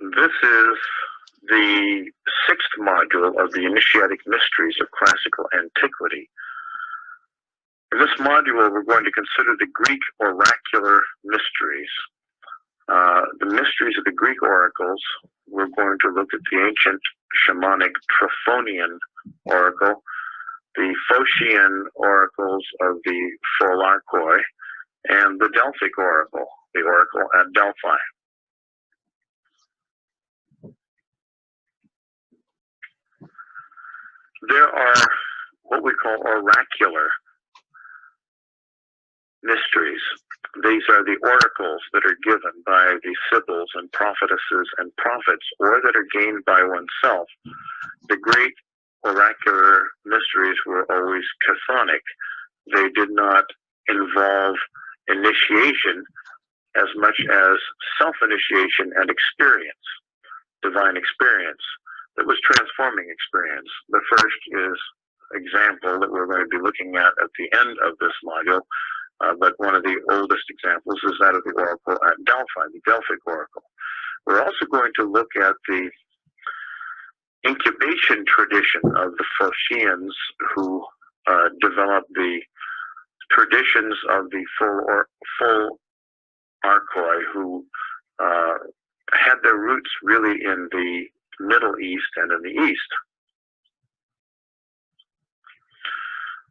This is the sixth module of the Initiatic Mysteries of Classical Antiquity. In this module, we're going to consider the Greek oracular mysteries. The mysteries of the Greek oracles. We're going to look at the ancient shamanic Trophonian oracle, the Phocian oracles of the Pholarchoi, and the Delphic oracle, the oracle at Delphi. There are what we call oracular mysteries. These are the oracles that are given by the Sybils and prophetesses and prophets, or that are gained by oneself. The great oracular mysteries were always chthonic. They did not involve initiation as much as self-initiation and experience, divine experience. That was transforming experience. The first example that we're going to be looking at the end of this module, but one of the oldest examples is that of the oracle at Delphi, the Delphic oracle. We're also going to look at the incubation tradition of the Phocians, who developed the traditions of the Pholarchoi, who had their roots really in the Middle East and in the East.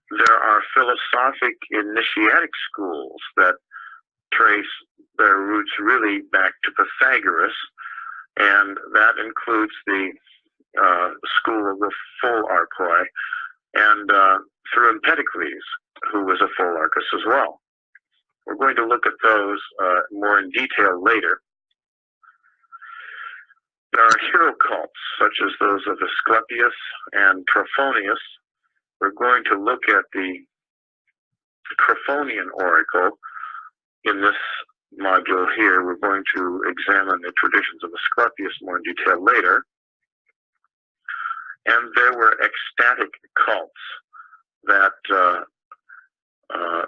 There are philosophic initiatic schools that trace their roots really back to Pythagoras, and that includes the school of the Pholarchoi, and through Empedocles, who was a Pholarchus as well. We're going to look at those more in detail later. There are hero cults, such as those of Asclepius and Trophonius. We're going to look at the Trophonian oracle in this module here. We're going to examine the traditions of Asclepius more in detail later. And there were ecstatic cults that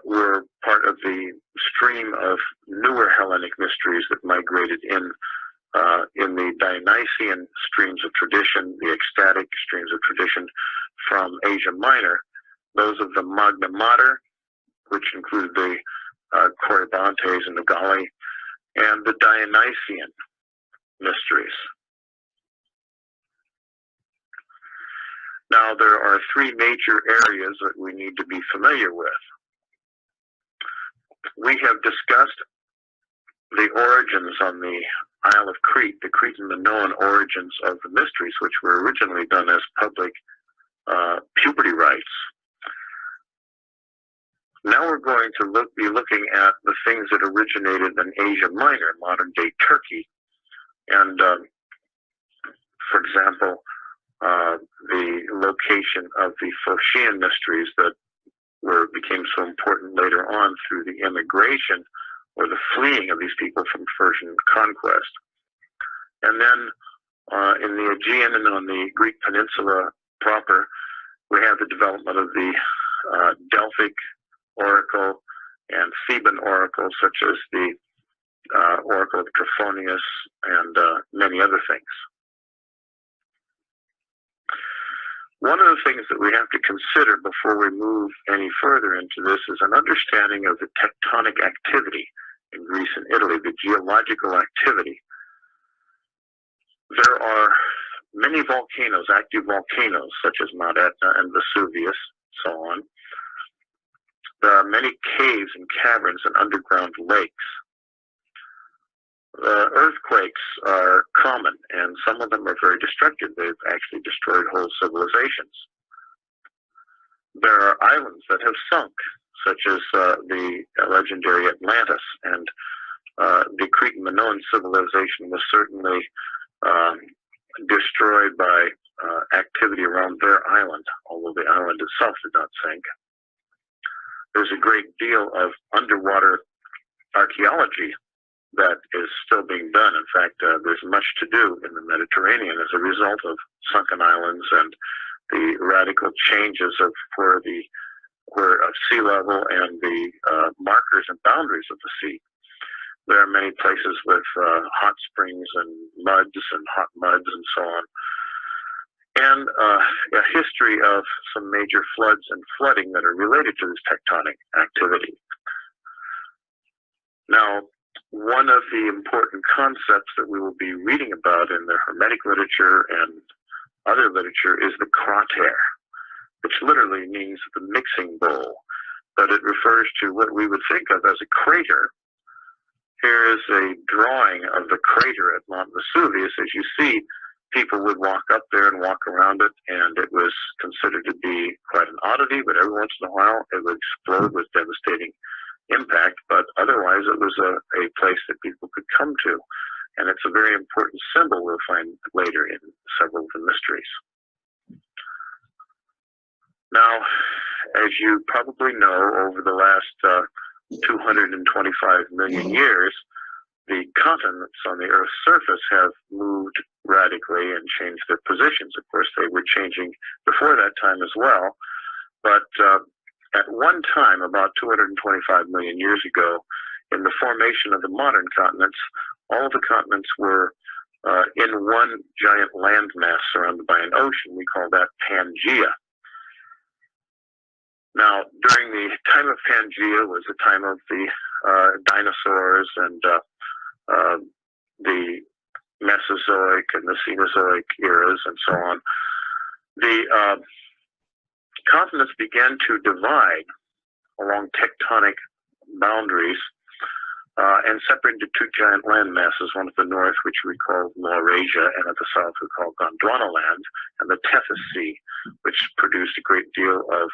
were part of the stream of newer Hellenic mysteries that migrated in the Dionysian streams of tradition, the ecstatic streams of tradition from Asia Minor, those of the Magna Mater, which included the Corybantes and the Galli, and the Dionysian mysteries. Now, there are three major areas that we need to be familiar with. We have discussed the origins on the Isle of Crete, the Cretan Minoan origins of the mysteries, which were originally done as public puberty rites. Now we're going to be looking at the things that originated in Asia Minor, modern-day Turkey. And, for example, the location of the Phocian mysteries that became so important later on through the immigration or the fleeing of these people from Persian conquest. And then in the Aegean and on the Greek peninsula proper, we have the development of the Delphic oracle and Theban oracles, such as the oracle of Trophonius and many other things. One of the things that we have to consider before we move any further into this is an understanding of the tectonic activity in Greece and Italy, the geological activity. There are many volcanoes, active volcanoes, such as Mount Etna and Vesuvius, so on. There are many caves and caverns and underground lakes. Earthquakes are common, and some of them are very destructive. They've actually destroyed whole civilizations. There are islands that have sunk, such as the legendary Atlantis, and the Cretan Minoan civilization was certainly destroyed by activity around their island, although the island itself did not sink. There's a great deal of underwater archaeology that is still being done. In fact, there's much to do in the Mediterranean as a result of sunken islands and the radical changes of where of sea level and the markers and boundaries of the sea. there are many places with hot springs and muds and hot muds and so on. And a history of some major floods and flooding that are related to this tectonic activity. Now, one of the important concepts that we will be reading about in the Hermetic literature and other literature is the crater, which literally means the mixing bowl, but it refers to what we would think of as a crater. Here is a drawing of the crater at Mount Vesuvius. As you see, people would walk up there and walk around it, and it was considered to be quite an oddity, but every once in a while it would explode with devastating impact, but otherwise it was a place that people could come to. And it's a very important symbol we'll find later in several of the mysteries. Now, as you probably know, over the last 225 million years, the continents on the Earth's surface have moved radically and changed their positions. Of course, they were changing before that time as well, but at one time, about 225 million years ago, in the formation of the modern continents, all of the continents were in one giant landmass surrounded by an ocean. We call that Pangaea. Now, during the time of Pangaea was the time of the dinosaurs and the Mesozoic and the Cenozoic eras and so on. The continents began to divide along tectonic boundaries and separate into two giant land masses, one at the north, which we call Laurasia, and at the south we call Gondwanaland, and the Tethys Sea, which produced a great deal of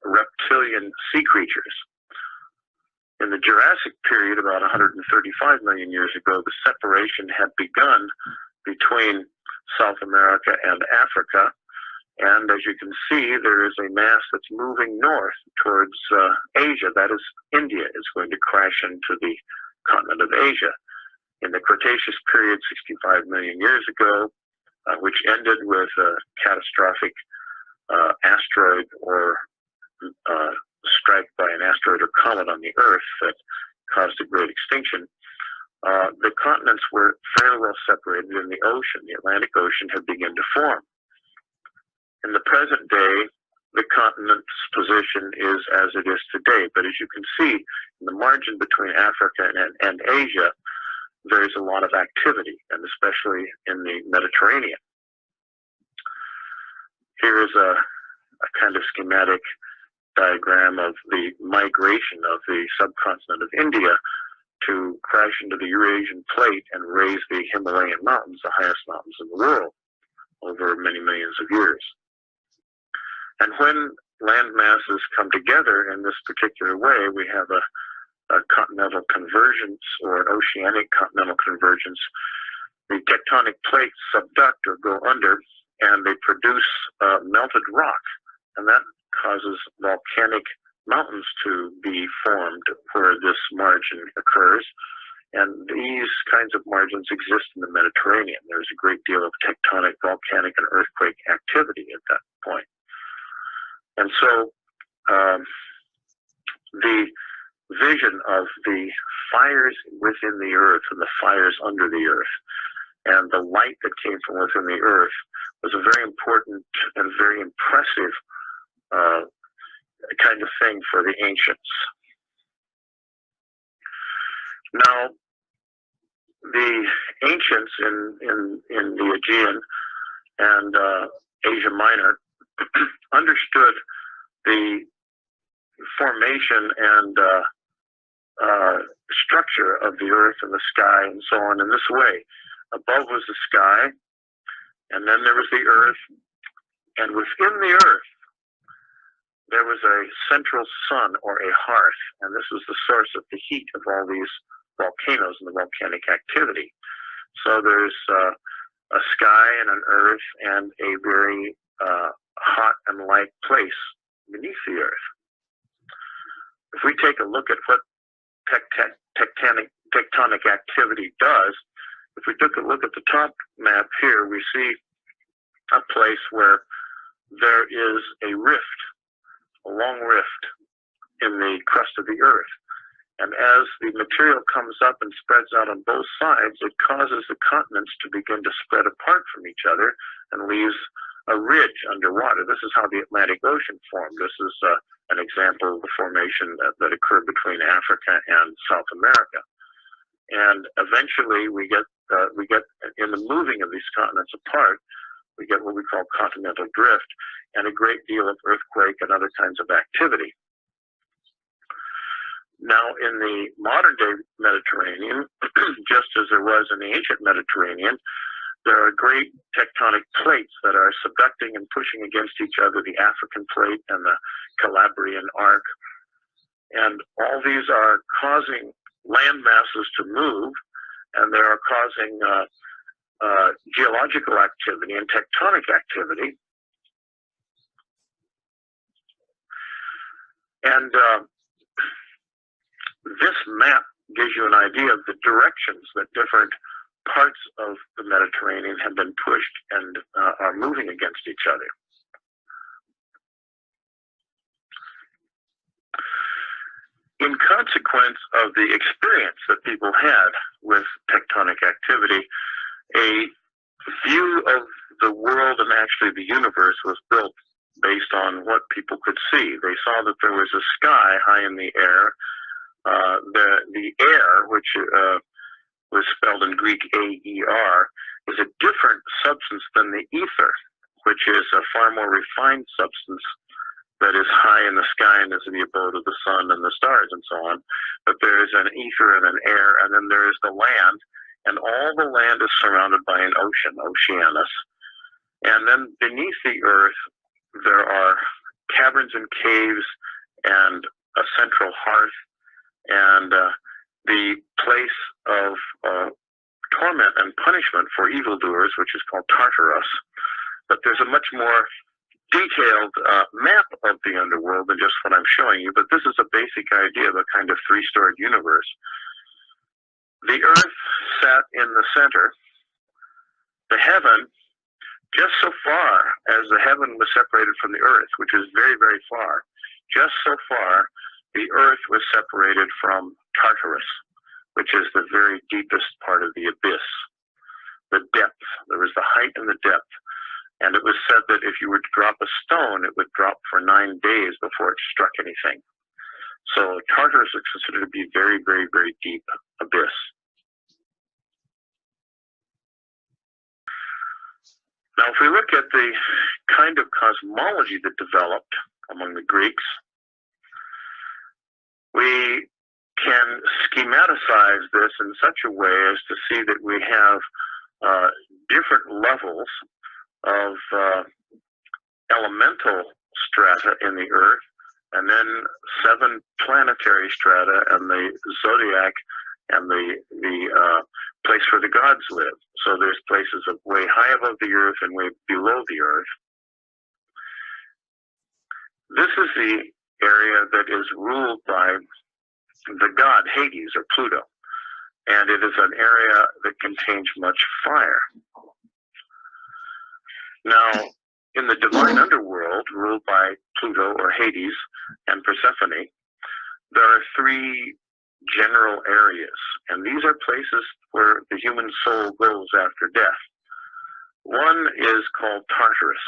reptilian sea creatures. In the Jurassic period, about 135 million years ago, the separation had begun between South America and Africa. And as you can see, there is a mass that's moving north towards Asia. That is, India is going to crash into the continent of Asia. In the Cretaceous period, 65 million years ago, which ended with a catastrophic asteroid or strike by an asteroid or comet on the Earth that caused a great extinction, the continents were fairly well separated in the ocean. The Atlantic Ocean had begun to form. In the present day, the continent's position is as it is today. But as you can see, in the margin between Africa and Asia, there's a lot of activity, and especially in the Mediterranean. Here is a kind of schematic diagram of the migration of the subcontinent of India to crash into the Eurasian plate and raise the Himalayan mountains, the highest mountains in the world, over many millions of years. And when land masses come together in this particular way, we have a continental convergence or an oceanic continental convergence. The tectonic plates subduct or go under, and they produce melted rock, and that causes volcanic mountains to be formed where this margin occurs. And these kinds of margins exist in the Mediterranean. There's a great deal of tectonic, volcanic, and earthquake activity at that point. And so the vision of the fires within the earth and the fires under the earth and the light that came from within the earth was a very important and very impressive kind of thing for the ancients. Now, the ancients in the Aegean and Asia Minor understood the formation and structure of the earth and the sky and so on in this way. Above was the sky, and then there was the earth, and within the earth there was a central sun or a hearth, and this was the source of the heat of all these volcanoes and the volcanic activity. So there's a sky and an earth and a very hot and light place beneath the earth. If we take a look at what tectonic activity does, if we took a look at the top map here, we see a place where there is a rift, a long rift in the crust of the earth. And as the material comes up and spreads out on both sides, it causes the continents to begin to spread apart from each other and leaves a ridge underwater. This is how the Atlantic Ocean formed. This is an example of the formation that occurred between Africa and South America. And eventually we get in the moving of these continents apart, we get what we call continental drift and a great deal of earthquake and other kinds of activity. Now, in the modern day Mediterranean, just as there was in the ancient Mediterranean, there are great tectonic plates that are subducting and pushing against each other, the African plate and the Calabrian arc. And all these are causing land masses to move, and they are causing geological activity and tectonic activity. And this map gives you an idea of the directions that different parts of the Mediterranean have been pushed and are moving against each other. In consequence of the experience that people had with tectonic activity, a view of the world and actually the universe was built based on what people could see. They saw that there was a sky high in the air. The air, which was spelled in Greek A-E-R, is a different substance than the ether, which is a far more refined substance that is high in the sky and is the abode of the sun and the stars and so on. But there is an ether and an air, and then there is the land, and all the land is surrounded by an ocean, Oceanus. And then beneath the earth, there are caverns and caves and a central hearth, and the place of torment and punishment for evildoers, which is called Tartarus. But there's a much more detailed map of the underworld than just what I'm showing you, but this is a basic idea of a kind of three-storied universe. The earth sat in the center. The heaven, just so far as the heaven was separated from the earth, which is very, very far, just so far, the earth was separated from Tartarus, which is the very deepest part of the abyss, the depth. There was the height and the depth. And it was said that if you were to drop a stone, it would drop for 9 days before it struck anything. So Tartarus is considered to be very, very, very deep abyss. Now, if we look at the kind of cosmology that developed among the Greeks, we can schematicize this in such a way as to see that we have different levels of elemental strata in the earth, and then 7 planetary strata, and the zodiac, and the place where the gods live. So there's places of way high above the earth and way below the earth. This is the area that is ruled by the god Hades, or Pluto, and it is an area that contains much fire. Now, in the Divine Underworld, ruled by Pluto or Hades and Persephone, there are 3 general areas, and these are places where the human soul goes after death. One is called Tartarus,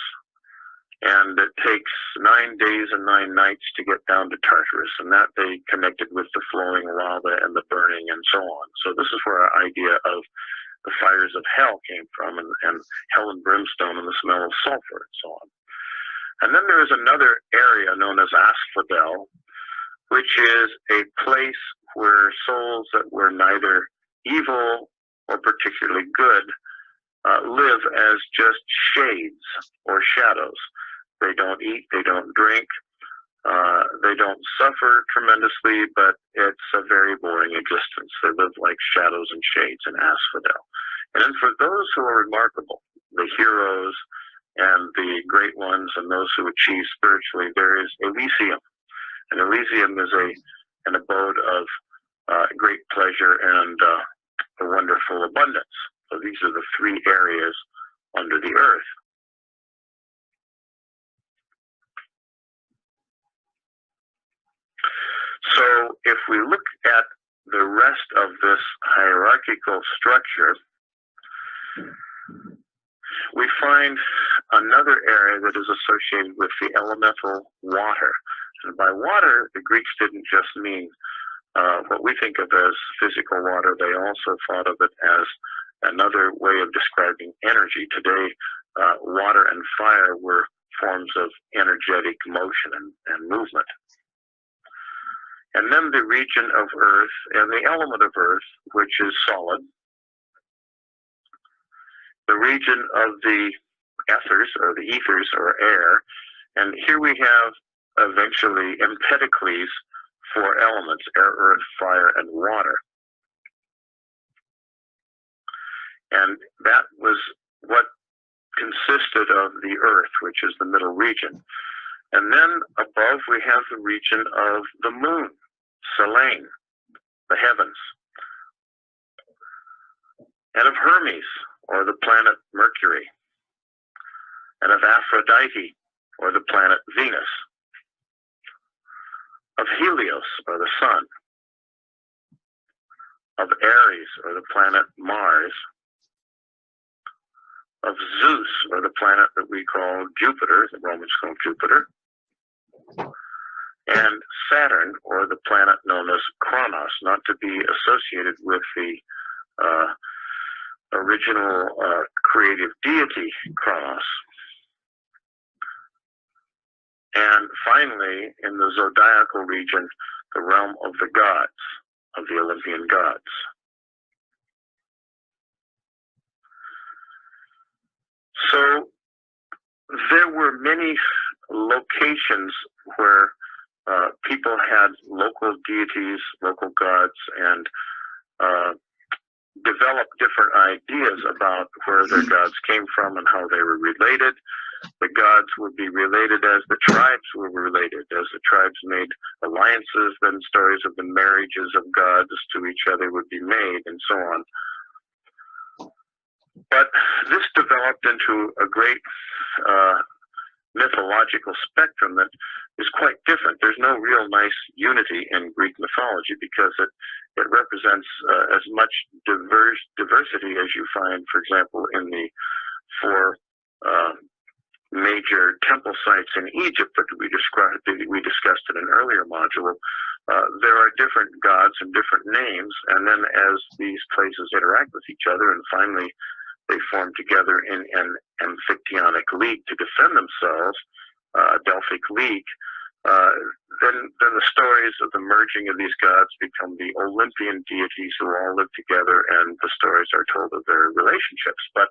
and it takes 9 days and 9 nights to get down to Tartarus, and that they connected with the flowing lava and the burning and so on. So this is where our idea of the fires of hell came from, and hell and brimstone and the smell of sulfur and so on. And then there is another area known as Asphodel, which is a place where souls that were neither evil or particularly good live as just shades or shadows. They don't eat, they don't drink, they don't suffer tremendously, but it's a very boring existence. They live like shadows and shades in Asphodel. And then for those who are remarkable, the heroes and the great ones and those who achieve spiritually, there is Elysium. And Elysium is an abode of great pleasure and a wonderful abundance. So these are the 3 areas under the earth. So if we look at the rest of this hierarchical structure, we find another area that is associated with the elemental water. And by water, the Greeks didn't just mean what we think of as physical water. They also thought of it as another way of describing energy. Today, water and fire were forms of energetic motion and movement. And then the region of earth and the element of earth, which is solid. The region of the ethers, or the ethers, or air. And here we have eventually Empedocles for elements: air, earth, fire, and water. And that was what consisted of the earth, which is the middle region. And then above we have the region of the moon, Selene, the heavens, and of Hermes, or the planet Mercury, and of Aphrodite, or the planet Venus, of Helios, or the sun, of Ares, or the planet Mars, of Zeus, or the planet that we call Jupiter, the Romans call Jupiter, and Saturn, or the planet known as Kronos, not to be associated with the original creative deity Kronos. And finally, in the zodiacal region, the realm of the gods, of the Olympian gods. So there were many locations where people had local deities, local gods, and developed different ideas about where their gods came from and how they were related. The gods would be related as the tribes were related. As the tribes made alliances, then stories of the marriages of gods to each other would be made, and so on. But this developed into a great mythological spectrum that is quite different. There's no real nice unity in Greek mythology because it represents as much diversity as you find, for example, in the four major temple sites in Egypt that we discussed in an earlier module. There are different gods and different names, and then as these places interact with each other, and finally they form together in an amphictyonic league to defend themselves, Delphic League, then the stories of the merging of these gods become the Olympian deities who all live together, and the stories are told of their relationships. But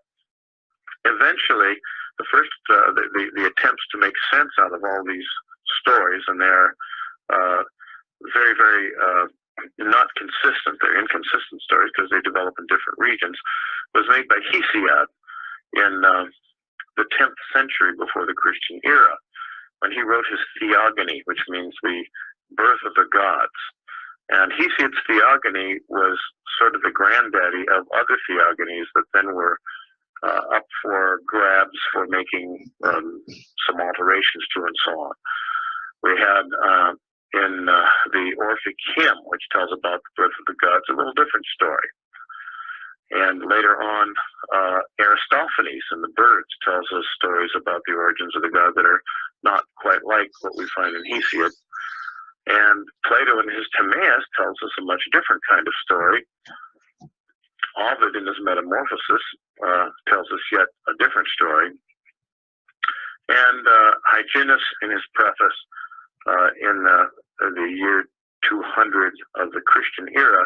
eventually, the attempts to make sense out of all these stories, and they're very, very not consistent. They're inconsistent stories because they develop in different regions, was made by Hesiod in the 10th century before the Christian era, when he wrote his theogony, which means the birth of the gods. And Hesiod's theogony was sort of the granddaddy of other theogonies that then were up for grabs for making some alterations to, and so on. We had in the Orphic hymn, which tells about the birth of the gods, a little different story. And later on, Aristophanes in the Birds tells us stories about the origins of the god that are not quite like what we find in Hesiod. And Plato in his Timaeus tells us a much different kind of story. Ovid in his Metamorphosis tells us yet a different story. And Hyginus in his preface in the year 200 of the Christian era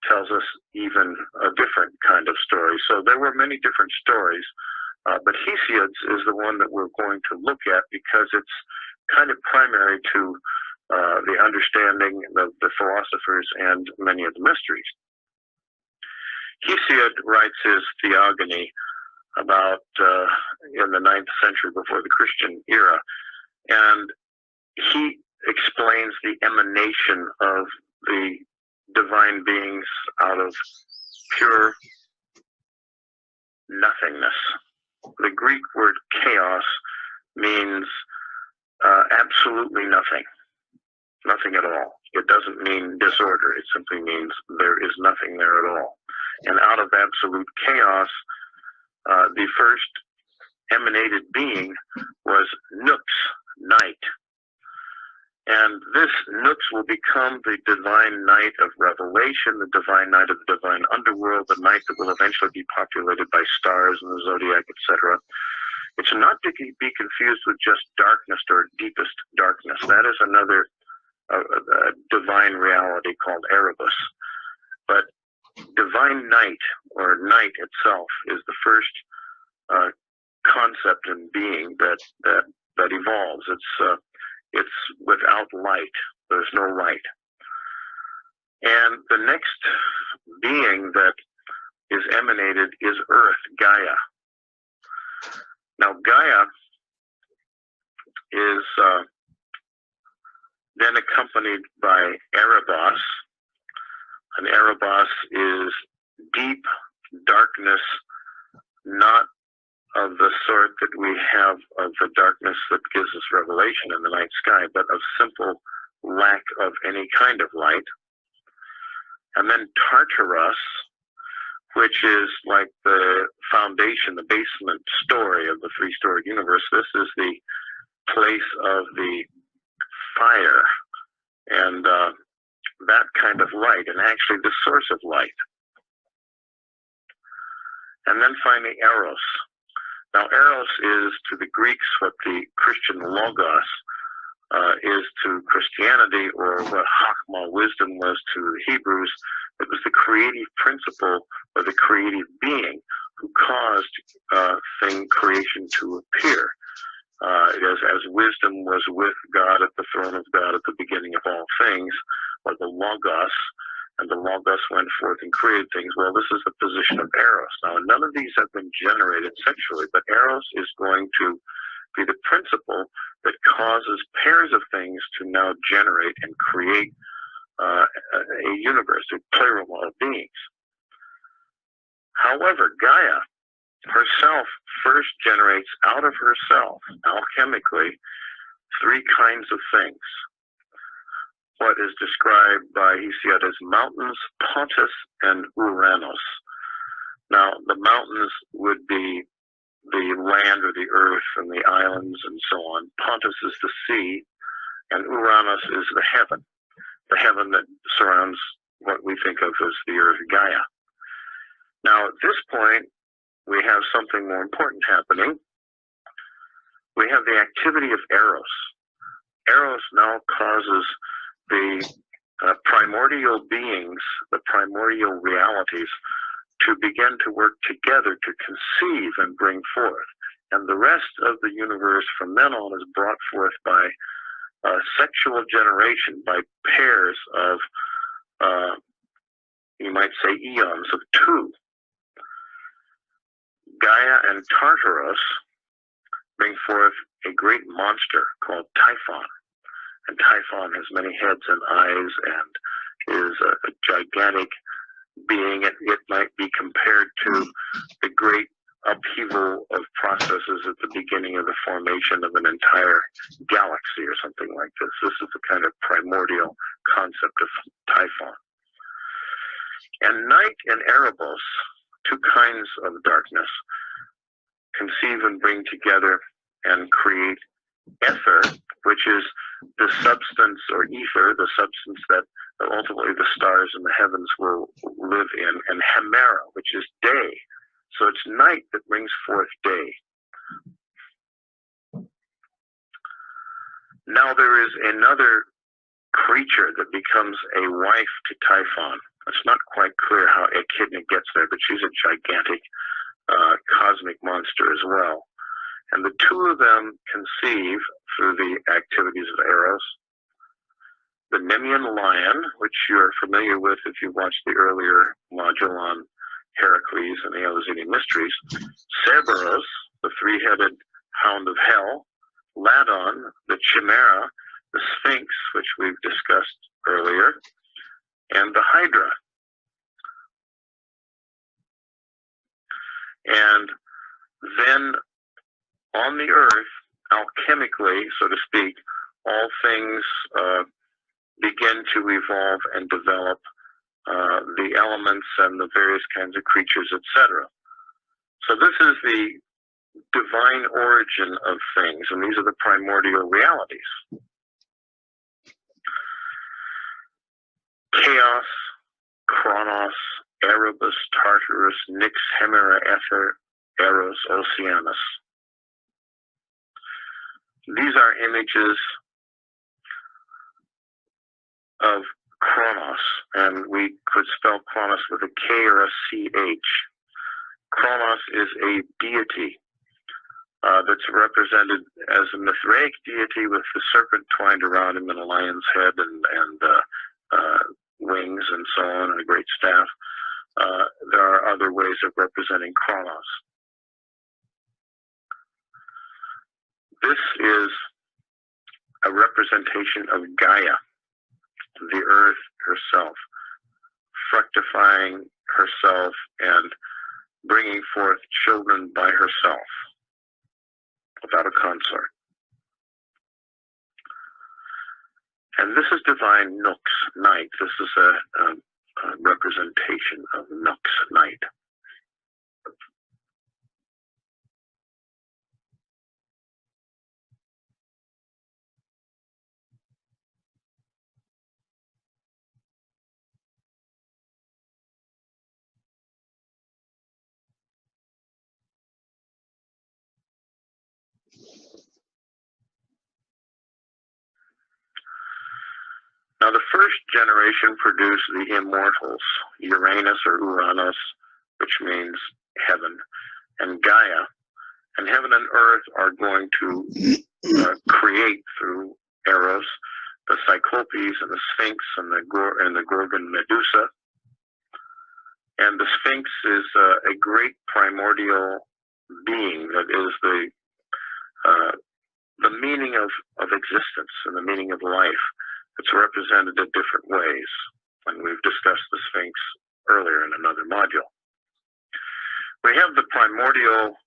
tells us even a different kind of story. So there were many different stories, but Hesiod's is the one that we're going to look at because it's kind of primary to the understanding of the philosophers and many of the mysteries. Hesiod writes his theogony about in the 9th century before the Christian era, and he explains the emanation of the divine beings out of pure nothingness. The Greek word chaos means absolutely nothing. Nothing at all. It doesn't mean disorder. It simply means there is nothing there at all. And out of absolute chaos, the first emanated being was Nux, night. And this Nux will become the divine night of revelation, the divine night of the divine underworld, the night that will eventually be populated by stars and the zodiac, etc. It's not to be confused with just darkness or deepest darkness. That is another divine reality called Erebus. But divine night, or night itself, is the first concept and being that evolves. It's without light. There's no light. And the next being that is emanated is Earth, Gaia. Now, Gaia is then accompanied by Erebus. And Erebus is deep darkness, not of the sort that we have of the darkness that gives us revelation in the night sky, but of simple lack of any kind of light. And then Tartarus, which is like the foundation, the basement story of the three-storied universe. This is the place of the fire and that kind of light, and actually the source of light. And then finally Eros. Now, Eros is to the Greeks what the Christian Logos is to Christianity, or what Chachma, wisdom, was to the Hebrews. It was the creative principle, or the creative being, who caused creation to appear. As wisdom was with God at the throne of God at the beginning of all things, or the Logos, and the Logos went forth and created things. Well, this is the position of Eros. Now, none of these have been generated sexually, but Eros is going to be the principle that causes pairs of things to now generate and create a universe, a pleroma of beings. However, Gaia herself first generates out of herself, alchemically, three kinds of things. What is described by Hesiod as mountains, Pontus, and Uranus. Now, the mountains would be the land or the earth and the islands and so on. Pontus is the sea, and Uranus is the heaven that surrounds what we think of as the earth, Gaia. Now, at this point, we have something more important happening. We have the activity of Eros. Eros now causes the primordial beings, the primordial realities, to begin to work together to conceive and bring forth. And the rest of the universe from then on is brought forth by sexual generation, by pairs of, you might say, eons of two. Gaia and Tartarus bring forth a great monster called Typhon. And Typhon has many heads and eyes and is a gigantic being. It might be compared to the great upheaval of processes at the beginning of the formation of an entire galaxy or something like this. This is the kind of primordial concept of Typhon. And night and Erebus, two kinds of darkness, conceive and bring together and create ether, which is the substance, or ether, the substance that ultimately the stars in the heavens will live in, and Hemera, which is day. So it's night that brings forth day. Now there is another creature that becomes a wife to Typhon. It's not quite clear how Echidna gets there, but she's a gigantic cosmic monster as well. And the two of them conceive through the activities of Eros. The Nemean lion, which you're familiar with if you watched the earlier module on Heracles and the Eleusinian Mysteries. Cerberus, the three-headed hound of hell. Ladon, the chimera, the Sphinx, which we've discussed earlier. And the Hydra. And then on the earth, alchemically, so to speak, all things begin to evolve and develop the elements and the various kinds of creatures, etc. So this is the divine origin of things, and these are the primordial realities. Chaos, Chronos, Erebus, Tartarus, Nyx, Hemera, Ether, Eros, Oceanus. These are images of Chronos, and we could spell Chronos with a K or a CH. Chronos is a deity that's represented as a Mithraic deity with the serpent twined around him and a lion's head and wings and so on, and a great staff. There are other ways of representing Chronos. This is a representation of Gaia, the earth herself, fructifying herself and bringing forth children by herself, without a consort. And this is divine Nux, night. This is a representation of Nux, night. Now, the first generation produced the immortals, Uranus or Uranus, which means heaven, and Gaia. And heaven and earth are going to create through Eros, the Cyclopes and the Sphinx and the Gorgon Medusa. And the Sphinx is a great primordial being that is the meaning of existence and the meaning of life. It's represented in different ways, and we've discussed the Sphinx earlier in another module. We have the primordial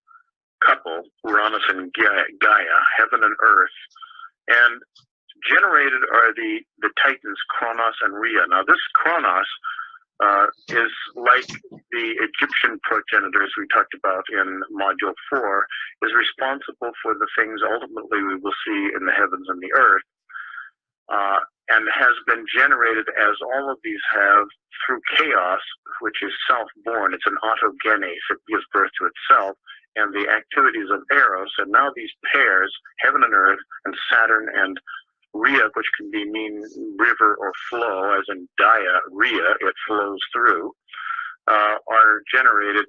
couple, Uranus and Gaia, heaven and earth, and generated are the titans Kronos and Rhea. Now this Kronos is like the Egyptian progenitors we talked about in Module 4, is responsible for the things ultimately we will see in the heavens and the earth, and has been generated, as all of these have, through chaos, which is self-born. It's an autogenes. It gives birth to itself, and the activities of Eros. And now these pairs, heaven and earth, and Saturn and Rhea, which can mean river or flow, as in Dia, Rhea, it flows through, are generated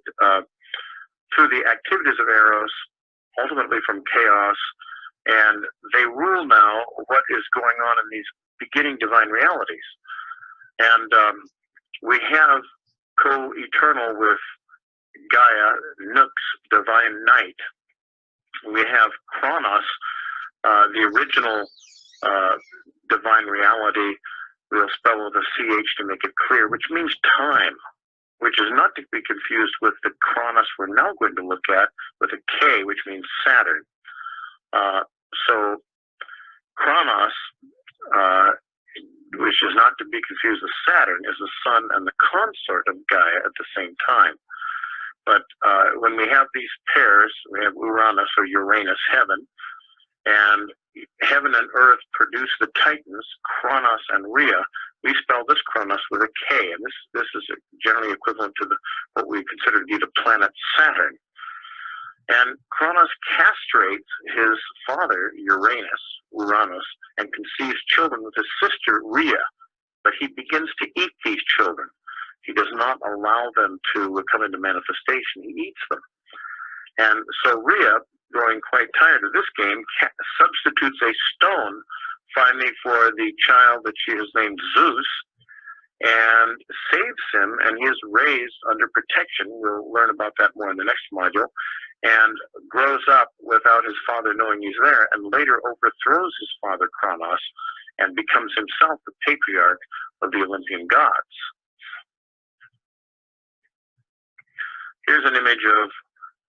through the activities of Eros, ultimately from chaos, and they rule now what is going on in these beginning divine realities. And we have co-eternal with Gaia, Nux, divine night. We have Kronos, the original divine reality. We'll spell with a CH to make it clear, which means time, which is not to be confused with the Kronos we're now going to look at with a K, which means Saturn. So Kronos, which is not to be confused with Saturn, is the sun and the consort of Gaia at the same time. But when we have these pairs, we have Uranus or Uranus, heaven, and heaven and earth produce the titans, Kronos and Rhea. We spell this Kronos with a K, and this is generally equivalent to what we consider to be the planet Saturn. And Kronos castrates his father, Uranus, and conceives children with his sister, Rhea. But he begins to eat these children. He does not allow them to come into manifestation. He eats them. And so Rhea, growing quite tired of this game, substitutes a stone finally for the child that she has named Zeus, and saves him, and he is raised under protection. We'll learn about that more in the next module. And grows up without his father knowing he's there, and later overthrows his father Kronos and becomes himself the patriarch of the Olympian gods. Here's an image of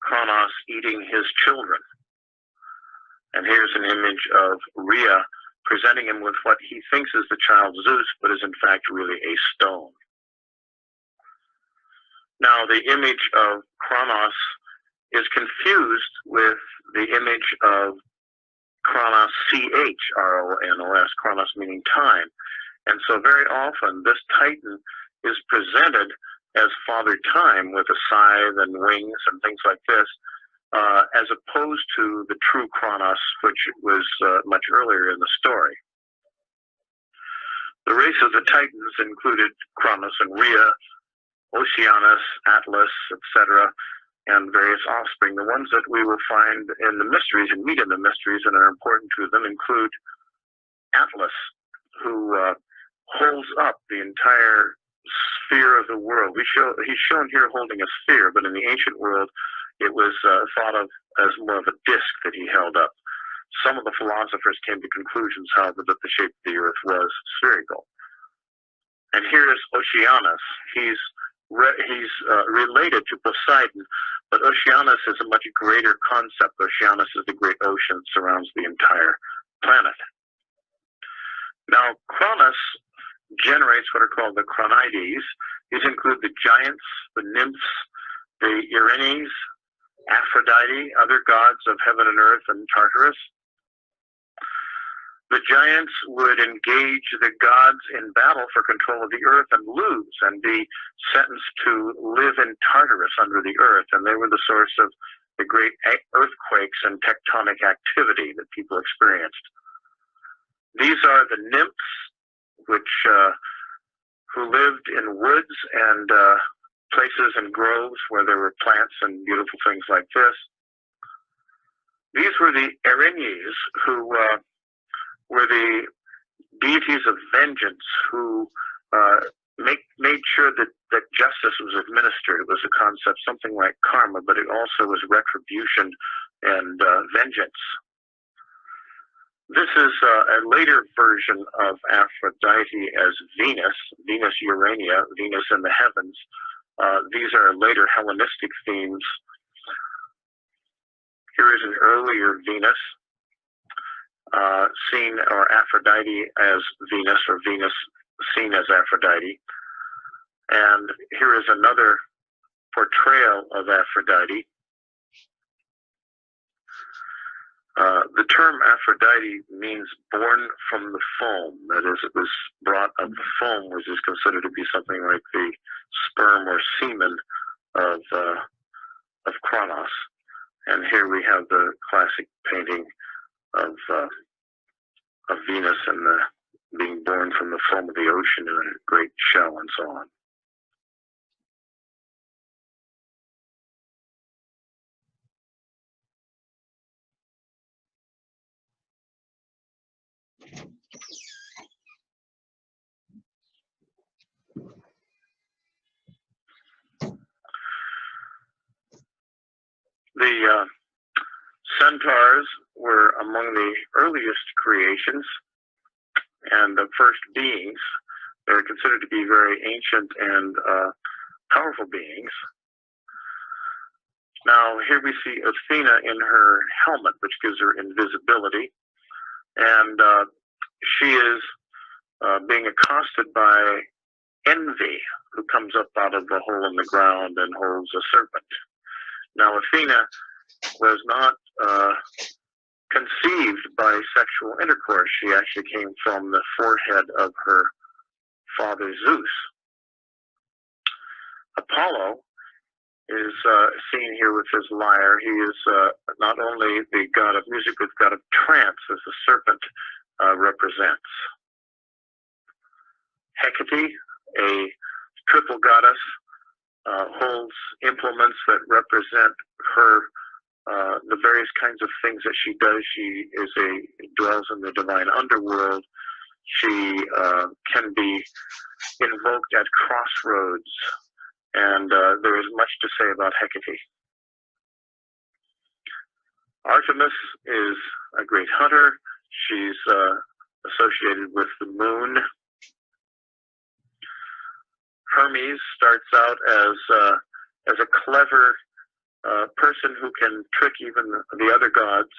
Kronos eating his children. And here's an image of Rhea presenting him with what he thinks is the child Zeus, but is in fact really a stone. Now, the image of Kronos is confused with the image of Chronos, C-H-R-O-N-O-S, Chronos meaning time. And so very often this Titan is presented as Father Time with a scythe and wings and things like this, as opposed to the true Kronos, which was much earlier in the story. The race of the Titans included Kronos and Rhea, Oceanus, Atlas, etc., and various offspring. The ones that we will find in the mysteries and meet in the mysteries and are important to them include Atlas, who holds up the entire sphere of the world. He's shown here holding a sphere, but in the ancient world, it was thought of as more of a disc that he held up. Some of the philosophers came to conclusions, however, that the shape of the earth was spherical. And here is Oceanus. He's related to Poseidon, but Oceanus is a much greater concept. Oceanus is the great ocean that surrounds the entire planet. Now, Kronos generates what are called the Chronides. These include the giants, the nymphs, the Erinyes, Aphrodite, other gods of heaven and earth, and Tartarus. The giants would engage the gods in battle for control of the earth and lose and be sentenced to live in Tartarus under the earth. And they were the source of the great earthquakes and tectonic activity that people experienced. These are the nymphs, who lived in woods and places and groves where there were plants and beautiful things like this. These were the Erinyes, who were the deities of vengeance, who made sure that justice was administered. It was a concept, something like karma, but it also was retribution and vengeance. This is a later version of Aphrodite as Venus, Venus Urania, Venus in the heavens. These are later Hellenistic themes. Here is an earlier Venus, seen, or Aphrodite as Venus, or Venus seen as Aphrodite. And here is another portrayal of Aphrodite. The term Aphrodite means born from the foam. That is, it was brought of the foam, which is considered to be something like the sperm or semen of Kronos. And here we have the classic painting of Venus and being born from the foam of the ocean in a great shell and so on. The centaurs were among the earliest creations and the first beings. They were considered to be very ancient and powerful beings. Now, here we see Athena in her helmet, which gives her invisibility. And she is being accosted by Envy, who comes up out of the hole in the ground and holds a serpent. Now, Athena was not conceived by sexual intercourse. She actually came from the forehead of her father Zeus. Apollo is seen here with his lyre. He is not only the god of music, but god of trance, as the serpent represents. Hecate, a triple goddess, holds implements that represent her, the various kinds of things that she does. She dwells in the divine underworld. She can be invoked at crossroads, and there is much to say about Hecate. Artemis is a great hunter. She's associated with the moon. Hermes starts out as a clever person who can trick even the other gods.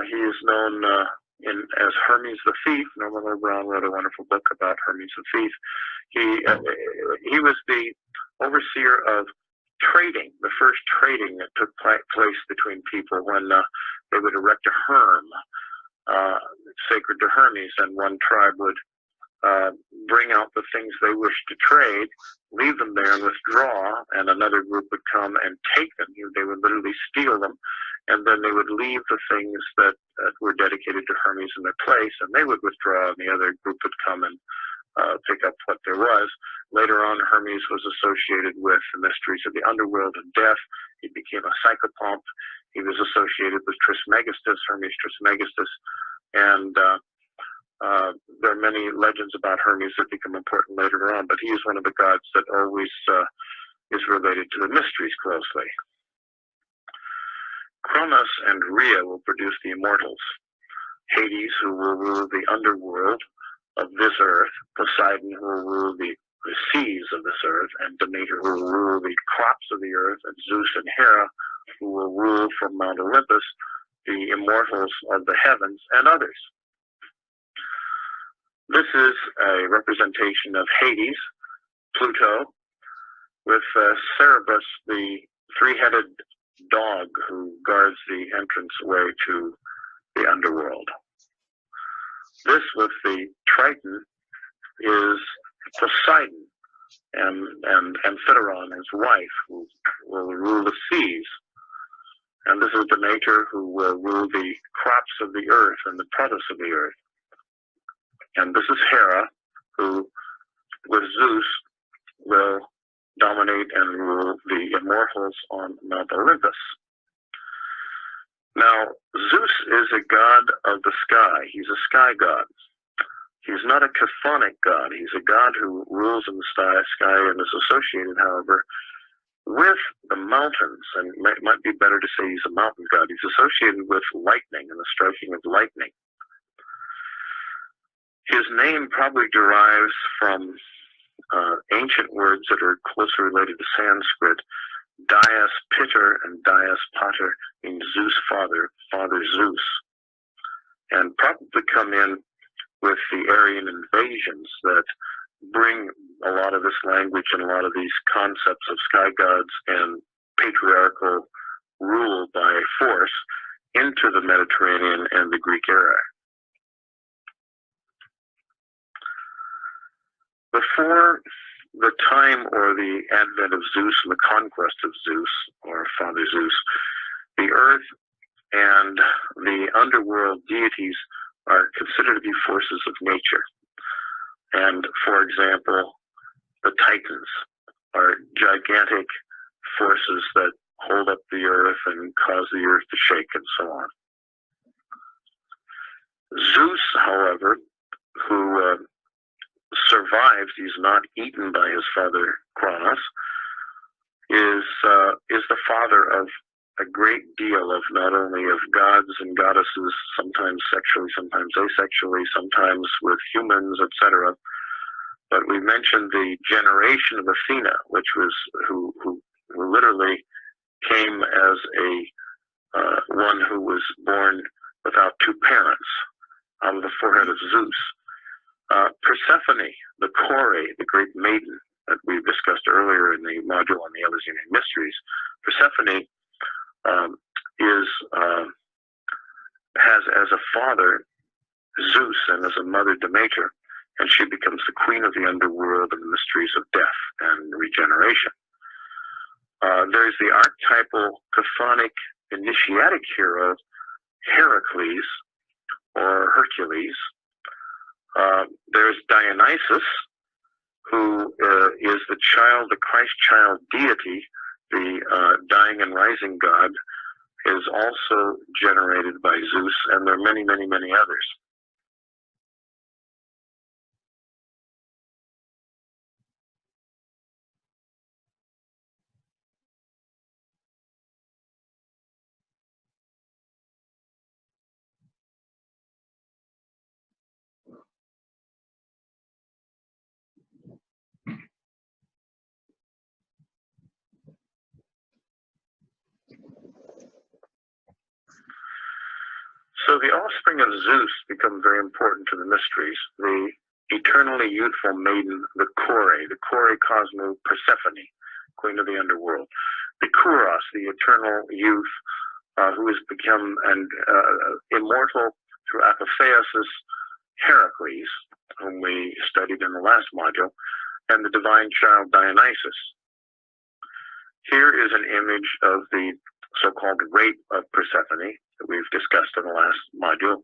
He is known as Hermes the Thief. Norman Lloyd Brown wrote a wonderful book about Hermes the Thief. He was the overseer of trading, the first trading that took place between people when they would erect a herm sacred to Hermes, and one tribe would bring out the things they wished to trade, leave them there and withdraw, and another group would come and take them. They would literally steal them, and then they would leave the things that were dedicated to Hermes in their place, and they would withdraw, and the other group would come and pick up what there was. Later on, Hermes was associated with the mysteries of the underworld and death. He became a psychopomp. He was associated with Trismegistus, Hermes Trismegistus, and there are many legends about Hermes that become important later on, but he is one of the gods that always is related to the mysteries closely. Kronos and Rhea will produce the immortals. Hades, who will rule the underworld of this earth, Poseidon, who will rule the seas of this earth, and Demeter, who will rule the crops of the earth, and Zeus and Hera, who will rule from Mount Olympus the immortals of the heavens, and others. This is a representation of Hades, Pluto, with Cerberus, the three-headed dog who guards the entranceway to the underworld. This with the Triton is Poseidon and Amphitryon, his wife, who will rule the seas. And this is Demeter, who will rule the crops of the earth and the produce of the earth. And this is Hera, who, with Zeus, will dominate and rule the immortals on Mount Olympus. Now, Zeus is a god of the sky. He's a sky god. He's not a chthonic god. He's a god who rules in the sky and is associated, however, with the mountains. And it might be better to say he's a mountain god. He's associated with lightning and the striking of lightning. His name probably derives from ancient words that are closely related to Sanskrit. Dias Piter and Dias Pater means Zeus father, Father Zeus, and probably come in with the Aryan invasions that bring a lot of this language and a lot of these concepts of sky gods and patriarchal rule by force into the Mediterranean and the Greek era. Before the time or the advent of Zeus and the conquest of Zeus, or Father Zeus, the earth and the underworld deities are considered to be forces of nature. And for example, the Titans are gigantic forces that hold up the earth and cause the earth to shake and so on. Zeus, however, who survives, he's not eaten by his father Kronos, is the father of a great deal of not only of gods and goddesses, sometimes sexually, sometimes asexually, sometimes with humans, etc. But we mentioned the generation of Athena, which was who literally came as a one who was born without two parents out of the forehead of Zeus. Persephone, the Kore, the great maiden that we discussed earlier in the module on the Eleusinian Mysteries, Persephone has as a father Zeus and as a mother Demeter, and she becomes the queen of the underworld and the mysteries of death and regeneration. There's the archetypal chthonic initiatic hero Heracles or Hercules. There's Dionysus, who is the child, the Christ child deity, the dying and rising god, is also generated by Zeus, and there are many, many, many others. So the offspring of Zeus become very important to the mysteries. The eternally youthful maiden, the Kore Cosmo Persephone, queen of the underworld. The Kouros, the eternal youth, who has become an immortal through Apotheosis, Heracles, whom we studied in the last module, and the divine child Dionysus. Here is an image of the so-called rape of Persephone that we've discussed in the last module.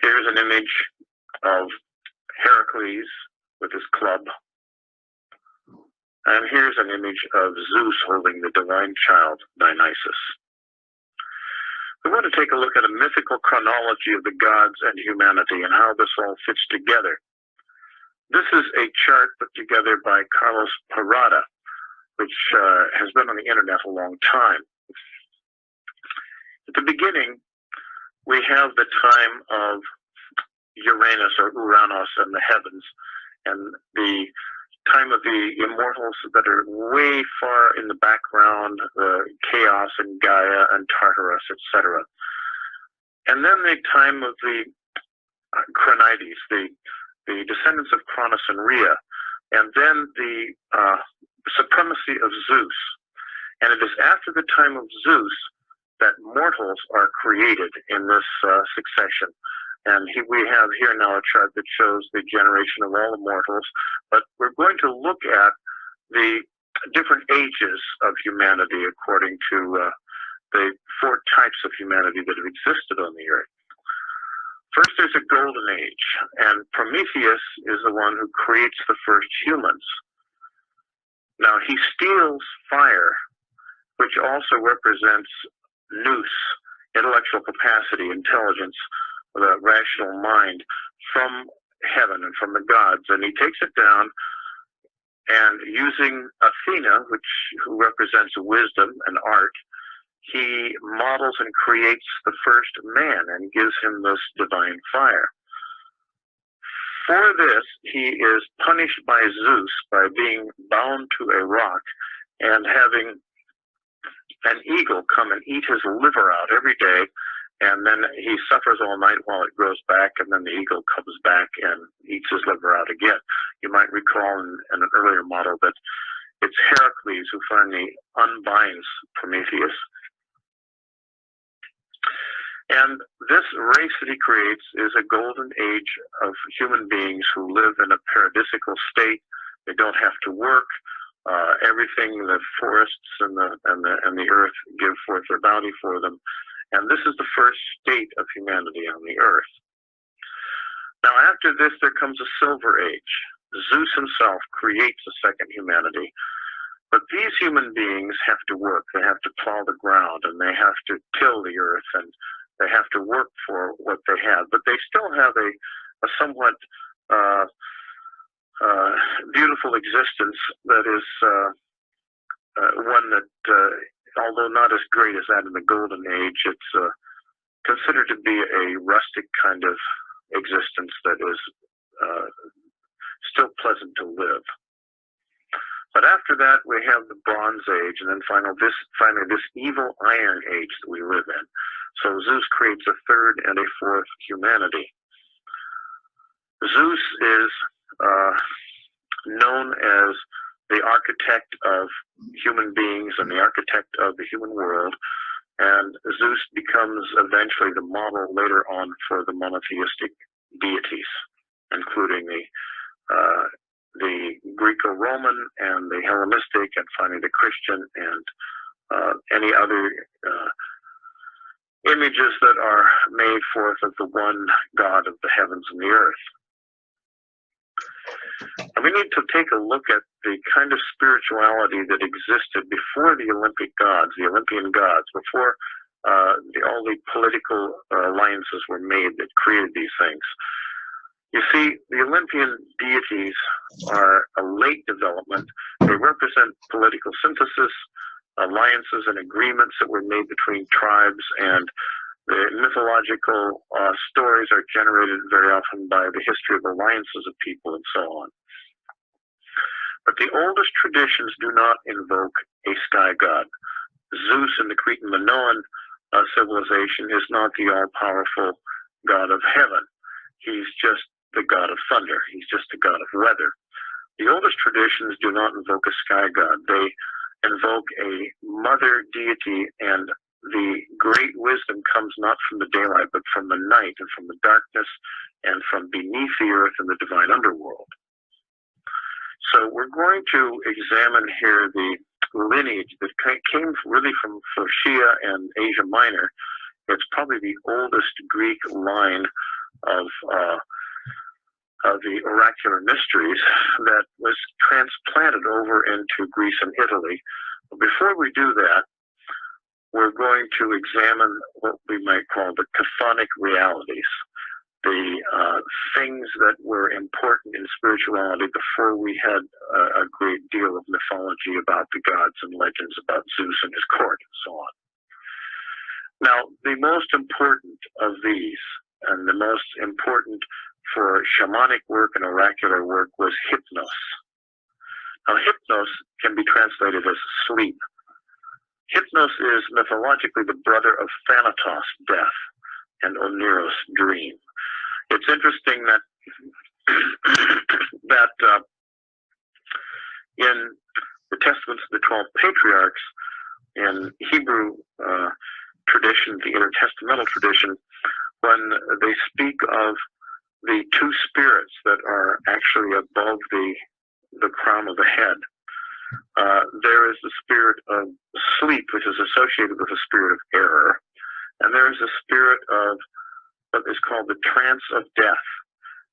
Here's an image of Heracles with his club. And here's an image of Zeus holding the divine child Dionysus. We want to take a look at a mythical chronology of the gods and humanity and how this all fits together. This is a chart put together by Carlos Parada, which has been on the internet a long time. At the beginning, we have the time of Uranus or Uranos and the heavens, and the time of the immortals that are way far in the background, chaos and Gaia and Tartarus, etc. And then the time of the Chronides, the descendants of Cronus and Rhea, and then the supremacy of Zeus. And it is after the time of Zeus that mortals are created in this succession. And we have here now a chart that shows the generation of all the mortals, but we're going to look at the different ages of humanity according to the 4 types of humanity that have existed on the earth. First, there's a golden age, and Prometheus is the one who creates the first humans. Now, he steals fire, which also represents nous, intellectual capacity, intelligence, the rational mind, from heaven and from the gods, and he takes it down, and using Athena, who represents wisdom and art, he models and creates the first man and gives him this divine fire. For this, he is punished by Zeus by being bound to a rock and having an eagle come and eat his liver out every day, and then he suffers all night while it grows back, and then the eagle comes back and eats his liver out again. You might recall in an earlier model that it's Heracles who finally unbinds Prometheus. And this race that he creates is a golden age of human beings who live in a paradisical state. They don't have to work. Everything, the forests and the earth give forth their bounty for them. And this is the first state of humanity on the earth. Now, after this, there comes a silver age. Zeus himself creates a second humanity. But these human beings have to work. They have to plow the ground, and they have to till the earth, and they have to work for what they have. But they still have a somewhat beautiful existence that is one that, although not as great as that in the Golden Age, it's considered to be a rustic kind of existence that is still pleasant to live. But after that, we have the Bronze Age, and then finally this evil Iron Age that we live in. So Zeus creates a third and a fourth humanity. Zeus is known as the architect of human beings and the architect of the human world, and Zeus becomes eventually the model later on for the monotheistic deities, including the Greco-Roman and the Hellenistic, and finally the Christian, and any other images that are made forth of the one God of the heavens and the earth. And we need to take a look at the kind of spirituality that existed before the Olympic gods, the Olympian gods, before all the political alliances were made that created these things. You see, the Olympian deities are a late development. They represent political synthesis, alliances and agreements that were made between tribes, and the mythological stories are generated very often by the history of alliances of people and so on. But the oldest traditions do not invoke a sky god. Zeus and the Cretan Minoan civilization is not the all-powerful god of heaven. He's just the god of thunder. He's just the god of weather. The oldest traditions do not invoke a sky god. They invoke a mother deity, and the great wisdom comes not from the daylight, but from the night and from the darkness and from beneath the earth in the divine underworld. So we're going to examine here the lineage that came really from Phoenicia and Asia Minor. It's probably the oldest Greek line of the Oracular Mysteries that was transplanted over into Greece and Italy. But before we do that, we're going to examine what we might call the chthonic realities, the things that were important in spirituality before we had a great deal of mythology about the gods and legends about Zeus and his court and so on. Now, the most important of these, and the most important for shamanic work and oracular work, was hypnos. Now, hypnos can be translated as sleep. Hypnos is mythologically the brother of Thanatos, death, and Oneros, dream. It's interesting that in the testaments of the 12 patriarchs, in Hebrew tradition, the intertestamental tradition, when they speak of the two spirits that are actually above the crown of the head, there is the spirit of sleep, which is associated with the spirit of error, and there is a spirit of what is called the trance of death,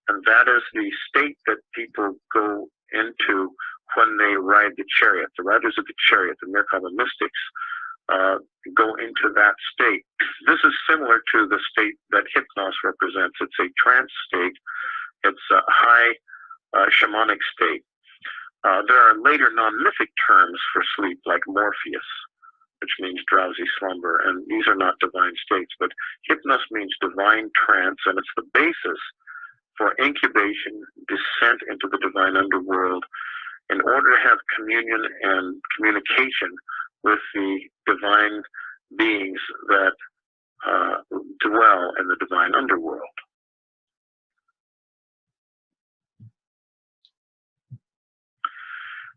and that is the state that people go into when they ride the chariot. The riders of the chariot, and they're called the mystics, go into that state. This is similar to the state that hypnos represents. It's a trance state. It's a high shamanic state. There are later non-mythic terms for sleep, like Morpheus, which means drowsy slumber, and these are not divine states, but hypnos means divine trance, and it's the basis for incubation, descent into the divine underworld, in order to have communion and communication with the divine beings that dwell in the divine underworld.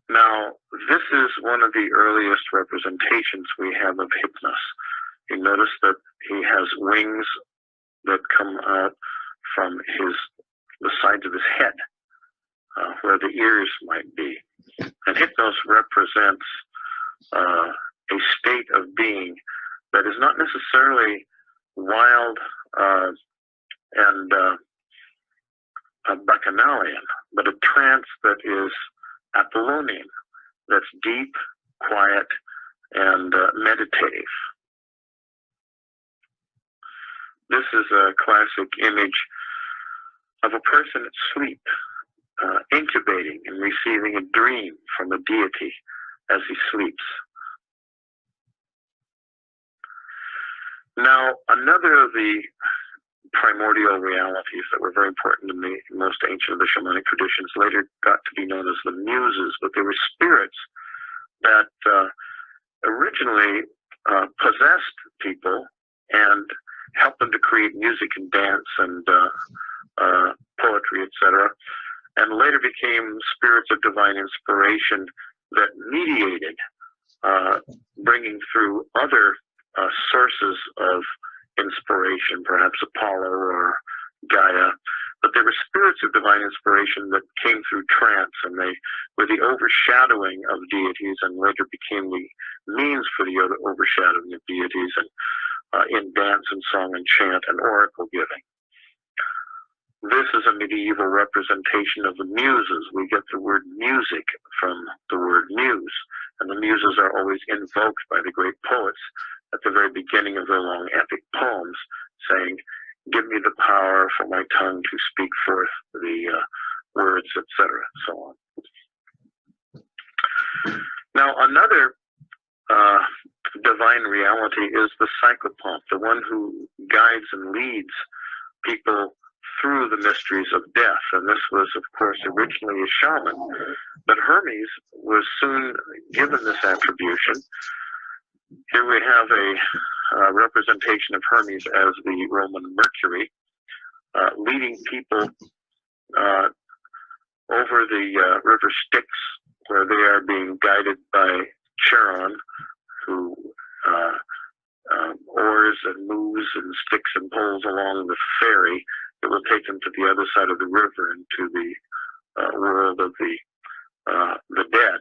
Now, this is one of the earliest representations we have of hypnos. You notice that he has wings that come out from the sides of his head, where the ears might be. And hypnos represents a state of being that is not necessarily wild and bacchanalian, but a trance that is Apollonian, that's deep, quiet, and meditative. This is a classic image of a person at sleep, incubating and receiving a dream from a deity as he sleeps. Now, another of the primordial realities that were very important in the most ancient of the shamanic traditions later got to be known as the muses, but they were spirits that originally possessed people and helped them to create music and dance and poetry, etc., and later became spirits of divine inspiration that mediated, bringing through other sources of inspiration, perhaps Apollo or Gaia, but they were spirits of divine inspiration that came through trance, and they were the overshadowing of deities, and later became the means for the overshadowing of deities, and in dance and song and chant and oracle giving. This is a medieval representation of the muses. We get the word music from the word muse, and the muses are always invoked by the great poets at the very beginning of their long epic poems, saying, "Give me the power for my tongue to speak forth the words," etc., so on. Now, another divine reality is the psychopomp, the one who guides and leads people through the mysteries of death. And this was, of course, originally a shaman, but Hermes was soon given this attribution. Here we have representation of Hermes as the Roman Mercury, leading people over the river Styx, where they are being guided by Charon, who oars and moves and sticks and poles along the ferry that will take them to the other side of the river into the world of the dead.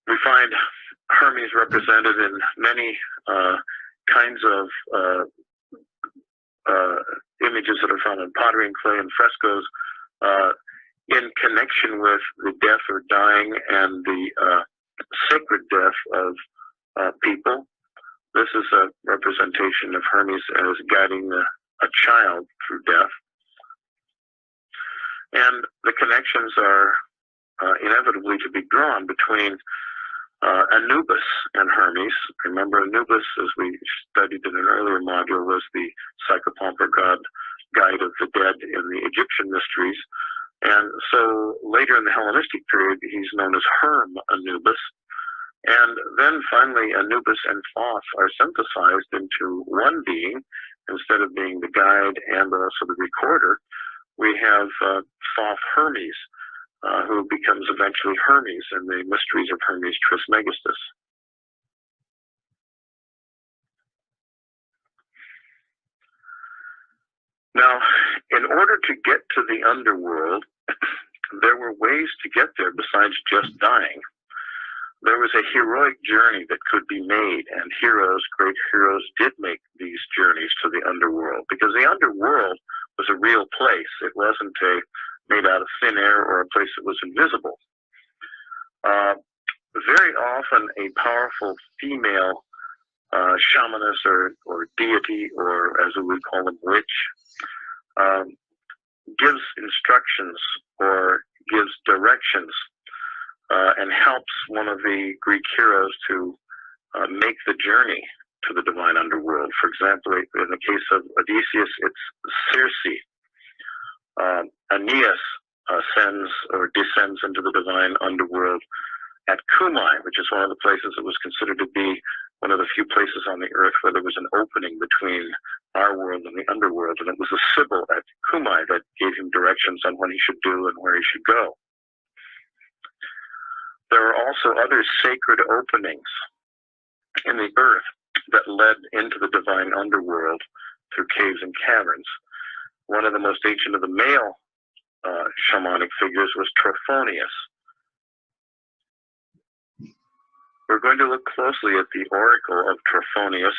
We find Hermes represented in many kinds of images that are found in pottery and clay and frescoes in connection with the death or dying and the sacred death of people. This is a representation of Hermes as guiding a child through death. And the connections are inevitably to be drawn between Anubis and Hermes. Remember, Anubis, as we studied in an earlier module, was the psychopomp or god guide of the dead in the Egyptian mysteries. And so later in the Hellenistic period, he's known as Herm Anubis. And then finally, Anubis and Thoth are synthesized into one being. Instead of being the guide and also the recorder, we have Thoth Hermes, who becomes eventually Hermes in the Mysteries of Hermes Trismegistus. Now, in order to get to the underworld, there were ways to get there besides just dying. There was a heroic journey that could be made, and heroes, great heroes, did make these journeys to the underworld, because the underworld was a real place. It wasn't made out of thin air or a place that was invisible. Very often a powerful female shamaness or deity, or as we would call them, witch, gives instructions or gives directions and helps one of the Greek heroes to make the journey to the divine underworld. For example, in the case of Odysseus, it's Circe. Aeneas ascends or descends into the divine underworld at Cumae, which is one of the places that was considered to be one of the few places on the earth where there was an opening between our world and the underworld. And it was a Sybil at Cumae that gave him directions on what he should do and where he should go. There are also other sacred openings in the earth that led into the divine underworld through caves and caverns. One of the most ancient of the male shamanic figures was Trophonius. We're going to look closely at the oracle of Trophonius,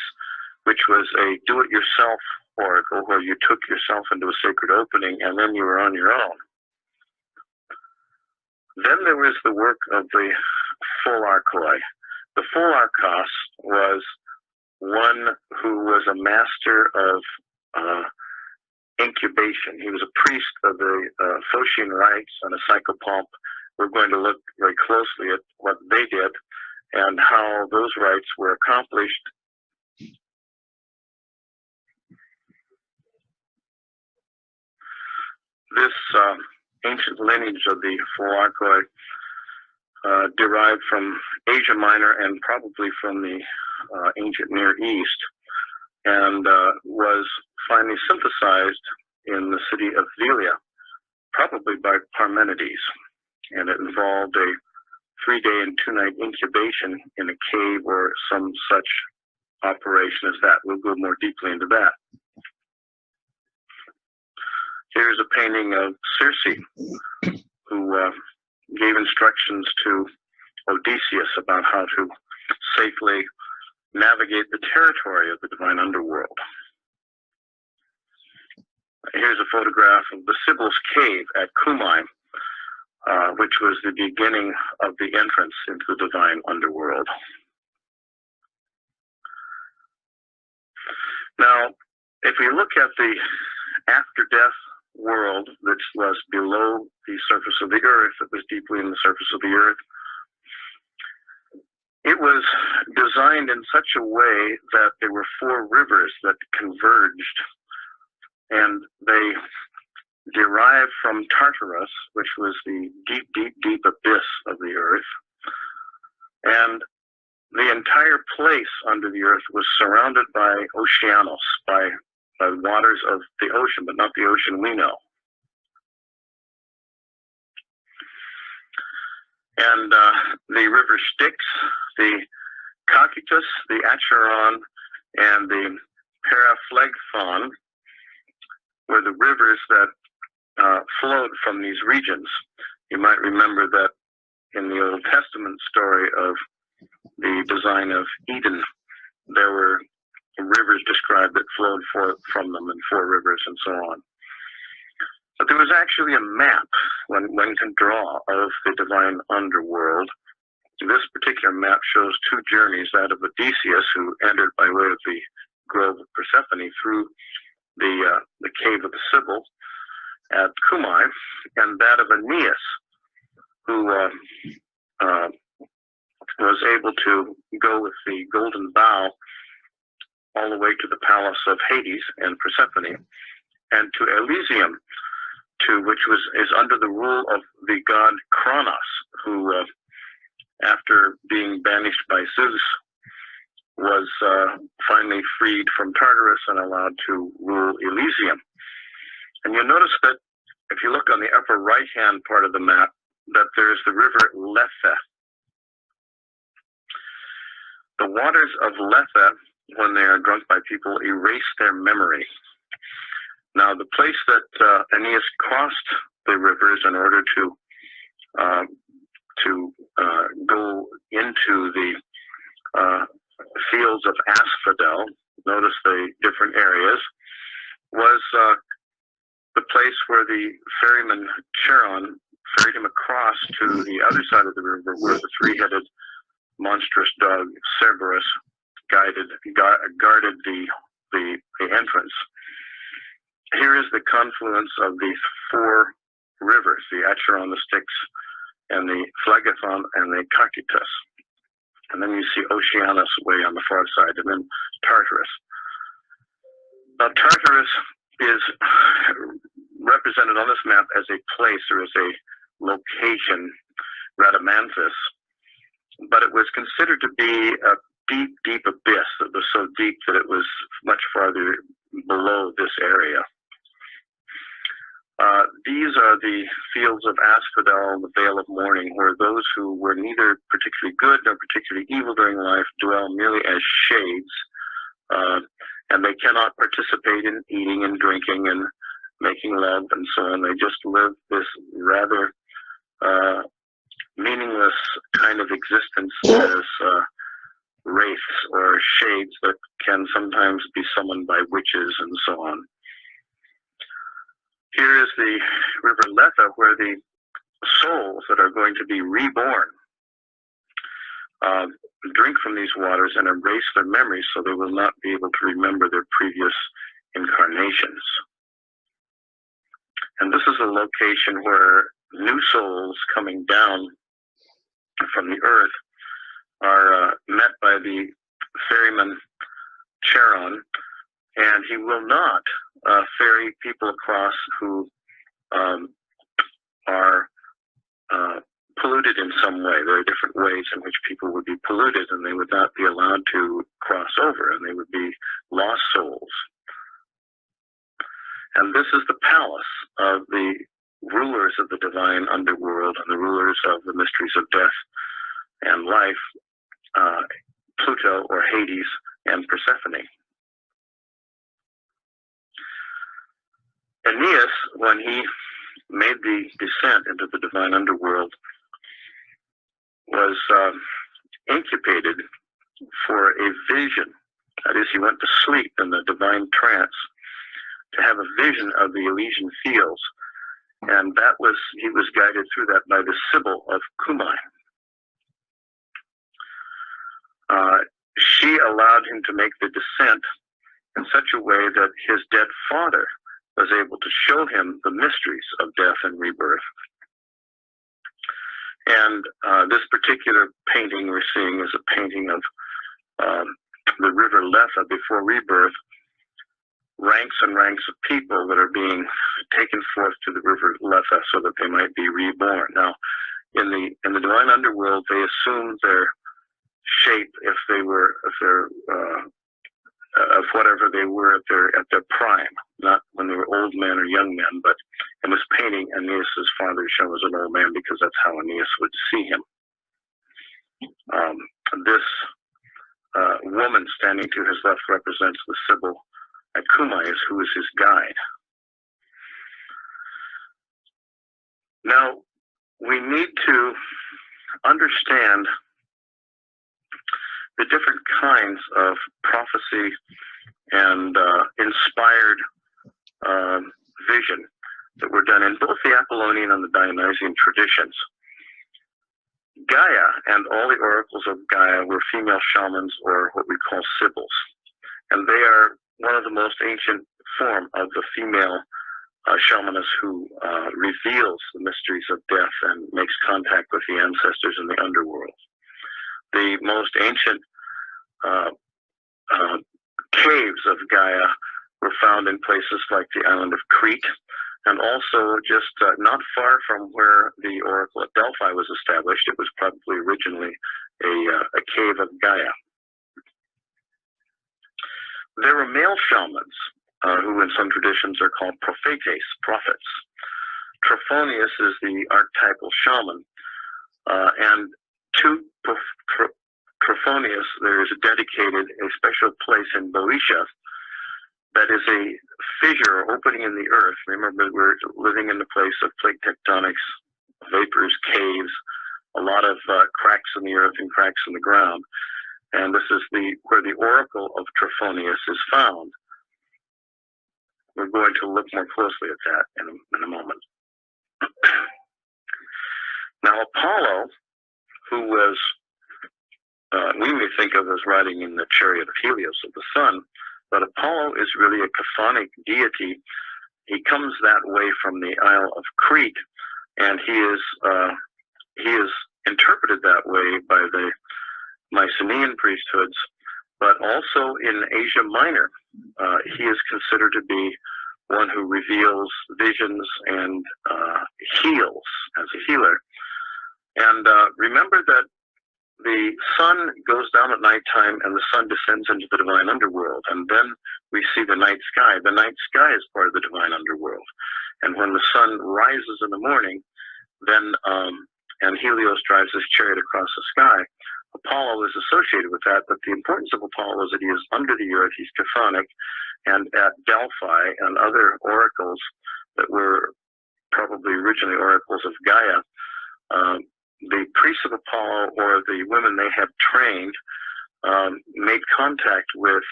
which was a do-it-yourself oracle where you took yourself into a sacred opening and then you were on your own. Then there was the work of the Pholarchoi. The Pholarchos was one who was a master of incubation. He was a priest of the Phocian rites and a psychopomp. We're going to look very closely at what they did and how those rites were accomplished. This ancient lineage of the Pholarchoi derived from Asia Minor and probably from the ancient Near East, and was finally synthesized in the city of Velia, probably by Parmenides. And it involved a 3-day and 2-night incubation in a cave or some such operation as that. We'll go more deeply into that. Here's a painting of Circe, who gave instructions to Odysseus about how to safely navigate the territory of the divine underworld. Here's a photograph of the Sybils cave at Cumae, which was the beginning of the entrance into the divine underworld. Now, if we look at the after-death world that was below the surface of the earth, that was deeply in the surface of the earth, it was designed in such a way that there were 4 rivers that converged, and they derived from Tartarus, which was the deep, deep, deep abyss of the earth. And the entire place under the earth was surrounded by oceanos, by waters of the ocean, but not the ocean we know. And the river Styx, the Cocytus, the Acheron, and the Paraphlegethon were the rivers that flowed from these regions. You might remember that in the Old Testament story of the design of Eden, there were rivers described that flowed forth from them, and 4 rivers and so on. But there was actually a map one can draw of the divine underworld. This particular map shows 2 journeys, that of Odysseus, who entered by way of the grove of Persephone through the cave of the Sybils at Cumae, and that of Aeneas, who was able to go with the golden bow all the way to the palace of Hades and Persephone, and to Elysium, which is under the rule of the god Kronos, who, after being banished by Zeus, was finally freed from Tartarus and allowed to rule Elysium. And you'll notice that if you look on the upper right-hand part of the map, that there's the river Lethe. The waters of Lethe, when they are drunk by people, erase their memory. Now, the place that Aeneas crossed the rivers in order to go into the fields of asphodel, notice the different areas, was the place where the ferryman Charon ferried him across to the other side of the river, where the 3-headed monstrous dog Cerberus guarded the entrance. Here is the confluence of these 4 rivers, the Acheron, the Styx, and the Phlegethon, and the Cocytus. And then you see Oceanus way on the far side, and then Tartarus. Now, Tartarus is represented on this map as a place, or as a location, Rhadamanthus, but it was considered to be a deep, deep abyss that was so deep that it was much farther below this area. These are the fields of asphodel, the vale of mourning, where those who were neither particularly good nor particularly evil during life dwell merely as shades, and they cannot participate in eating and drinking and making love and so on. They just live this rather meaningless kind of existence as wraiths or shades that can sometimes be summoned by witches and so on. Here is the river Lethe, where the souls that are going to be reborn drink from these waters and erase their memories, so they will not be able to remember their previous incarnations. And this is a location where new souls coming down from the earth are met by the ferryman Charon, and he will not ferry people across who are polluted in some way. There are different ways in which people would be polluted, and they would not be allowed to cross over, and they would be lost souls. And this is the palace of the rulers of the divine underworld and the rulers of the mysteries of death and life, Pluto or Hades and Persephone. Aeneas, when he made the descent into the divine underworld, was incubated for a vision. That is, he went to sleep in the divine trance to have a vision of the Elysian fields, and he was guided through that by the Sibyl of Cumae. She allowed him to make the descent in such a way that his dead father was able to show him the mysteries of death and rebirth. And this particular painting we're seeing is a painting of the river Lethe before rebirth, ranks and ranks of people that are being taken forth to the river Lethe so that they might be reborn. Now, in the divine underworld, they assume their shape if they're of whatever they were at their prime, not when they were old men or young men, but in this painting, Aeneas's father is shown as an old man because that's how Aeneas would see him. This woman standing to his left represents the Sibyl Akumais, who is his guide. Now, we need to understand the different kinds of prophecy and inspired vision that were done in both the Apollonian and the Dionysian traditions. Gaia and all the oracles of Gaia were female shamans, or what we call Sybils. And they are one of the most ancient form of the female shamaness who reveals the mysteries of death and makes contact with the ancestors in the underworld. The most ancient caves of Gaia were found in places like the island of Crete, and also just not far from where the Oracle at Delphi was established. It was probably originally a cave of Gaia. There were male shamans who in some traditions are called prophetes, prophets. Trophonius is the archetypal shaman, and to Trophonius there is dedicated a special place in Boeotia that is a fissure opening in the earth. Remember, we're living in the place of plate tectonics, vapors, caves, a lot of cracks in the earth and cracks in the ground. And this is where the oracle of Trophonius is found. We're going to look more closely at that in a moment. Now, Apollo, who was, we may think of as riding in the chariot of Helios, of the sun, but Apollo is really a chthonic deity. He comes that way from the Isle of Crete, and he is interpreted that way by the Mycenean priesthoods, but also in Asia Minor, he is considered to be one who reveals visions and heals as a healer. And remember that the sun goes down at nighttime and the sun descends into the divine underworld, and then we see the night sky. The night sky is part of the divine underworld. And when the sun rises in the morning, then and Helios drives his chariot across the sky, Apollo is associated with that. But the importance of Apollo is that he is under the earth, he's chthonic, and at Delphi and other oracles that were probably originally oracles of Gaia, the priests of Apollo, or the women they had trained, made contact with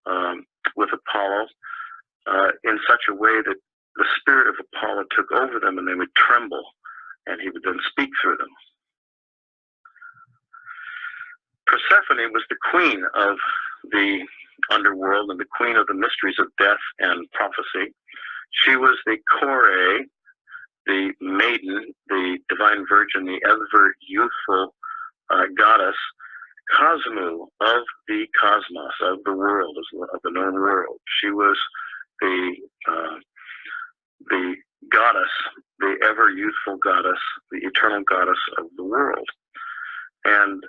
Apollo in such a way that the spirit of Apollo took over them, and they would tremble, and he would then speak through them. Persephone was the queen of the underworld and the queen of the mysteries of death and prophecy. She was the Kore, the maiden, the divine virgin, the ever youthful goddess, Cosmo of the cosmos, of the world, of the known world. She was the goddess, the ever youthful goddess, the eternal goddess of the world. And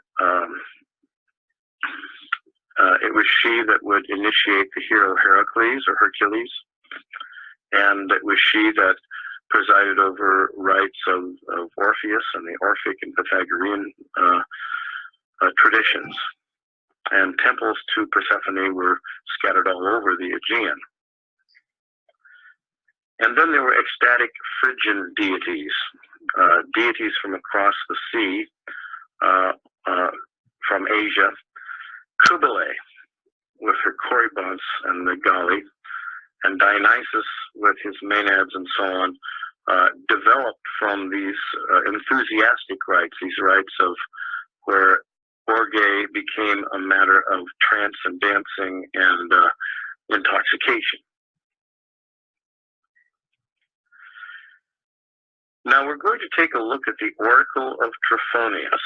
it was she that would initiate the hero Heracles or Hercules, and it was she that presided over rites of Orpheus and the Orphic and Pythagorean traditions. And temples to Persephone were scattered all over the Aegean. And then there were ecstatic Phrygian deities, deities from across the sea, from Asia. Cybele, with her Corybants and the Galli, and Dionysus with his Maenads and so on, developed from these enthusiastic rites, these rites of where orgy became a matter of trance and dancing and intoxication. Now we're going to take a look at the Oracle of Trophonius.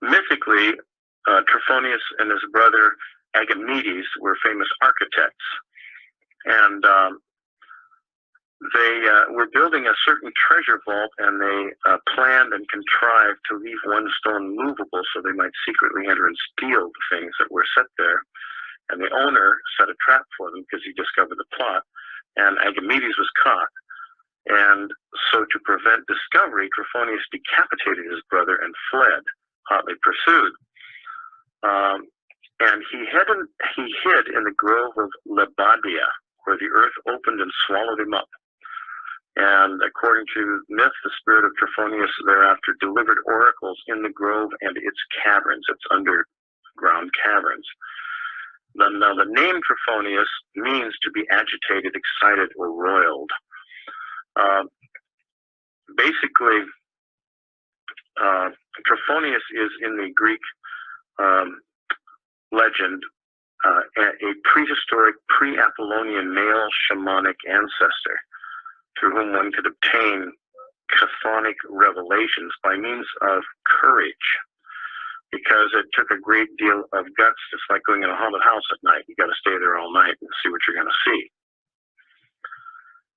Mythically, Trophonius and his brother Agamedes were famous architects, and they were building a certain treasure vault, and they planned and contrived to leave one stone movable so they might secretly enter and steal the things that were set there. And the owner set a trap for them because he discovered the plot, and Agamedes was caught. And so to prevent discovery, Trophonius decapitated his brother and fled, hotly pursued. And he hid in the grove of Lebadia, where the earth opened and swallowed him up. And according to myth, the spirit of Trophonius thereafter delivered oracles in the grove and its caverns, its underground caverns. Now, the name Trophonius means to be agitated, excited, or roiled. Basically, Trophonius is in the Greek legend a prehistoric, pre-Apollonian male shamanic ancestor through whom one could obtain chthonic revelations by means of courage, because it took a great deal of guts, just like going in a haunted house at night. You got to stay there all night and see what you're going to see.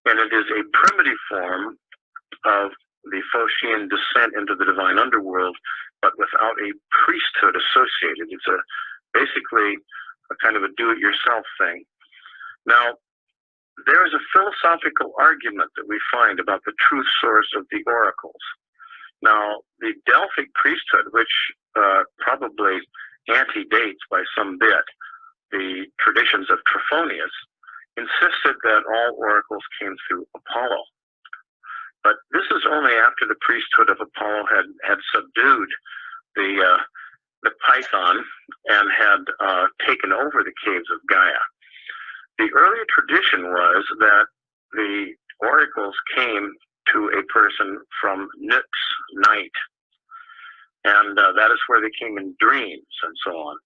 And it is a primitive form of the Phocian descent into the Divine Underworld, but without a priesthood associated. It's basically a kind of a do-it-yourself thing. Now, there is a philosophical argument that we find about the truth source of the oracles. Now, the Delphic priesthood, which probably antedates by some bit the traditions of Trophonius, insisted that all oracles came through Apollo. But this is only after the priesthood of Apollo had subdued the python and had taken over the caves of Gaia. The earlier tradition was that the oracles came to a person from Nut's night, and that is where they came in dreams and so on.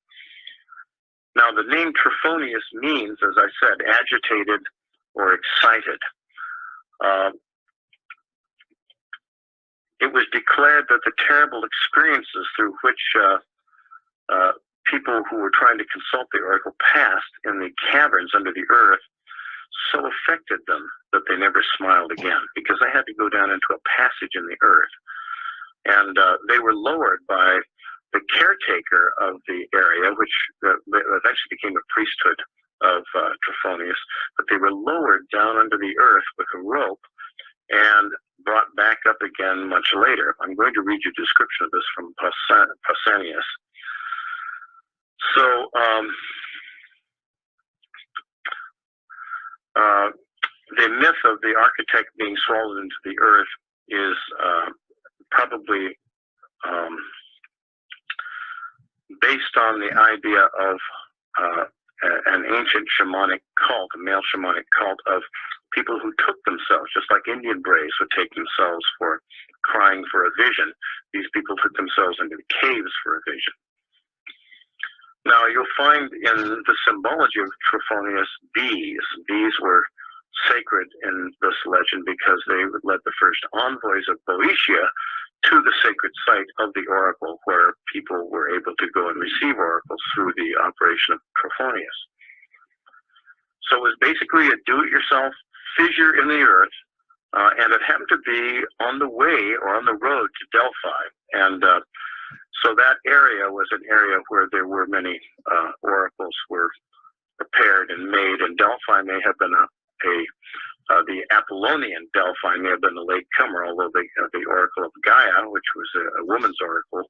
Now, the name Trophonius means, as I said, agitated or excited. It was declared that the terrible experiences through which people who were trying to consult the oracle passed in the caverns under the earth so affected them that they never smiled again, because they had to go down into a passage in the earth. And they were lowered by the caretaker of the area, which eventually became a priesthood of Trophonius, but they were lowered down under the earth with a rope and brought back up again much later. I'm going to read you a description of this from Pausanias. So, the myth of the architect being swallowed into the earth is probably based on the idea of an ancient shamanic cult, a male shamanic cult of people who took themselves, just like Indian braves would take themselves for crying for a vision. These people took themselves into the caves for a vision. Now, you'll find in the symbology of Trophonius bees. Bees were sacred in this legend because they led the first envoys of Boeotia to the sacred site of the oracle, where people were able to go and receive oracles through the operation of Trophonius. So it was basically a do-it-yourself fissure in the earth, and it happened to be on the way or on the road to Delphi. And so that area was an area where there were many oracles were prepared and made, and Delphi may have been the Apollonian Delphi may have been a latecomer, although the Oracle of Gaia, which was a woman's oracle,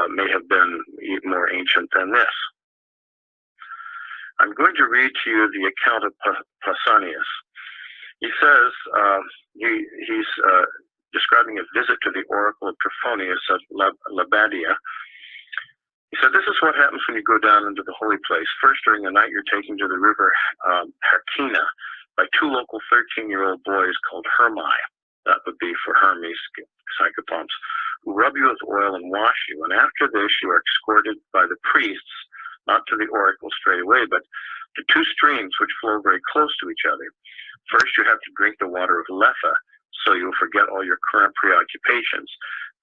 may have been more ancient than this. I'm going to read to you the account of Pausanias. He says, he's describing a visit to the Oracle of Trophonius at Lebadia. He said, this is what happens when you go down into the holy place. First, during the night, you're taken to the river Herkina by two local 13-year-old boys called Hermai. That would be for Hermes, psychopomps, who rub you with oil and wash you. And after this, you are escorted by the priests, not to the oracle straight away, but to two streams which flow very close to each other. First, you have to drink the water of Letha, so you'll forget all your current preoccupations.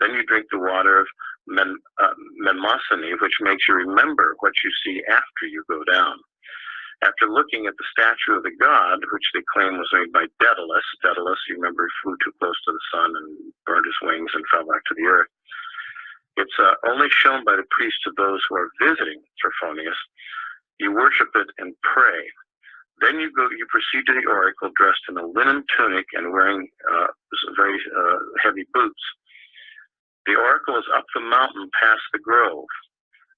Then you drink the water of Mycenean, which makes you remember what you see after you go down. After looking at the statue of the god, which they claim was made by Daedalus, you remember, he flew too close to the sun and burned his wings and fell back to the earth. It's only shown by the priest to those who are visiting Trophonius. You worship it and pray. Then you proceed to the oracle dressed in a linen tunic and wearing very heavy boots. The oracle is up the mountain past the grove,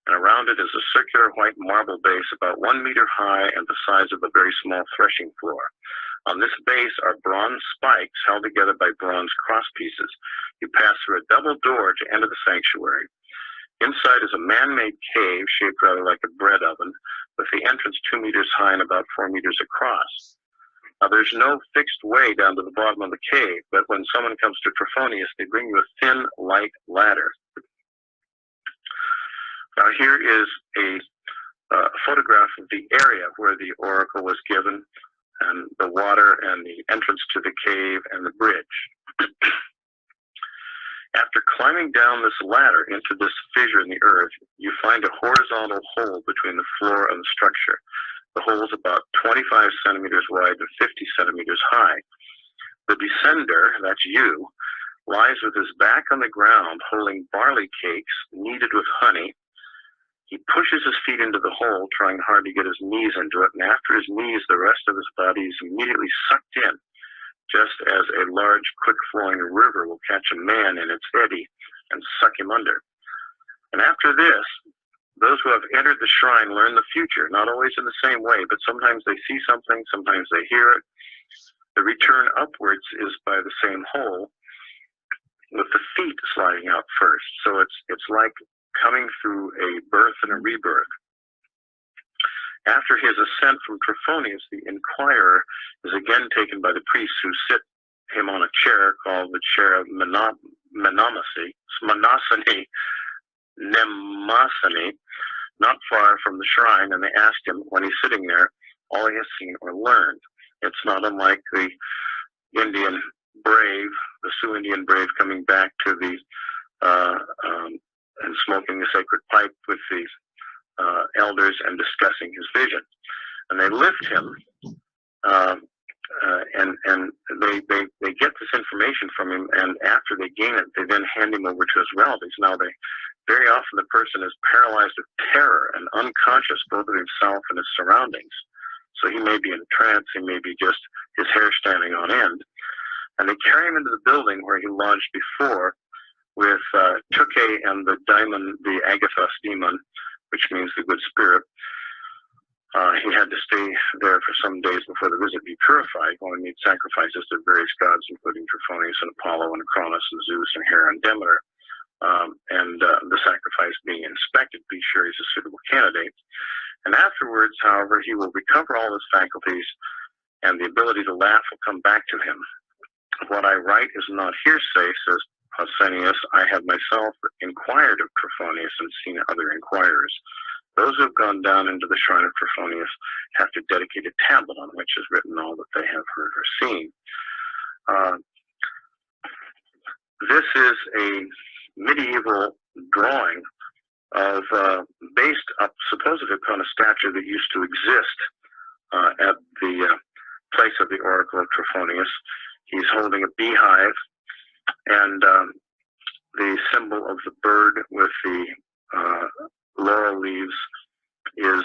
and around it is a circular white marble base about 1 meter high and the size of a very small threshing floor. On this base are bronze spikes held together by bronze cross pieces. You pass through a double door to enter the sanctuary. Inside is a man-made cave shaped rather like a bread oven, with the entrance 2 meters high and about 4 meters across. Now, there's no fixed way down to the bottom of the cave, but when someone comes to Trophonius, they bring you a thin, light ladder. Now, here is a photograph of the area where the oracle was given, and the water and the entrance to the cave and the bridge. After climbing down this ladder into this fissure in the earth, you find a horizontal hole between the floor and the structure. The hole is about 25 centimeters wide and 50 centimeters high. The descender, that's you, lies with his back on the ground holding barley cakes kneaded with honey. He pushes his feet into the hole, trying hard to get his knees into it, and after his knees, the rest of his body is immediately sucked in, just as a large, quick-flowing river will catch a man in its eddy and suck him under. And after this, those who have entered the shrine learn the future, not always in the same way, but sometimes they see something, sometimes they hear it. The return upwards is by the same hole, with the feet sliding out first. So it's like coming through a birth and a rebirth. After his ascent from Trophonius, the inquirer is again taken by the priests, who sit him on a chair called the chair of Mnemosyne, not far from the shrine, and they ask him, when he's sitting there, all he has seen or learned. It's not unlike the Indian brave, the Sioux Indian brave, coming back to the and smoking the sacred pipe with the elders and discussing his vision. And they lift him, and they get this information from him, and after they gain it, they then hand him over to his relatives. Now, very often the person is paralyzed with terror and unconscious both of himself and his surroundings. So he may be in a trance, he may be just his hair standing on end. And they carry him into the building where he lodged before, with Tuke and the daimon, the Agathos demon, which means the good spirit. He had to stay there for some days before the visit be purified, while he made sacrifices to various gods, including Trophonius and Apollo and Cronus and Zeus and Hera and Demeter. The sacrifice being inspected, be sure he's a suitable candidate. And afterwards, however, he will recover all his faculties, and the ability to laugh will come back to him. What I write is not hearsay, says Pausanias. I have myself inquired of Trophonius and seen other inquirers. Those who have gone down into the shrine of Trophonius have to dedicate a tablet on which is written all that they have heard or seen. This is a medieval drawing of, based up supposedly upon a statue that used to exist at the place of the oracle of Trophonius. He's holding a beehive, and the symbol of the bird with the laurel leaves is,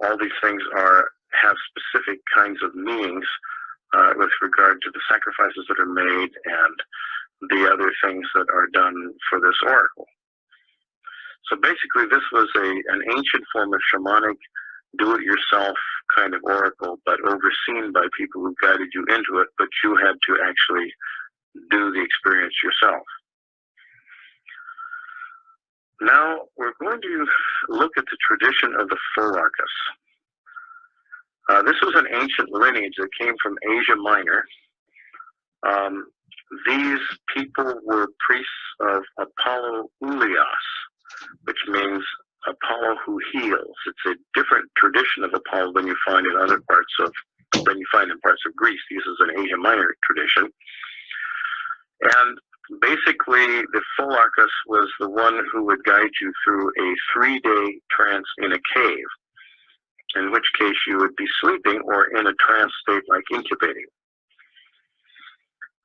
all these things have specific kinds of meanings with regard to the sacrifices that are made and the other things that are done for this oracle. So basically this was an ancient form of shamanic do-it-yourself kind of oracle, but overseen by people who guided you into it, but you had to actually do the experience yourself. Now we're going to look at the tradition of the Pholarchus. This was an ancient lineage that came from Asia Minor. These people were priests of Apollo Ulias, which means Apollo who heals. It's a different tradition of Apollo than you find in other parts of parts of Greece. This is an Asia Minor tradition. And basically, the Pholarchus was the one who would guide you through a 3-day trance in a cave. in which case you would be sleeping or in a trance state like incubating.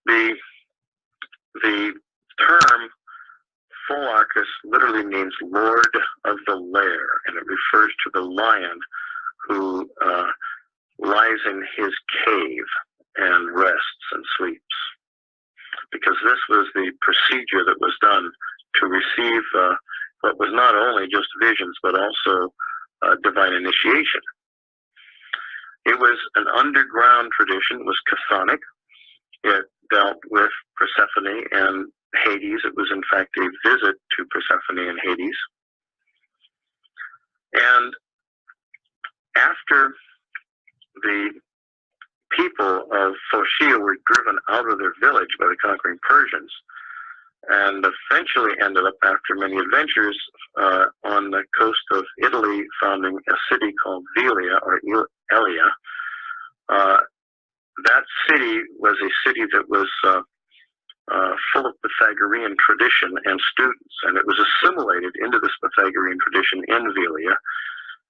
The term Pholarchus literally means Lord of the Lair, and it refers to the lion who lies in his cave and rests and sleeps. Because this was the procedure that was done to receive what was not only just visions, but also divine initiation. It was an underground tradition. It was chthonic. It dealt with Persephone and Hades. It was, in fact, a visit to Persephone and Hades. And after the people of Phocia were driven out of their village by the conquering Persians, and eventually ended up, after many adventures, on the coast of Italy, founding a city called Velia, or Elia. That city was a city that was full of Pythagorean tradition and students, and it was assimilated into this Pythagorean tradition in Velia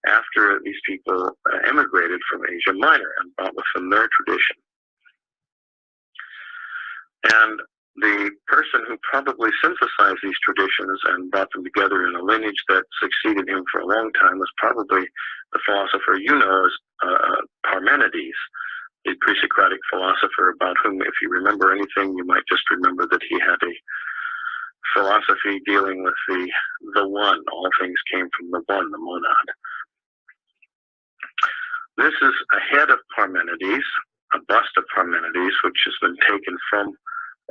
after these people emigrated from Asia Minor and brought with them their tradition. And the person who probably synthesized these traditions and brought them together in a lineage that succeeded him for a long time was probably the philosopher you know as Parmenides, the pre-Socratic philosopher about whom, if you remember anything, you might just remember that he had a philosophy dealing with the one. All things came from the one, the monad. This is a head of Parmenides, a bust of Parmenides, which has been taken from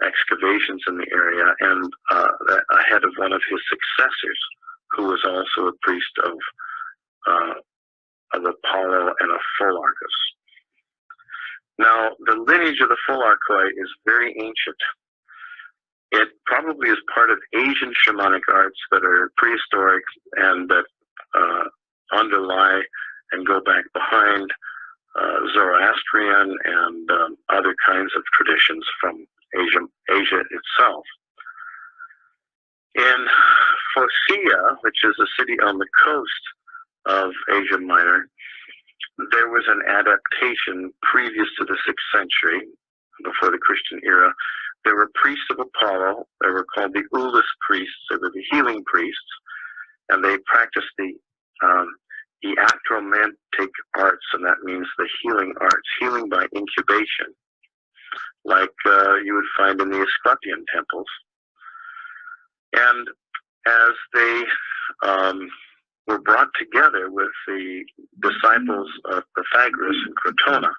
excavations in the area, and a head of one of his successors, who was also a priest of Apollo and of Pholarchus. Now, the lineage of the Pholarchoi is very ancient. It probably is part of Asian shamanic arts that are prehistoric and that underlie and go back behind Zoroastrian and other kinds of traditions from Asia itself. In Phocia, which is a city on the coast of Asia Minor, there was an adaptation previous to the 6th century, before the Christian era. There were priests of Apollo. They were called the Ulis priests. They were the healing priests, and they practiced the iatromantic arts, and that means the healing arts, healing by incubation, like you would find in the Asclepian temples. And as they were brought together with the disciples of Pythagoras and Crotona,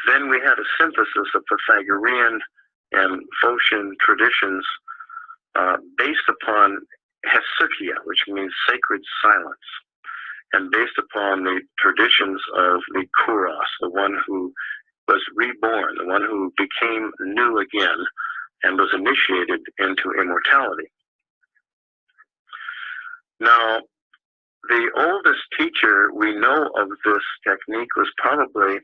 then we had a synthesis of Pythagorean and Phocian traditions based upon Hesychia, which means sacred silence, and based upon the traditions of the Kouros, the one who was reborn, the one who became new again and was initiated into immortality. Now, the oldest teacher we know of this technique was probably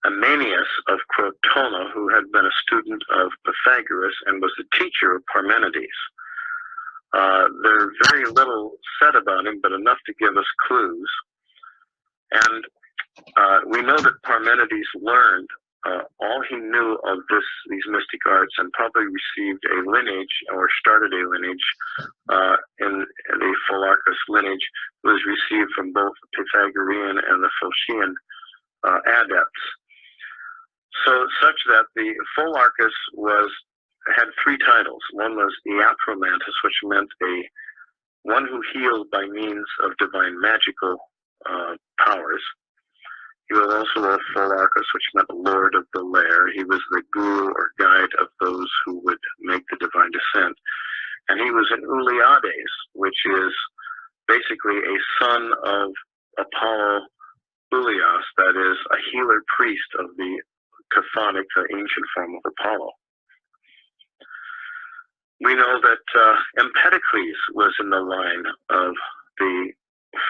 Amanius of Crotona, who had been a student of Pythagoras and was the teacher of Parmenides. There's very little said about him, but enough to give us clues. And we know that Parmenides learned all he knew of these mystic arts, and probably received a lineage, or started a lineage in the Pholarchus lineage, was received from both the Pythagorean and the Phocian adepts. So such that the Pholarchus had 3 titles. One was iatromantus, which meant one who healed by means of divine magical powers. He was also a Pholarchus, which meant Lord of the Lair. He was the guru or guide of those who would make the divine descent. And he was an Uliades, which is basically a son of Apollo Ulias, that is a healer priest of the chthonic, the ancient form of Apollo. We know that Empedocles was in the line of the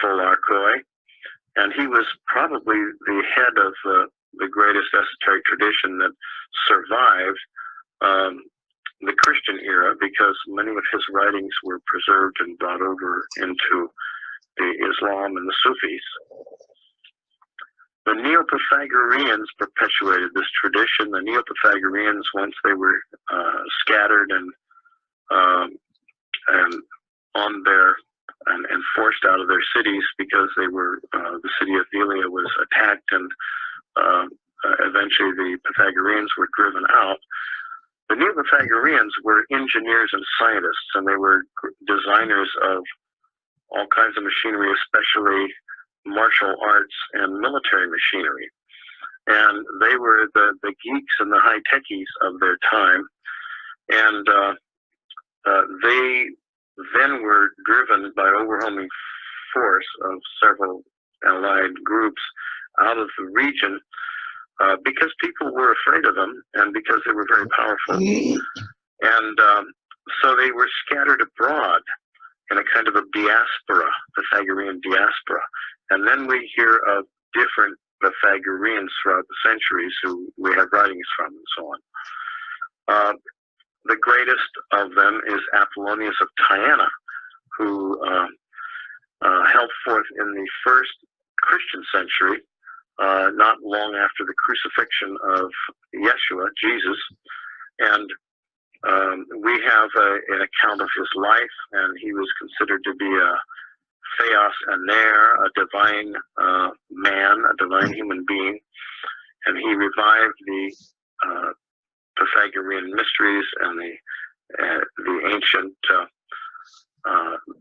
Pholarchoi, and he was probably the head of the greatest esoteric tradition that survived the Christian era, because many of his writings were preserved and brought over into the Islam and the Sufis. The Neo-Pythagoreans perpetuated this tradition. The Neo-Pythagoreans, once they were scattered and on their and forced out of their cities because they were the city of Velia was attacked, and eventually the Pythagoreans were driven out. The Neo-Pythagoreans were engineers and scientists, and they were designers of all kinds of machinery, especially martial arts and military machinery. And they were the geeks and the high techies of their time. And they then were driven by overwhelming force of several allied groups out of the region because people were afraid of them and because they were very powerful. And so they were scattered abroad in a kind of a diaspora, Pythagorean diaspora. And then we hear of different Pythagoreans throughout the centuries who we have writings from and so on. The greatest of them is Apollonius of Tyana, who held forth in the first Christian century, not long after the crucifixion of Yeshua, Jesus. And we have an account of his life, and he was considered to be a theos aner, a divine man, a divine human being, and he revived the Pythagorean mysteries and the ancient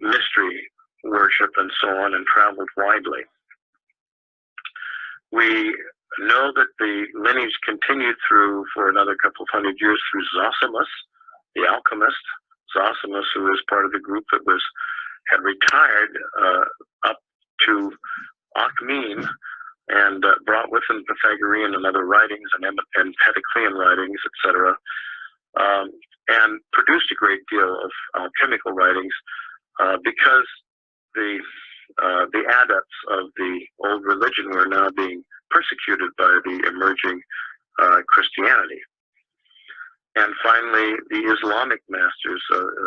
mystery worship and so on, and traveled widely. We know that the lineage continued through for another couple of hundred years through Zosimus, the alchemist. Zosimus, who was part of the group that had retired up to Akhmim and brought with him Pythagorean and other writings and Pediclean writings, etc., and produced a great deal of alchemical writings because the adepts of the old religion were now being persecuted by the emerging Christianity. And finally, the Islamic masters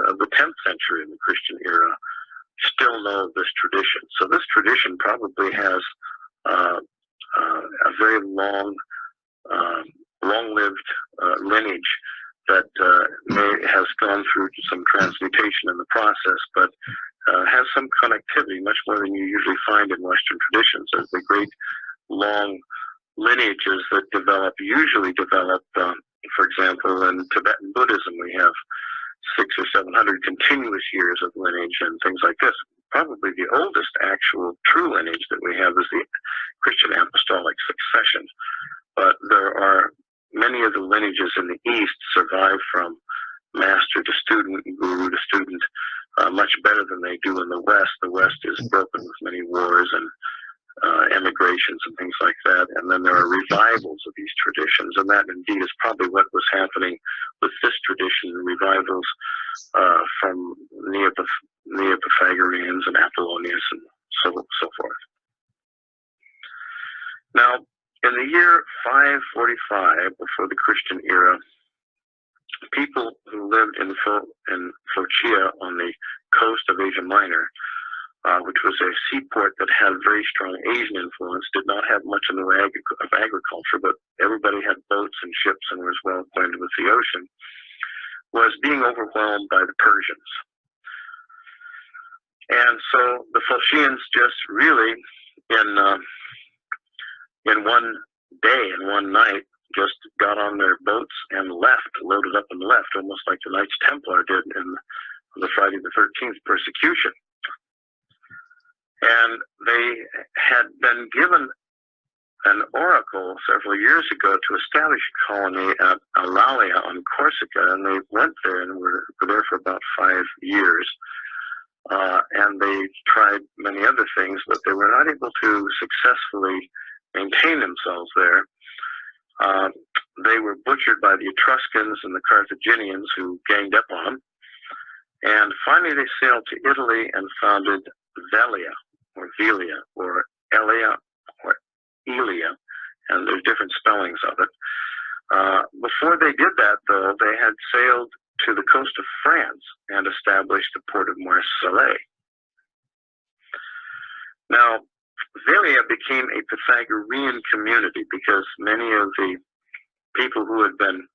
of the 10th century in the Christian era still know of this tradition. So this tradition probably has a very long-lived lineage that has gone through some transmutation in the process, but has some connectivity, much more than you usually find in Western traditions. As the great long lineages that usually develop, for example, in Tibetan Buddhism, we have 600 or 700 continuous years of lineage and things like this. Probably the oldest actual true lineage that we have is the Christian apostolic succession. But there are many of the lineages in the East survive from master to student, guru to student, much better than they do in the West. The West is broken with many wars and emigrations and things like that. And then there are revivals of these traditions. And that indeed is probably what was happening with this tradition, revivals from Neo-Pythagoreans and Apollonius and so forth. Now, in the year 545, before the Christian era, people who lived in Phocia on the coast of Asia Minor, which was a seaport that had very strong Asian influence, did not have much in the way of agriculture, but everybody had boats and ships and was well acquainted with the ocean, was being overwhelmed by the Persians. And so the Phocians just really, in one day, in one night, just got on their boats and left, loaded up and left, almost like the Knights Templar did in the Friday the 13th persecution. And they had been given an oracle several years ago to establish a colony at Alalia on Corsica, and they went there and were there for about 5 years. And they tried many other things, but they were not able to successfully maintain themselves there. They were butchered by the Etruscans and the Carthaginians, who ganged up on them. And finally they sailed to Italy and founded Velia, or Velia, or Elia, or Elia, and there's different spellings of it. Before they did that, though, they had sailed to the coast of France and established the port of Marseille. Now, Velia became a Pythagorean community because many of the people who had been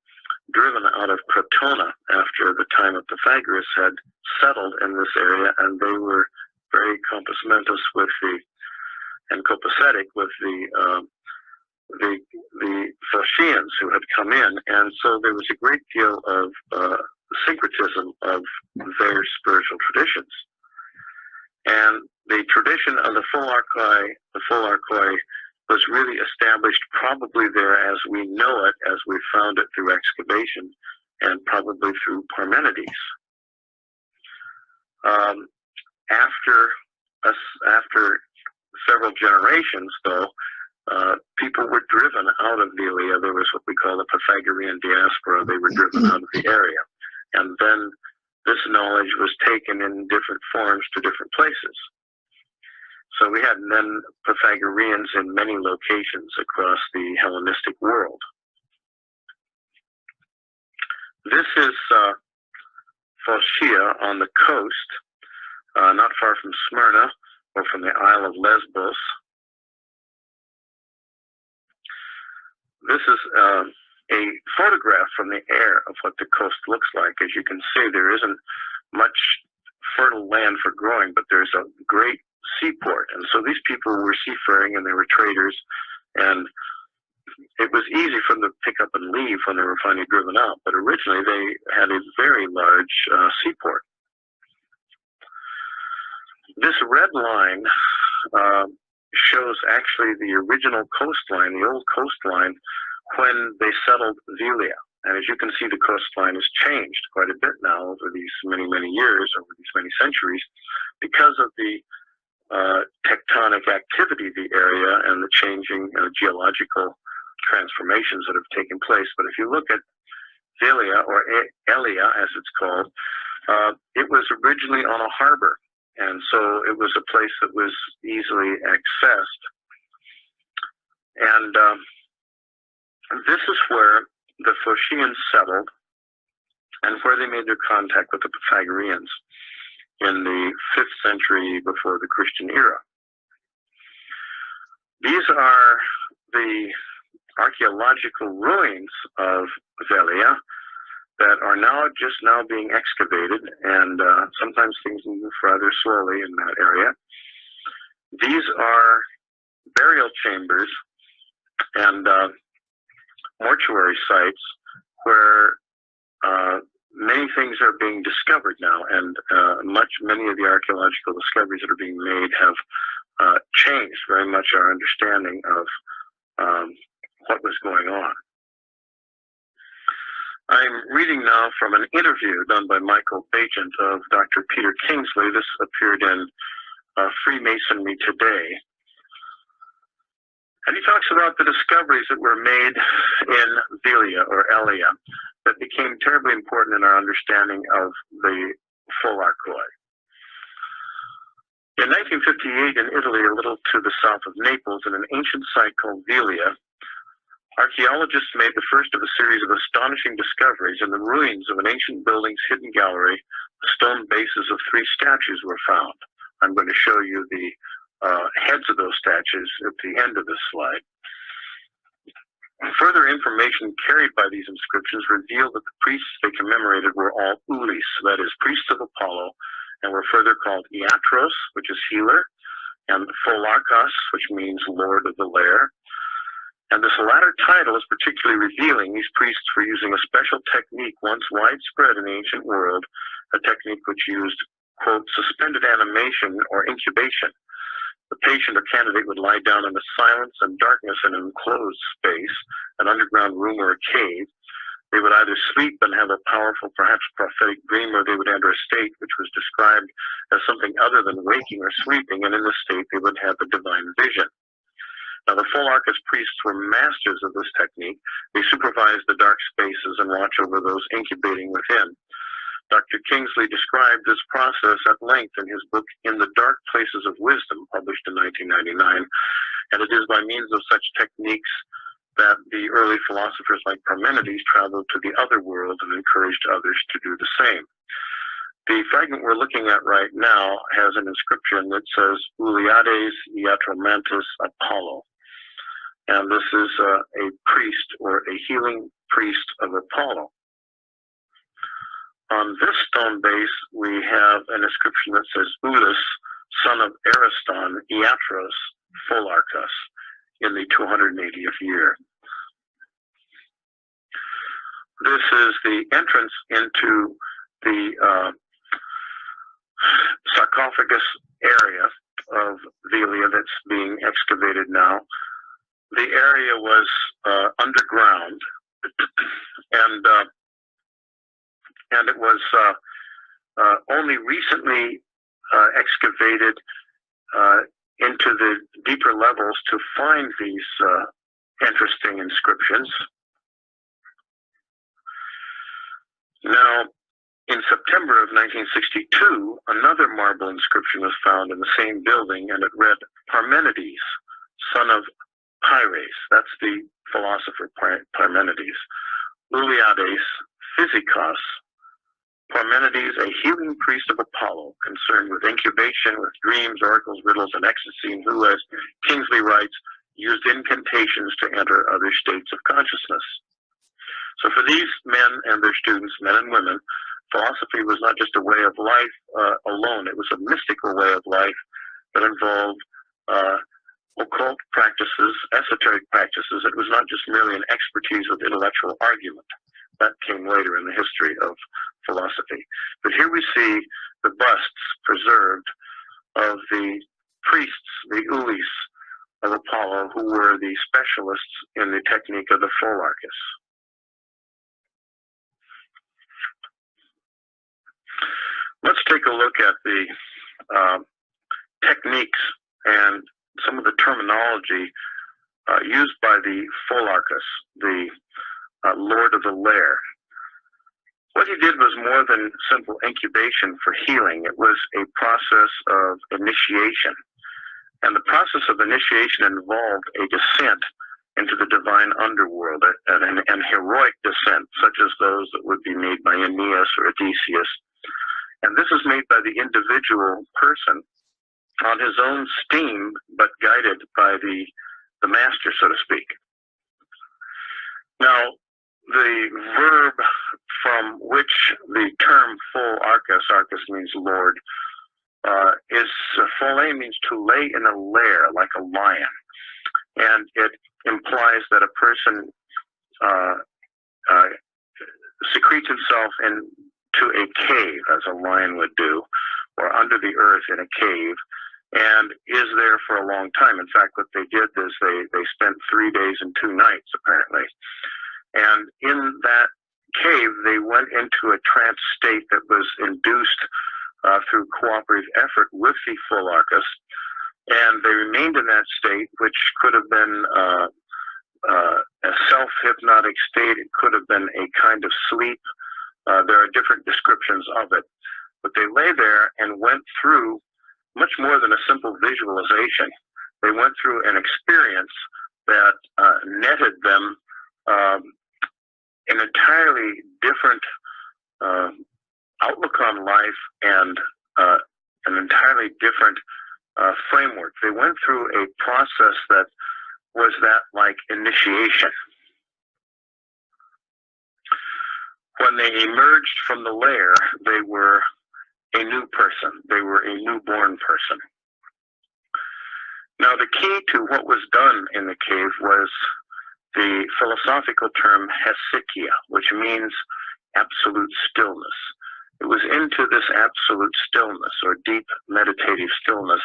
driven out of Crotona after the time of Pythagoras had settled in this area, and they were very compos mentis with the, and copacetic with the Phocians who had come in, and so there was a great deal of syncretism of their spiritual traditions. And the tradition of the Pholarchoi was really established probably there as we know it, as we found it through excavation, and probably through Parmenides. After several generations, though, people were driven out of Velia. There was what we call the Pythagorean diaspora. They were driven out of the area. And then this knowledge was taken in different forms to different places. So we had then Pythagoreans in many locations across the Hellenistic world. This is Phocia on the coast, not far from Smyrna or from the Isle of Lesbos. This is a photograph from the air of what the coast looks like. As you can see, there isn't much fertile land for growing, but there's a great seaport. And so these people were seafaring and they were traders, and it was easy for them to pick up and leave when they were finally driven out. But originally they had a very large seaport. This red line shows actually the original coastline, the old coastline, when they settled Velia. And as you can see, the coastline has changed quite a bit now over these many, many years, over these many centuries, because of the tectonic activity of the area and the changing geological transformations that have taken place. But if you look at Velia, or Elia as it's called, it was originally on a harbor. And so it was a place that was easily accessed. And this is where the Phocians settled and where they made their contact with the Pythagoreans in the 5th century before the Christian era. These are the archaeological ruins of Velia that are just now being excavated, and sometimes things move rather slowly in that area. These are burial chambers and mortuary sites where many things are being discovered now, and many of the archaeological discoveries that are being made have changed very much our understanding of what was going on. I'm reading now from an interview done by Michael Bagent of Dr. Peter Kingsley. This appeared in Freemasonry Today. And he talks about the discoveries that were made in Velia, or Elia, that became terribly important in our understanding of the Pholarchoi. In 1958, in Italy, a little to the south of Naples, in an ancient site called Velia, archaeologists made the first of a series of astonishing discoveries. In the ruins of an ancient building's hidden gallery, the stone bases of 3 statues were found. I'm going to show you the heads of those statues at the end of this slide. Further information carried by these inscriptions revealed that the priests they commemorated were all Ulis, that is, priests of Apollo, and were further called Iatros, which is healer, and Pholarchos, which means Lord of the Lair. And this latter title is particularly revealing. These priests were using a special technique once widespread in the ancient world, a technique which used, quote, suspended animation or incubation. The patient or candidate would lie down in the silence and darkness in an enclosed space, an underground room or a cave. They would either sleep and have a powerful, perhaps prophetic dream, or they would enter a state which was described as something other than waking or sleeping, and in this state they would have a divine vision. Now, the Pholarchos priests were masters of this technique. They supervised the dark spaces and watch over those incubating within. Dr. Kingsley described this process at length in his book, In the Dark Places of Wisdom, published in 1999, and it is by means of such techniques that the early philosophers like Parmenides traveled to the other world and encouraged others to do the same. The fragment we're looking at right now has an inscription that says Uliades Iatromantis Apollo. And this is a priest or a healing priest of Apollo. On this stone base, we have an inscription that says Ulus, son of Ariston, Iatros, Pholarchos, in the 280th year. This is the entrance into the sarcophagus area of Velia that's being excavated now. The area was underground, and it was only recently excavated into the deeper levels to find these interesting inscriptions. Now, in September of 1962, another marble inscription was found in the same building, and it read, Parmenides, son of Pires, that's the philosopher Parmenides, Uliades, Physicos, Parmenides, a healing priest of Apollo, concerned with incubation, with dreams, oracles, riddles, and ecstasy, and who, as Kingsley writes, used incantations to enter other states of consciousness. So for these men and their students, men and women, philosophy was not just a way of life alone. It was a mystical way of life that involved occult practices, esoteric practices. It was not just merely an expertise with intellectual argument. That came later in the history of philosophy. But here we see the busts preserved of the priests, the Ulis of Apollo, who were the specialists in the technique of the Pholarchus. Let's take a look at the techniques and some of the terminology used by the Pholarchus, the Lord of the Lair. What he did was more than simple incubation for healing. It was a process of initiation. And the process of initiation involved a descent into the divine underworld, an heroic descent, such as those that would be made by Aeneas or Odysseus. And this is made by the individual person on his own steam, but guided by the master, so to speak. Now, the verb from which the term Pholarchus, archus means lord, is phole means to lay in a lair, like a lion. And it implies that a person secretes himself into a cave, as a lion would do, or under the earth in a cave, and is there for a long time. In fact, what they did is they spent 3 days and 2 nights, apparently. And in that cave, they went into a trance state that was induced through cooperative effort with the Pholarchus, and they remained in that state, which could have been a self-hypnotic state. It could have been a kind of sleep. There are different descriptions of it. But they lay there and went through much more than a simple visualization. They went through an experience that netted them an entirely different outlook on life and an entirely different framework. They went through a process that was that like initiation. When they emerged from the lair, they were a new person. They were a newborn person. Now, the key to what was done in the cave was the philosophical term hesychia, which means absolute stillness. It was into this absolute stillness, or deep meditative stillness,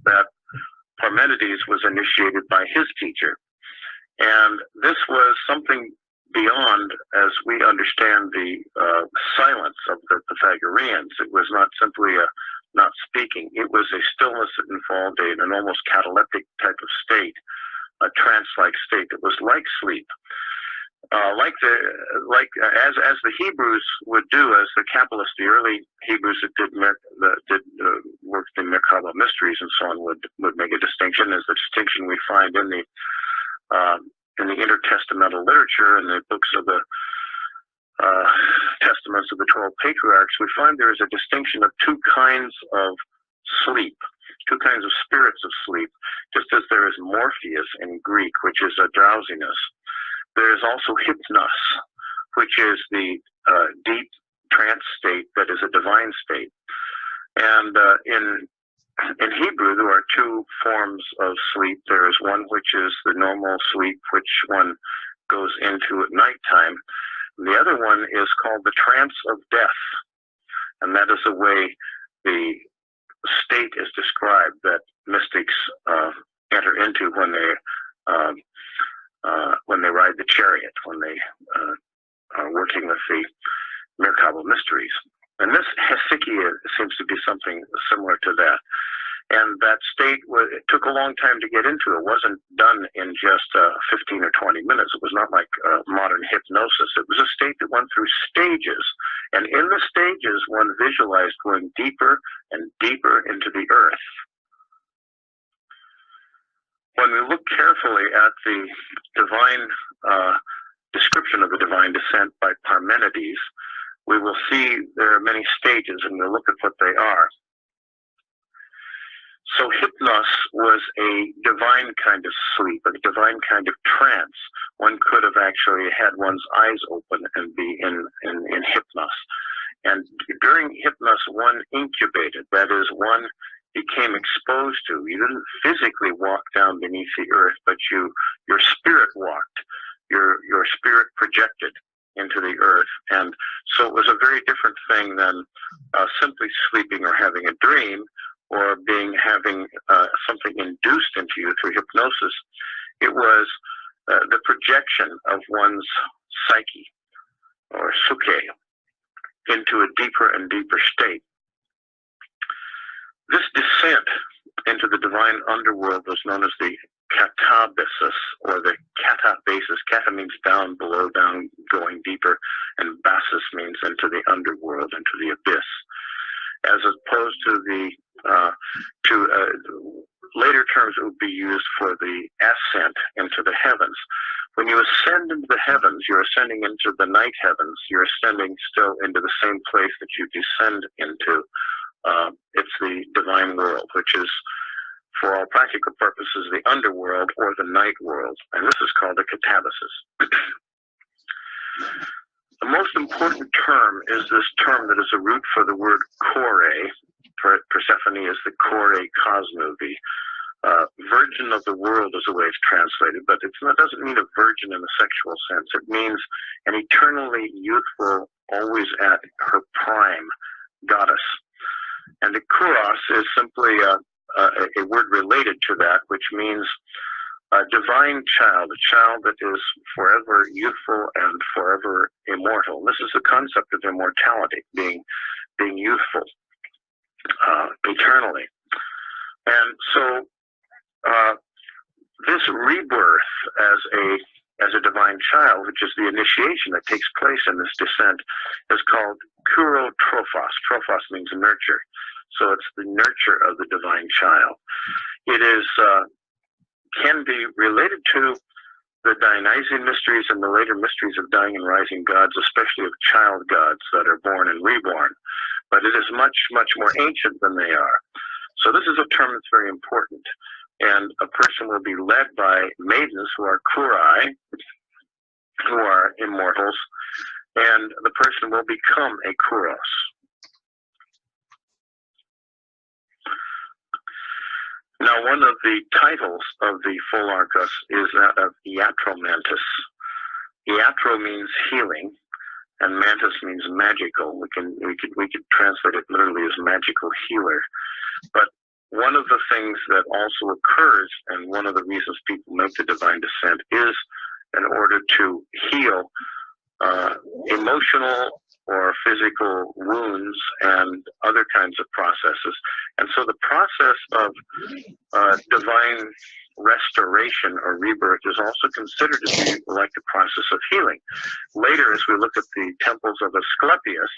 that Parmenides was initiated by his teacher. And this was something beyond, as we understand, the silence of the Pythagoreans. It was not simply a not speaking. It was a stillness that involved an almost cataleptic type of state, a trance-like state that was like sleep. As the Hebrews would do, as the Kabbalists, the early Hebrews that did work the Mythology Mysteries and so on would make a distinction, is the distinction we find in the intertestamental literature and the books of the testaments of the 12 patriarchs, we find there is a distinction of two kinds of sleep, two kinds of spirits of sleep, just as there is morpheus in Greek, which is a drowsiness. There is also hypnos, which is the deep trance state that is a divine state. And in Hebrew, there are two forms of sleep. There is one which is the normal sleep, which one goes into at nighttime. The other one is called the trance of death, and that is the way the state is described that mystics enter into when they ride the chariot, when they are working with the Mythical Mysteries. And this hesychia seems to be something similar to that. And that state, it took a long time to get into. It wasn't done in just 15 or 20 minutes. It was not like modern hypnosis. It was a state that went through stages. And in the stages, one visualized going deeper and deeper into the earth. When we look carefully at the divine description of the divine descent by Parmenides, we will see there are many stages, and we'll look at what they are. So hypnos was a divine kind of sleep, a divine kind of trance. One could have actually had one's eyes open and be in hypnos. And during hypnos, one incubated. That is, one became exposed to. You didn't physically walk down beneath the earth, but your spirit walked. Your spirit projected into the earth. And so it was a very different thing than simply sleeping or having a dream, or having something induced into you through hypnosis. It was the projection of one's psyche, or psyche, into a deeper and deeper state. This descent into the divine underworld was known as the katabasis, or the katabasis. Kata means down, below, down, going deeper, and basis means into the underworld, into the abyss. As opposed to the later terms that would be used for the ascent into the heavens. When you ascend into the heavens, you're ascending into the night heavens. You're ascending still into the same place that you descend into. It's the divine world, which is, for all practical purposes, the underworld or the night world. And this is called the katabasis. The most important term is this term that is a root for the word kore. Persephone is the kore cosmo, the virgin of the world is the way it's translated, but it doesn't mean a virgin in a sexual sense. It means an eternally youthful, always at her prime goddess. And the kuros is simply a word related to that, which means a divine child, a child that is forever youthful and forever immortal. This is the concept of immortality, being youthful eternally. And so this rebirth as a divine child, which is the initiation that takes place in this descent, is called kurotrophos. Trophos means nurture. So it's the nurture of the divine child. It is can be related to the Dionysian mysteries and the later mysteries of dying and rising gods, especially of child gods that are born and reborn. But it is much, much more ancient than they are. So this is a term that's very important. And a person will be led by maidens who are kurai, who are immortals, and the person will become a kuros. Now, one of the titles of the Pholarchos is that of iatromantis. Iatro means healing, and mantis means magical. We could translate it literally as magical healer. But one of the things that also occurs, and one of the reasons people make the divine descent, is in order to heal emotional or physical wounds and other kinds of processes. And so the process of divine restoration or rebirth is also considered to be like the process of healing. Later, as we look at the temples of Asclepius,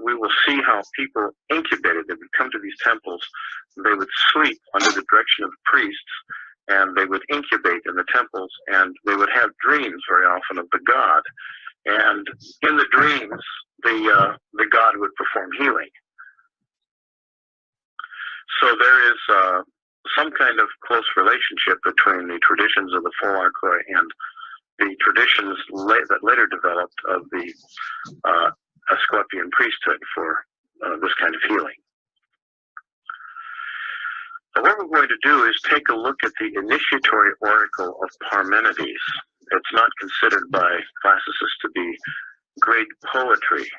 we will see how people incubated. They would come to these temples, they would sleep under the direction of priests, and they would incubate in the temples, and they would have dreams very often of the god. And in the dreams, the god would perform healing. So there is some kind of close relationship between the traditions of the Pholarchoi and the traditions that later developed of the Asclepian priesthood for this kind of healing. Now, what we're going to do is take a look at the initiatory oracle of Parmenides. It's not considered by classicists to be great poetry,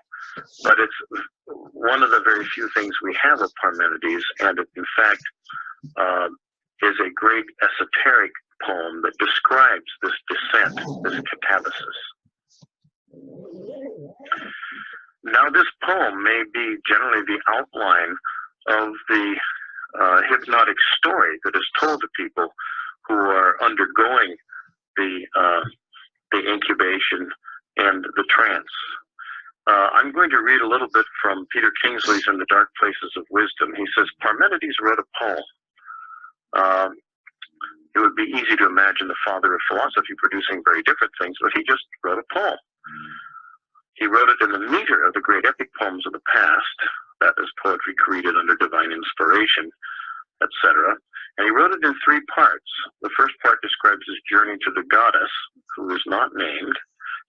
but it's one of the very few things we have of Parmenides, and it, in fact, is a great esoteric poem that describes this descent, this catabasis. Now, this poem may be generally the outline of the hypnotic story that is told to people who are undergoing the incubation and the trance. I'm going to read a little bit from Peter Kingsley's In the Dark Places of Wisdom. He says, Parmenides wrote a poem. It would be easy to imagine the father of philosophy producing very different things, but he just wrote a poem. He wrote it in the meter of the great epic poems of the past, that is poetry created under divine inspiration, etc. And he wrote it in 3 parts. The first part describes his journey to the goddess, who is not named.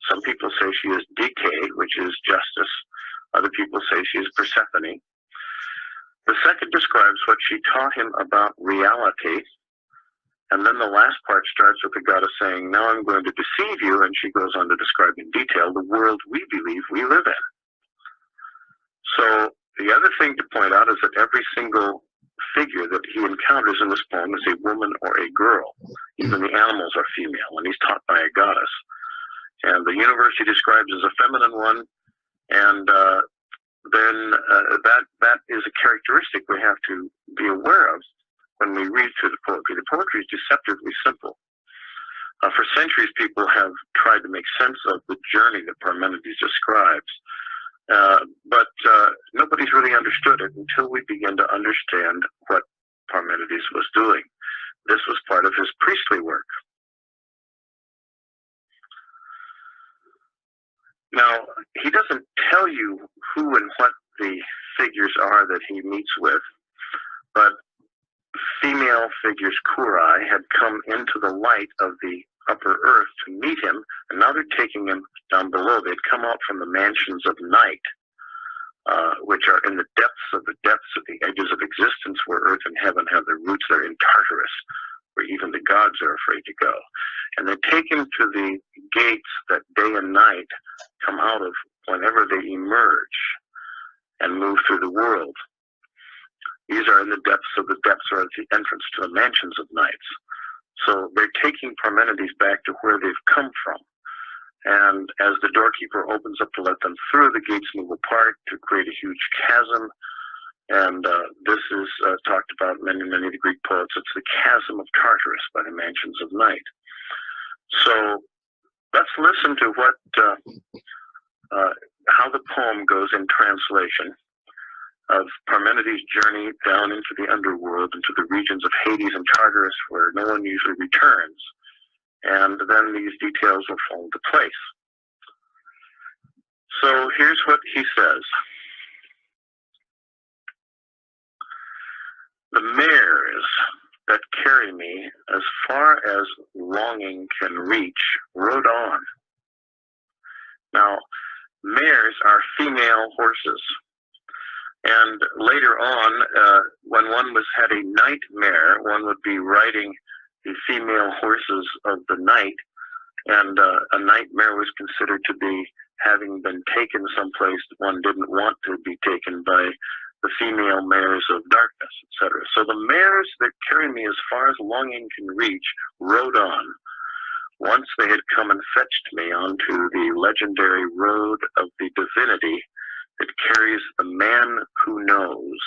Some people say she is Dike, which is justice. Other people say she is Persephone. The second describes what she taught him about reality. And then the last part starts with the goddess saying, now I'm going to deceive you, and she goes on to describe in detail the world we believe we live in. So the other thing to point out is that every single figure that he encounters in this poem is a woman or a girl. Even the animals are female, and he's taught by a goddess. And the universe he describes as a feminine one, and then that is a characteristic we have to be aware of when we read through the poetry. The poetry is deceptively simple. For centuries, people have tried to make sense of the journey that Parmenides describes, but nobody's really understood it until we begin to understand what Parmenides was doing. This was part of his priestly work. Now, he doesn't tell you who and what the figures are that he meets with, but female figures, Kurai, had come into the light of the upper earth to meet him, and now they're taking him down below. They'd come out from the mansions of night, which are in the depths of the edges of existence, where earth and heaven have their roots. They're in Tartarus, where even the gods are afraid to go. And they take him to the gates that day and night come out of whenever they emerge and move through the world. These are in the depths of the depths, or at the entrance to the mansions of nights. So they're taking Parmenides back to where they've come from. And as the doorkeeper opens up to let them through, the gates move apart to create a huge chasm. And this is talked about in many of the Greek poets. It's the chasm of Tartarus by the mansions of night. So let's listen to what how the poem goes in translation of Parmenides' journey down into the underworld, into the regions of Hades and Tartarus, where no one usually returns. And then these details will fall into place. So here's what he says. The mares that carry me as far as longing can reach rode on. Now, mares are female horses. And later on, when one had a nightmare, one would be riding the female horses of the night, and a nightmare was considered to be having been taken someplace one didn't want to be taken by the female mares of darkness, etc. So the mares that carry me as far as longing can reach rode on. Once they had come and fetched me onto the legendary road of the divinity that carries the man who knows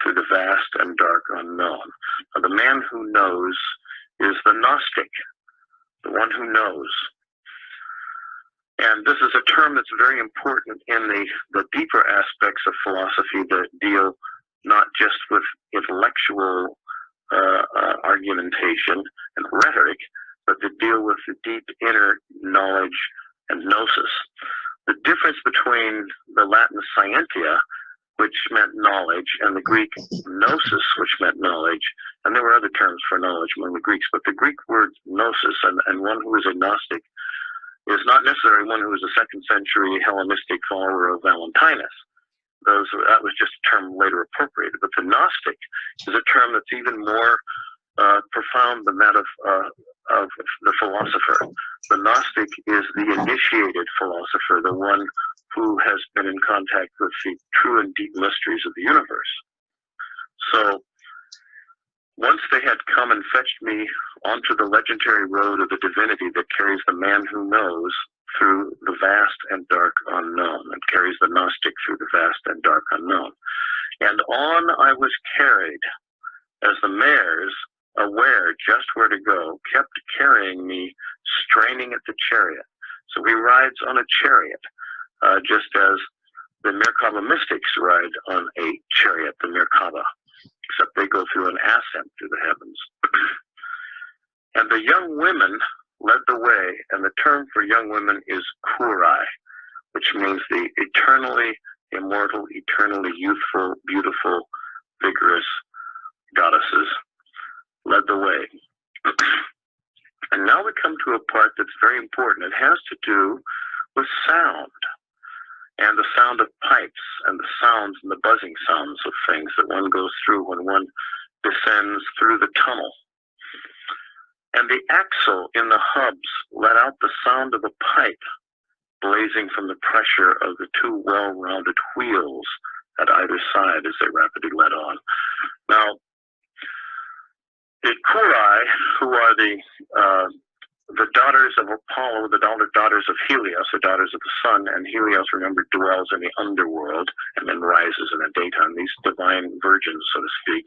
to the vast and dark unknown. Now, the man who knows is the Gnostic, the one who knows. And this is a term that's very important in the deeper aspects of philosophy that deal not just with intellectual argumentation and rhetoric, but that deal with the deep inner knowledge and gnosis. The difference between the Latin scientia, which meant knowledge, and the Greek gnosis, which meant knowledge, and there were other terms for knowledge among the Greeks, but the Greek word gnosis, and one who is a Gnostic, is not necessarily one who is a 2nd century Hellenistic follower of Valentinus. That was just a term later appropriated, but the Gnostic is a term that's even more profound than that of the philosopher. The Gnostic is the initiated philosopher, the one who has been in contact with the true and deep mysteries of the universe. So once they had come and fetched me onto the legendary road of the divinity that carries the man who knows through the vast and dark unknown, and carries the Gnostic through the vast and dark unknown. And on I was carried, as the mares, aware just where to go, kept carrying me, straining at the chariot. So he rides on a chariot, just as the Merkaba mystics ride on a chariot, the Merkaba, except they go through an ascent through the heavens. And the young women led the way, and the term for young women is Kurai, which means the eternally immortal, eternally youthful, beautiful, vigorous goddesses led the way. And now we come to a part that's very important. It has to do with sound, and the sound of pipes, and the sounds and the buzzing sounds of things that one goes through when one descends through the tunnel. And the axle in the hubs let out the sound of a pipe blazing from the pressure of the 2 well-rounded wheels at either side as they rapidly led on. Now, the Kurai, who are the daughters of Apollo, the daughters of Helios, the daughters of the sun, and Helios, remember, dwells in the underworld and then rises in the daytime. These divine virgins, so to speak,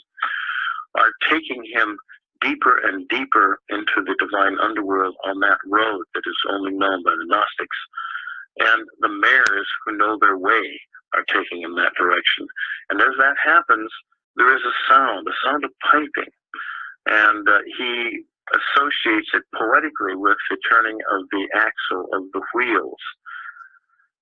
are taking him deeper and deeper into the divine underworld on that road that is only known by the Gnostics. And the mares who know their way are taking him that direction. And as that happens, there is a sound of piping. And he associates it poetically with the turning of the axle of the wheels,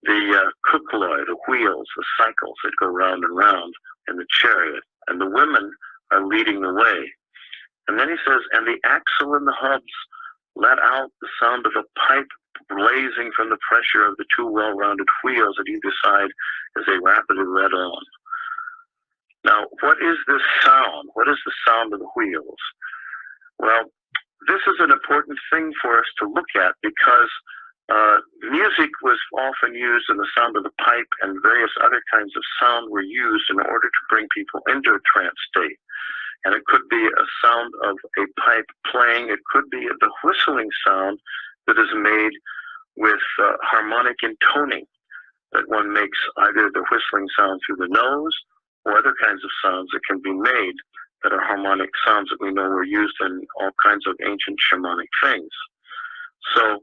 the kukloi, the wheels, the cycles that go round and round in the chariot. And the women are leading the way. And then he says, and the axle and the hubs let out the sound of a pipe blazing from the pressure of the 2 well-rounded wheels at either side as they rapidly led on. Now, what is this sound? What is the sound of the wheels? Well, this is an important thing for us to look at because music was often used, and the sound of the pipe and various other kinds of sound were used in order to bring people into a trance state. And it could be a sound of a pipe playing. It could be the whistling sound that is made with harmonic intoning, that one makes either the whistling sound through the nose or other kinds of sounds that can be made that are harmonic sounds that we know were used in all kinds of ancient shamanic things. So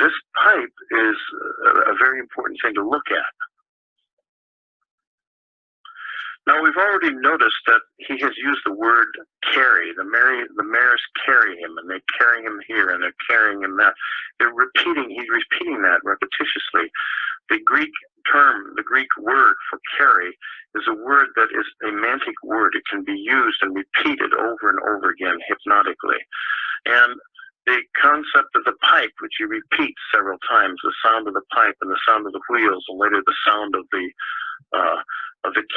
this pipe is a very important thing to look at. Now, we've already noticed that he has used the word carry. The mares carry him, and they carry him here, and they're carrying him that. He's repeating that repetitiously. The Greek term, the Greek word for carry, is a word that is a mantic word. It can be used and repeated over and over again hypnotically. And the concept of the pipe, which he repeats several times, the sound of the pipe and the sound of the wheels, and later the sound of the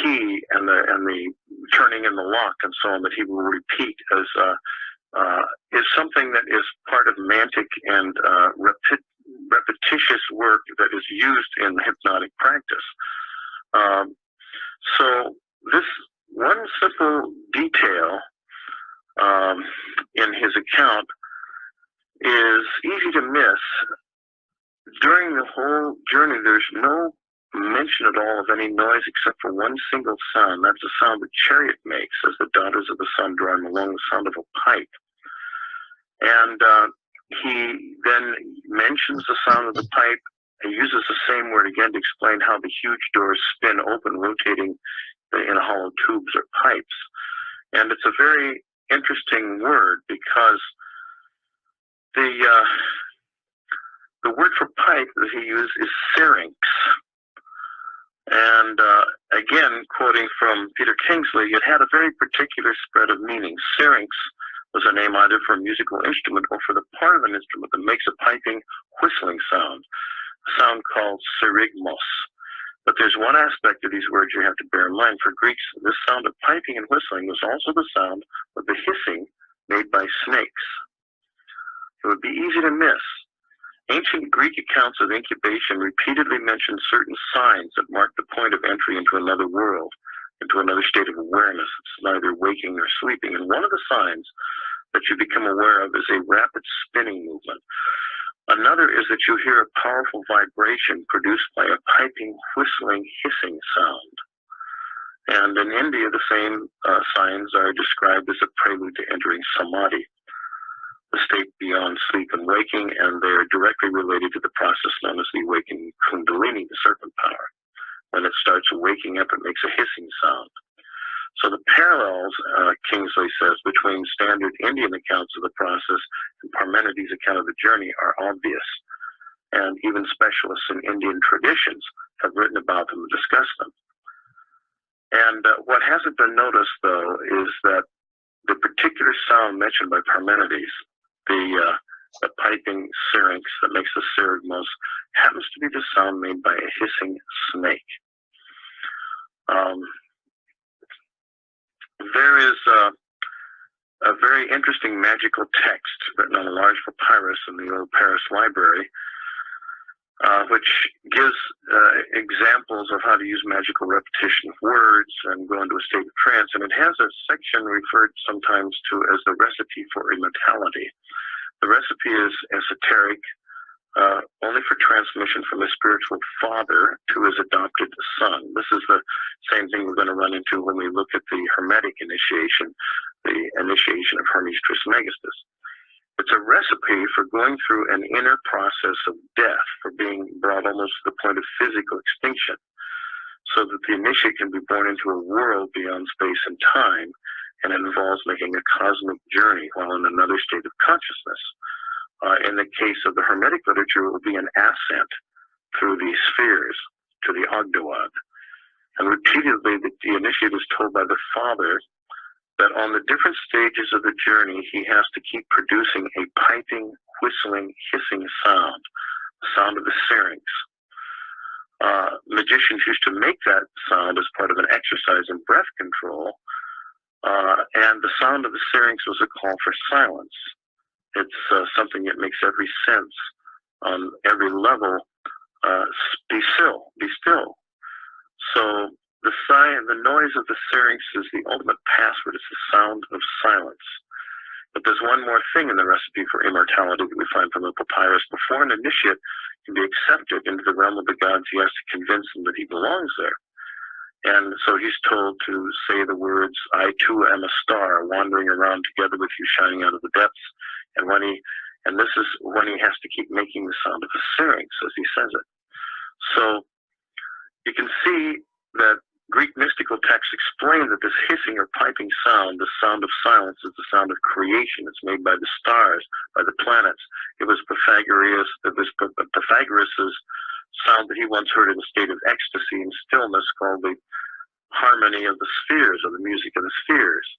key and the turning in the lock and so on, that he will repeat as is something that is part of mantic and repetitious work that is used in hypnotic practice. So this one simple detail in his account is easy to miss. During the whole journey, there's no mention at all of any noise except for one single sound. That's the sound the chariot makes as the daughters of the sun draw him along, the sound of a pipe. And he then mentions the sound of the pipe and uses the same word again to explain how the huge doors spin open, rotating in hollow tubes or pipes. And it's a very interesting word because The word for pipe that he used is syrinx. And again, quoting from Peter Kingsley, it had a very particular spread of meaning. Syrinx was a name either for a musical instrument or for the part of an instrument that makes a piping, whistling sound, a sound called syrigmos. But there's one aspect of these words you have to bear in mind. For Greeks, this sound of piping and whistling was also the sound of the hissing made by snakes. It would be easy to miss. Ancient Greek accounts of incubation repeatedly mention certain signs that mark the point of entry into another world, into another state of awareness. It's neither waking nor sleeping. And one of the signs that you become aware of is a rapid spinning movement. Another is that you hear a powerful vibration produced by a piping, whistling, hissing sound. And in India, the same signs are described as a prelude to entering samadhi, the state beyond sleep and waking, and they are directly related to the process known as the awakening kundalini, the serpent power. When it starts waking up, it makes a hissing sound. So the parallels, Kingsley says, between standard Indian accounts of the process and Parmenides' account of the journey are obvious. And even specialists in Indian traditions have written about them and discussed them. And what hasn't been noticed, though, is that the particular sound mentioned by Parmenides, the piping syrinx that makes the syrigmos, happens to be the sound made by a hissing snake. There is a very interesting magical text written on a large papyrus in the old Paris library, which gives examples of how to use magical repetition of words and go into a state of trance. And it has a section referred sometimes to as the recipe for immortality. The recipe is esoteric, only for transmission from a spiritual father to his adopted son. This is the same thing we're going to run into when we look at the Hermetic initiation, the initiation of Hermes Trismegistus. It's a recipe for going through an inner process of death, for being brought almost to the point of physical extinction, so that the initiate can be born into a world beyond space and time, and it involves making a cosmic journey while in another state of consciousness. In the case of the Hermetic literature, it will be an ascent through the spheres to the Ogdoad. And repeatedly, the initiate is told by the father that on the different stages of the journey, he has to keep producing a piping, whistling, hissing sound, the sound of the syrinx. Magicians used to make that sound as part of an exercise in breath control, and the sound of the syrinx was a call for silence. It's something that makes every sense on every level be still, be still. So the noise of the syrinx is the ultimate password. It's the sound of silence. But there's one more thing in the recipe for immortality that we find from the papyrus. Before an initiate can be accepted into the realm of the gods, he has to convince them that he belongs there. And so he's told to say the words, "I too am a star, wandering around together with you, shining out of the depths." And this is when he has to keep making the sound of the syrinx as he says it. So you can see that Greek mystical texts explain that this hissing or piping sound, the sound of silence, is the sound of creation. It's made by the stars, by the planets. It was Pythagoras' sound that he once heard in a state of ecstasy and stillness, called the harmony of the spheres, or the music of the spheres.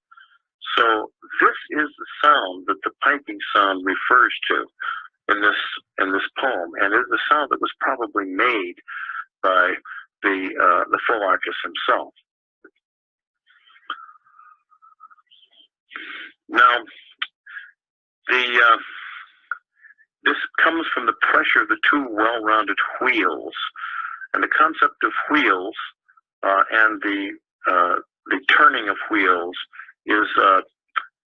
So this is the sound that the piping sound refers to in this poem, and is the sound that was probably made by the Pholarchus himself. Now, this comes from the pressure of the two well-rounded wheels, and the concept of wheels and the turning of wheels is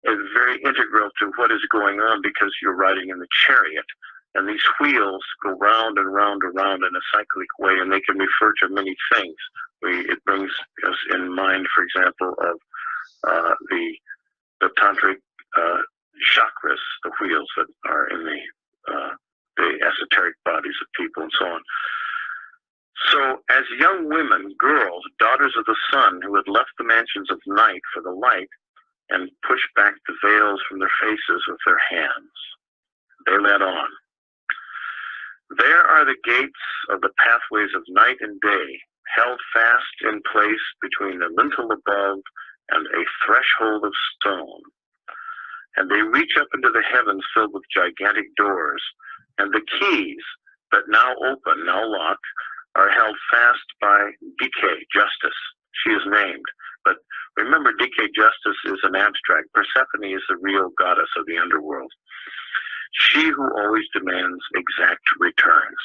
very integral to what is going on, because you're riding in the chariot, and these wheels go round and round and round in a cyclic way, and they can refer to many things. It brings us in mind, for example, of the tantric chakras, the wheels that are in the esoteric bodies of people, and so on. So as young women, girls, daughters of the sun, who had left the mansions of night for the light, and pushed back the veils from their faces with their hands, they led on. There are the gates of the pathways of night and day, held fast in place between the lintel above and a threshold of stone. And they reach up into the heavens filled with gigantic doors, and the keys that now open, now locked, are held fast by Decay, Justice. She is named. But remember, Decay, Justice is an abstract. Persephone is the real goddess of the underworld. She who always demands exact returns.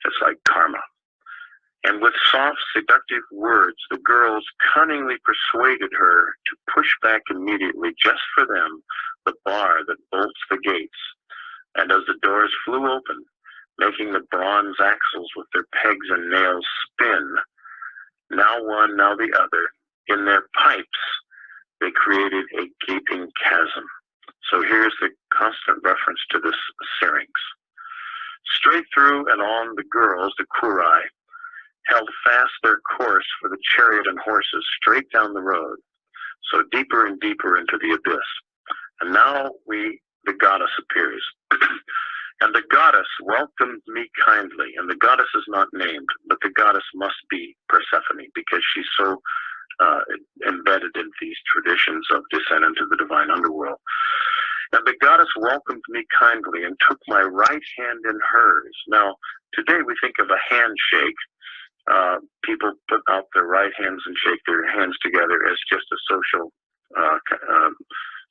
It's like karma. And with soft, seductive words, the girls cunningly persuaded her to push back immediately, just for them, the bar that bolts the gates. And as the doors flew open, making the bronze axles with their pegs and nails spin, now one, now the other, in their pipes, they created a gaping chasm. So here's the constant reference to this syrinx. Straight through and on the girls, the Kurai, held fast their course for the chariot and horses straight down the road, so deeper and deeper into the abyss. And now the goddess appears. And the goddess welcomed me kindly, and the goddess is not named, but the goddess must be Persephone, because she's so embedded in these traditions of descent into the divine underworld. And the goddess welcomed me kindly and took my right hand in hers. Now, today we think of a handshake. People put out their right hands and shake their hands together as just a social,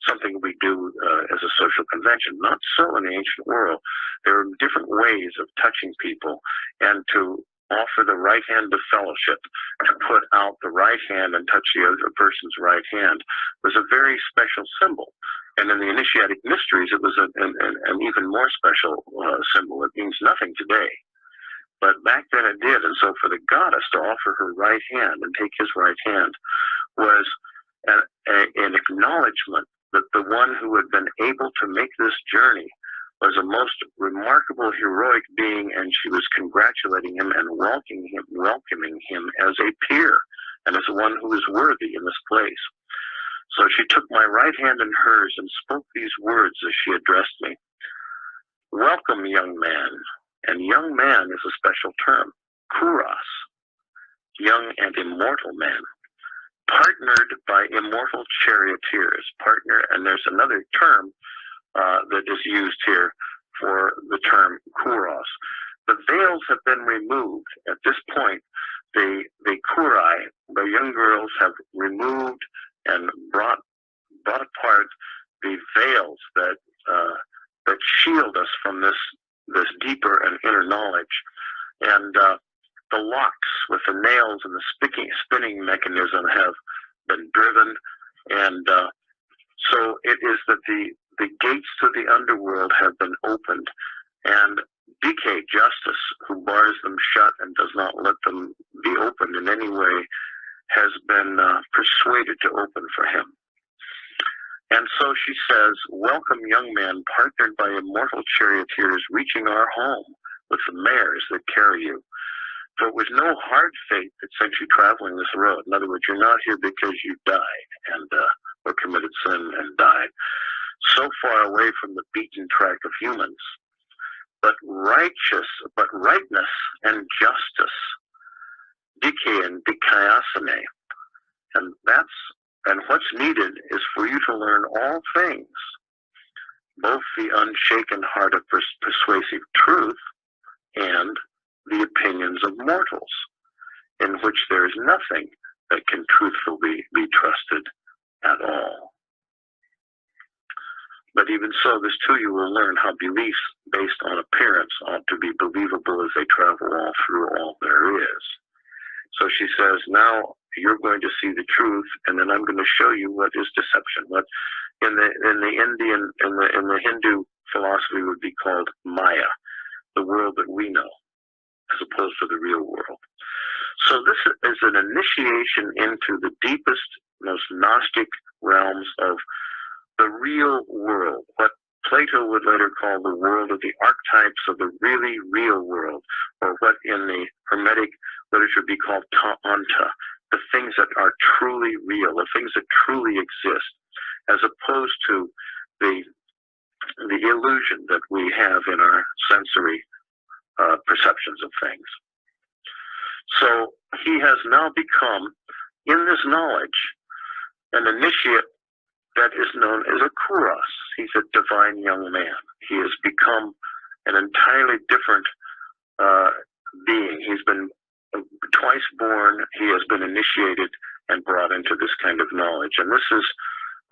something we do as a social convention. Not so in the ancient world. There are different ways of touching people, and to offer the right hand of fellowship, to put out the right hand and touch the other person's right hand, was a very special symbol. And in the initiatic mysteries, it was an even more special symbol. It means nothing today. But back then it did. And so for the goddess to offer her right hand and take his right hand was an acknowledgement that the one who had been able to make this journey was a most remarkable, heroic being, and she was congratulating him and welcoming him as a peer and as one who is worthy in this place. So she took my right hand in hers and spoke these words as she addressed me. Welcome, young man. And young man is a special term. Kuros, young and immortal man. Partnered by immortal charioteers. Partner, and there's another term that is used here for the term Kuros. The veils have been removed. At this point, the Kurai, the young girls, have removed and brought apart the veils that shield us from this deeper and inner knowledge. And the locks with the nails and the spinning mechanism have been driven. And so it is that the gates to the underworld have been opened. And Decay, Justice, who bars them shut and does not let them be opened in any way, has been persuaded to open for him. And so she says, welcome, young man, partnered by immortal charioteers, reaching our home with the mares that carry you. For it was no hard fate that sent you traveling this road. In other words, you're not here because you died and or committed sin and died, so far away from the beaten track of humans. But rightness and justice, Decay and Dikaiasane, and what's needed is for you to learn all things, both the unshaken heart of persuasive truth and the opinions of mortals, in which there is nothing that can truthfully be trusted at all. But even so, this too you will learn how beliefs based on appearance ought to be believable as they travel all through all there is. So she says, now you're going to see the truth, and then I'm going to show you what is deception. What in the Hindu philosophy would be called Maya, the world that we know, as opposed to the real world. So this is an initiation into the deepest, most Gnostic realms of the real world, what Plato would later call the world of the archetypes of the really real world, or what in the Hermetic literature would be called ta'anta, the things that are truly real, the things that truly exist, as opposed to the illusion that we have in our sensory perceptions of things. So he has now become, in this knowledge, an initiate that is known as a Kouros. He's a divine young man. He has become an entirely different being. He's been twice born. He has been initiated and brought into this kind of knowledge. And this is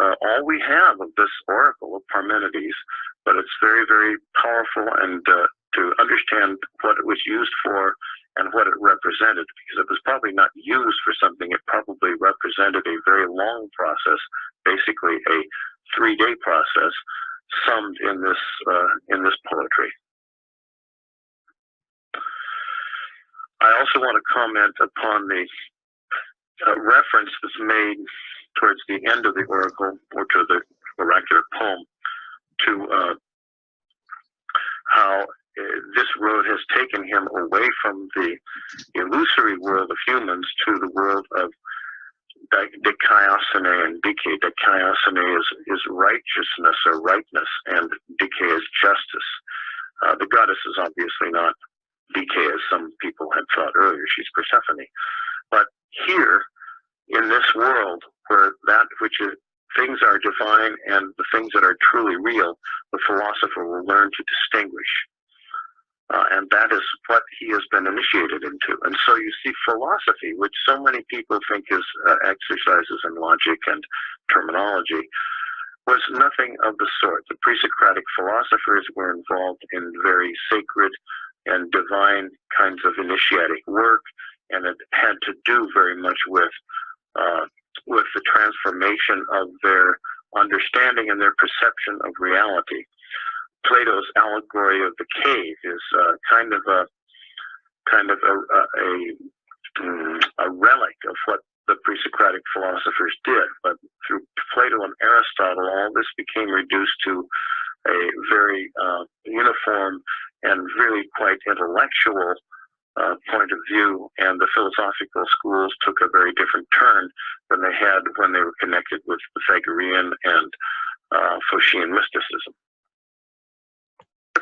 all we have of this oracle of Parmenides, but it's very, very powerful, and to understand what it was used for and what it represented, because it was probably not used for something. It probably represented a very long process, basically a 3-day process, summed in this poetry. I also want to comment upon the reference that's made towards the end of the oracle, or to the oracular poem, to how this road has taken him away from the illusory world of humans to the world of Dikaiosune and Dike. Dikaiosune is righteousness or rightness, and Dike is justice. The goddess is obviously not Dike, as some people had thought earlier. She's Persephone. But here, in this world, where that which is, things are divine and the things that are truly real, the philosopher will learn to distinguish. And that is what he has been initiated into. And so you see, philosophy, which so many people think is exercises in logic and terminology, was nothing of the sort. The pre-Socratic philosophers were involved in very sacred and divine kinds of initiatic work, and it had to do very much with the transformation of their understanding and their perception of reality. Plato's allegory of the cave is kind of a relic of what the pre-Socratic philosophers did. But through Plato and Aristotle, all this became reduced to a very uniform and really quite intellectual point of view, and the philosophical schools took a very different turn than they had when they were connected with Pythagorean and Phocian mysticism.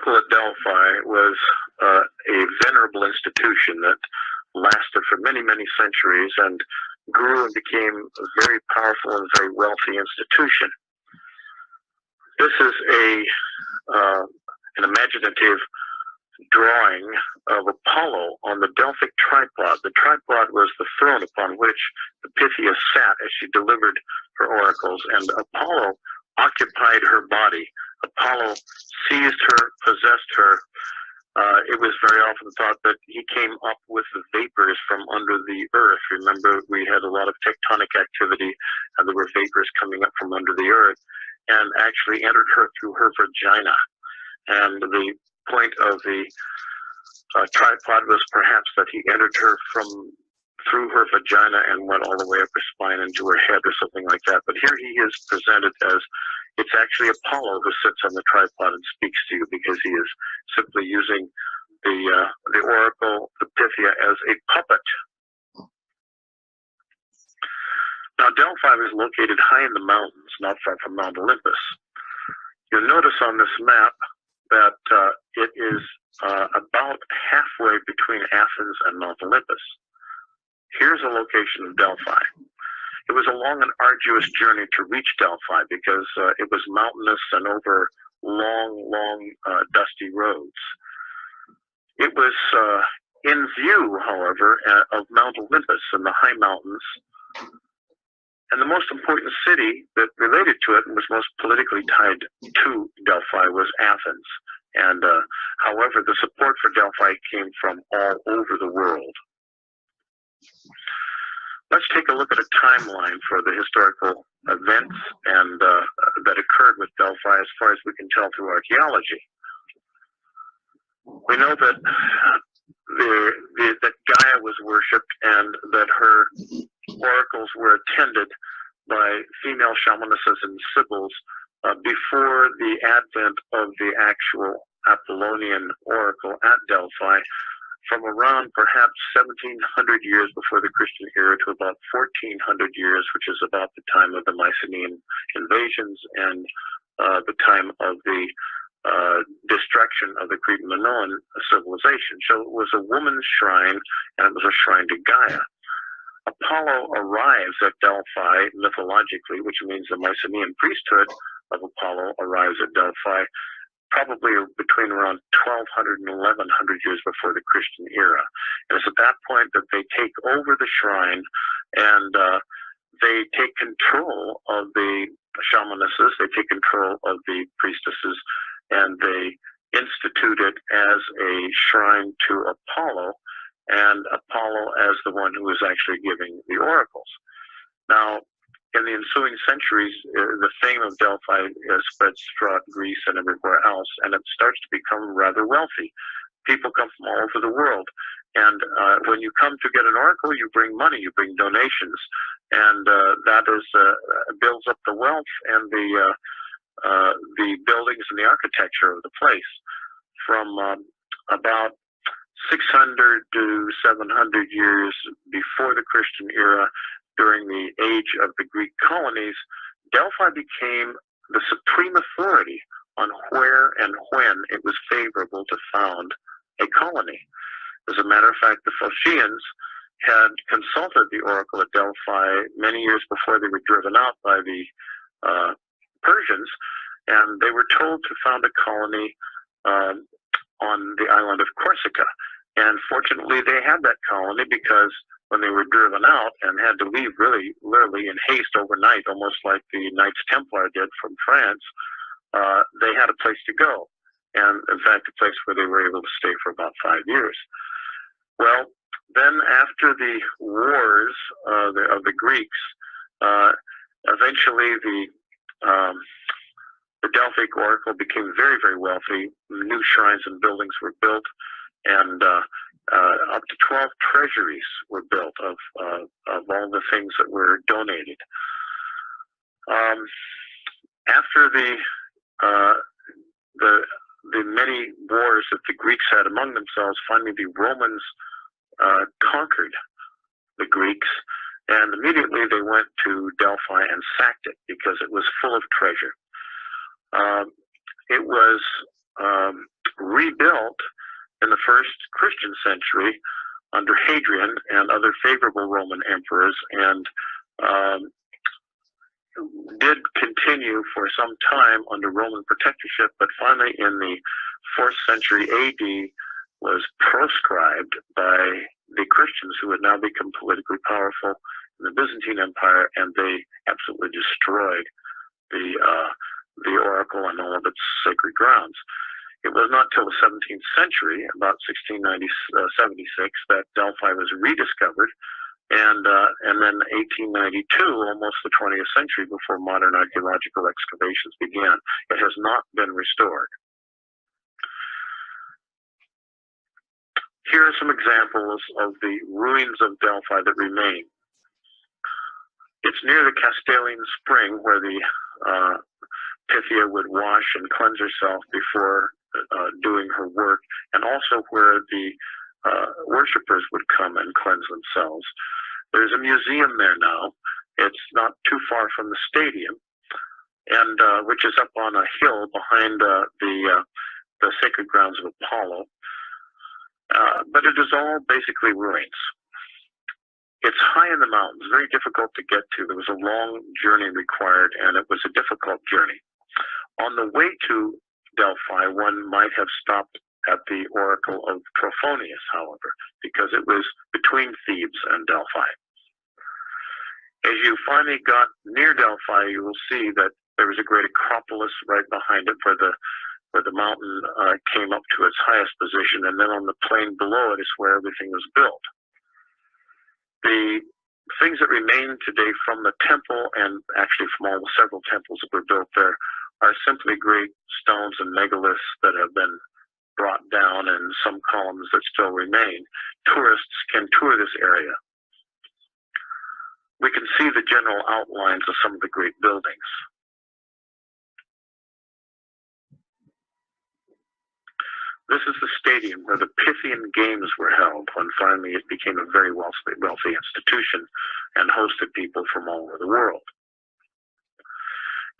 Oracle at Delphi was a venerable institution that lasted for many, many centuries and grew and became a very powerful and very wealthy institution. This is an imaginative drawing of Apollo on the Delphic tripod. The tripod was the throne upon which the Pythia sat as she delivered her oracles, and Apollo occupied her body. Apollo seized her, possessed her. It was very often thought that he came up with the vapors from under the earth. Remember, we had a lot of tectonic activity, and there were vapors coming up from under the earth, and actually entered her through her vagina. And the point of the tripod was perhaps that he entered her through her vagina and went all the way up her spine into her head or something like that. But here he is presented as it's actually Apollo who sits on the tripod and speaks to you, because he is simply using the oracle, the Pythia, as a puppet. Now, Delphi was located high in the mountains, not far from Mount Olympus. You'll notice on this map that it is about halfway between Athens and Mount Olympus. Here's a location of Delphi. It was a long and arduous journey to reach Delphi, because it was mountainous and over long, dusty roads. It was in view, however, of Mount Olympus and the high mountains. And the most important city that related to it and was most politically tied to Delphi was Athens. And however, the support for Delphi came from all over the world. Let's take a look at a timeline for the historical events and that occurred with Delphi, as far as we can tell through archaeology. We know that that Gaia was worshipped, and that her oracles were attended by female shamanesses and Sybils before the advent of the actual Apollonian oracle at Delphi, from around perhaps 1700 years before the Christian era to about 1400 years, which is about the time of the Mycenean invasions and the time of the destruction of the Cretan Minoan civilization. So it was a woman's shrine, and it was a shrine to Gaia. Apollo arrives at Delphi mythologically, which means the Mycenean priesthood of Apollo arrives at Delphi probably between around 1200 and 1100 years before the Christian era. And it's at that point that they take over the shrine, and they take control of the shamanesses, they take control of the priestesses, and they institute it as a shrine to Apollo, and Apollo as the one who is actually giving the oracles. Now, in the ensuing centuries, the fame of Delphi spreads throughout Greece and everywhere else, and it starts to become rather wealthy. People come from all over the world, and when you come to get an oracle, you bring money, you bring donations, and that is builds up the wealth and the buildings and the architecture of the place. From about 600 to 700 years before the Christian era, during the age of the Greek colonies, Delphi became the supreme authority on where and when it was favorable to found a colony. As a matter of fact, the Phocians had consulted the oracle at Delphi many years before they were driven out by the Persians, and they were told to found a colony on the island of Corsica. And fortunately, they had that colony, because when they were driven out and had to leave really literally in haste overnight, almost like the Knights Templar did from France, they had a place to go. And in fact, a place where they were able to stay for about 5 years. Well, then after the wars of the Greeks, eventually the Delphic oracle became very, very wealthy. New shrines and buildings were built, and up to 12 treasuries were built of all the things that were donated. After the many wars that the Greeks had among themselves, finally the Romans conquered the Greeks, and immediately they went to Delphi and sacked it because it was full of treasure. It was rebuilt in the first Christian century under Hadrian and other favorable Roman emperors, and did continue for some time under Roman protectorship, but finally in the 4th century AD was proscribed by the Christians, who had now become politically powerful in the Byzantine Empire, and they absolutely destroyed the oracle and all of its sacred grounds. It was not till the 17th century, about 1676, that Delphi was rediscovered, and then 1892, almost the 20th century, before modern archaeological excavations began. It has not been restored. Here are some examples of the ruins of Delphi that remain. It's near the Castalian spring, where the Pythia would wash and cleanse herself before doing her work, and also where the worshippers would come and cleanse themselves. There's a museum there now. It's not too far from the stadium, and which is up on a hill behind the sacred grounds of Apollo. But it is all basically ruins. It's high in the mountains, very difficult to get to. There was a long journey required, and it was a difficult journey. On the way to Delphi, one might have stopped at the Oracle of Trophonius, however, because it was between Thebes and Delphi. As you finally got near Delphi, you will see that there was a great acropolis right behind it, where the mountain came up to its highest position, and then on the plain below it is where everything was built. The things that remain today from the temple, and actually from all the several temples that were built there, are simply great stones and megaliths that have been brought down, and some columns that still remain. Tourists can tour this area. We can see the general outlines of some of the great buildings. This is the stadium where the Pythian Games were held, when finally it became a very wealthy institution and hosted people from all over the world.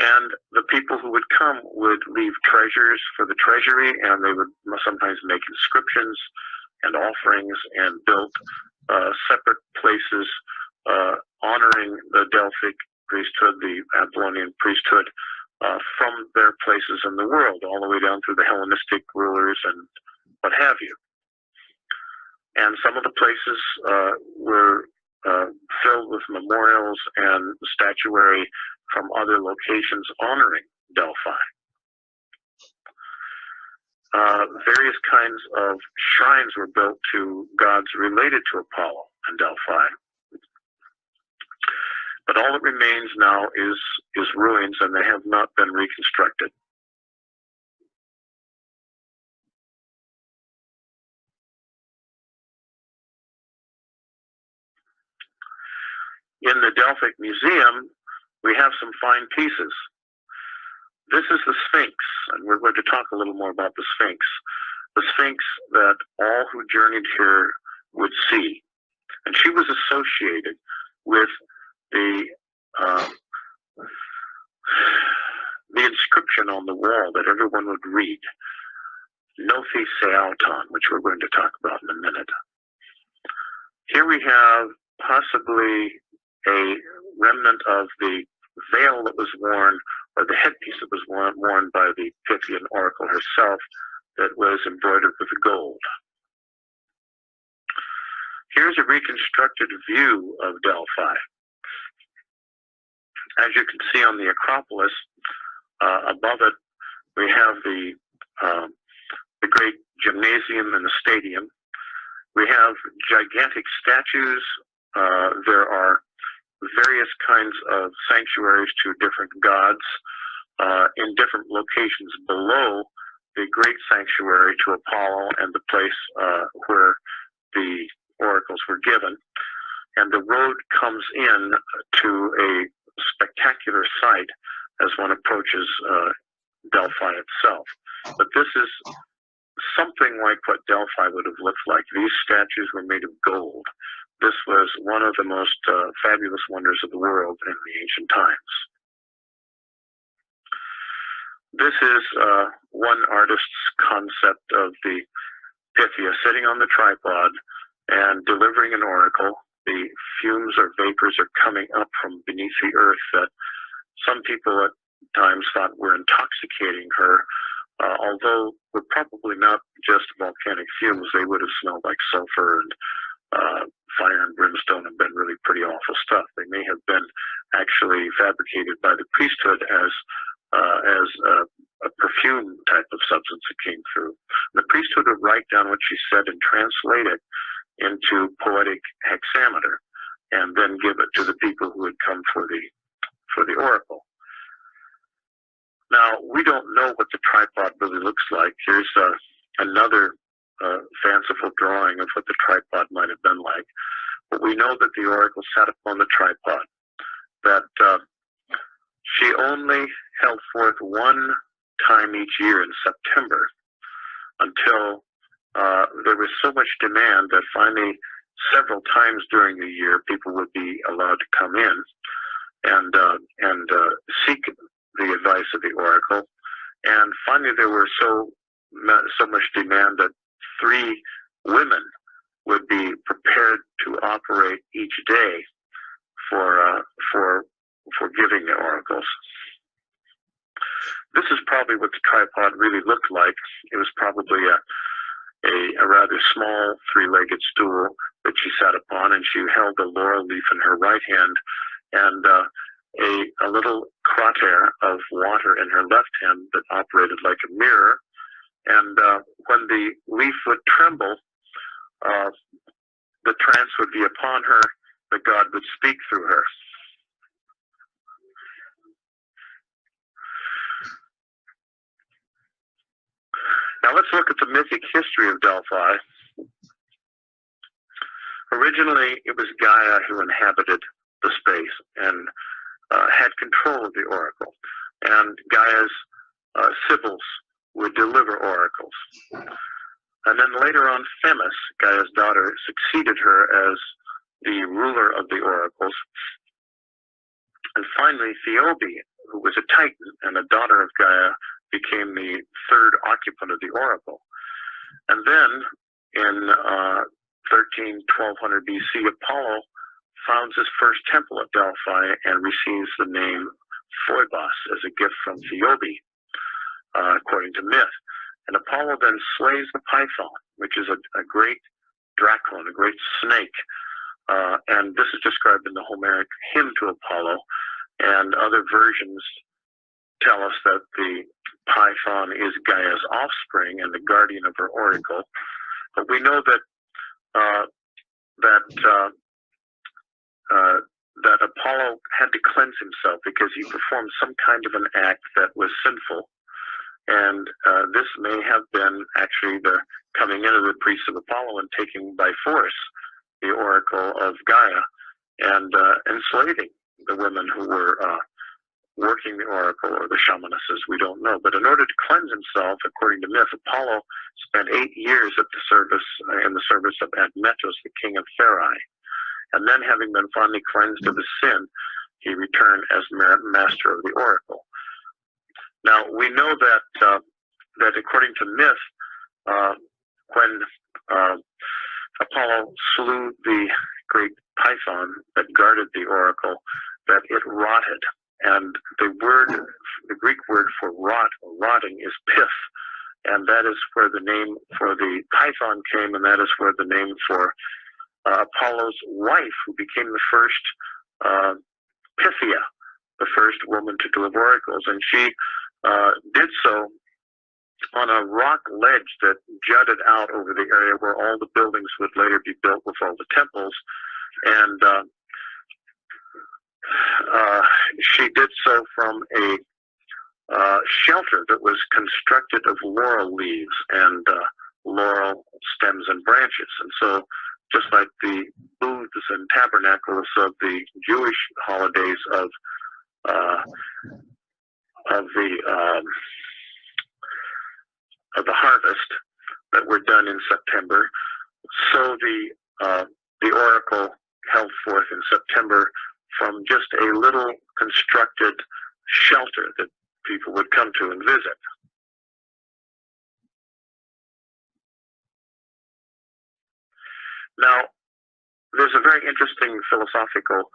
And the people who would come would leave treasures for the treasury, and they would sometimes make inscriptions and offerings and build separate places honoring the Delphic priesthood, the Apollonian priesthood, from their places in the world, all the way down through the Hellenistic rulers and what have you. And some of the places were filled with memorials and statuary from other locations honoring Delphi. Various kinds of shrines were built to gods related to Apollo and Delphi. But all that remains now is ruins, and they have not been reconstructed. In the Delphic Museum, we have some fine pieces. This is the Sphinx, and we're going to talk a little more about the Sphinx. The Sphinx that all who journeyed here would see. And she was associated with the inscription on the wall that everyone would read, Nophi Seauton, which we're going to talk about in a minute. Here we have possibly a remnant of the veil that was worn, or the headpiece that was worn by the Pythian oracle herself, that was embroidered with gold. Here's a reconstructed view of Delphi. As you can see on the Acropolis, above it, we have the great gymnasium and the stadium. We have gigantic statues. There are various kinds of sanctuaries to different gods in different locations below the great sanctuary to Apollo and the place where the oracles were given. And the road comes in to a spectacular sight as one approaches Delphi itself. But this is something like what Delphi would have looked like. These statues were made of gold. This was one of the most fabulous wonders of the world in the ancient times. This is one artist's concept of the Pythia sitting on the tripod and delivering an oracle. The fumes or vapors are coming up from beneath the earth that some people at times thought were intoxicating her, although were probably not just volcanic fumes. They would have smelled like sulfur and fire and brimstone and been really pretty awful stuff. They may have been actually fabricated by the priesthood as a perfume type of substance that came through. The priesthood would write down what she said and translate it into poetic hexameter, and then give it to the people who had come for the oracle. Now, we don't know what the tripod really looks like. Here's another fanciful drawing of what the tripod might have been like. But we know that the oracle sat upon the tripod, that she only held forth one time each year in September, until there was so much demand that finally several times during the year people would be allowed to come in and seek the advice of the oracle. And finally there were so much demand that 3 women would be prepared to operate each day for giving the oracles. This is probably what the tripod really looked like. It was probably a rather small 3-legged stool that she sat upon, and she held a laurel leaf in her right hand and a little crater of water in her left hand that operated like a mirror. And when the leaf would tremble, the trance would be upon her, the god would speak through her. Now let's look at the mythic history of Delphi. Originally, it was Gaia who inhabited the space and had control of the oracle. And Gaia's Sybils would deliver oracles. And then later on, Themis, Gaia's daughter, succeeded her as the ruler of the oracles. And finally, Theobe, who was a Titan and a daughter of Gaia, became the third occupant of the oracle. And then in 1200 BC, Apollo founds his first temple at Delphi and receives the name Phoebos as a gift from Phoebe, according to myth. And Apollo then slays the python, which is a great dracon, a great snake. And this is described in the Homeric hymn to Apollo. And other versions tell us that the python is Gaia's offspring and the guardian of her oracle. But we know that that Apollo had to cleanse himself because he performed some kind of an act that was sinful. And this may have been actually the coming in of the priests of Apollo and taking by force the oracle of Gaia and enslaving the women who were working the oracle, or the shamanesses, we don't know. But in order to cleanse himself, according to myth, Apollo spent 8 years at the service in the service of Admetus, the king of Pherai. And then, having been finally cleansed of his sin, he returned as master of the oracle. Now, we know that that according to myth, when Apollo slew the great python that guarded the oracle, that it rotted. And the Greek word for rot or rotting is pith. And that is where the name for the python came, and that is where the name for Apollo's wife, who became the first Pythia, the first woman to deliver oracles. And she did so on a rock ledge that jutted out over the area where all the buildings would later be built with all the temples. And she did so from a shelter that was constructed of laurel leaves and laurel stems and branches. And so, just like the booths and tabernacles of the Jewish holidays of the harvest that were done in September, so the oracle held forth in September from just a little constructed shelter that people would come to and visit. Now, there's a very interesting philosophical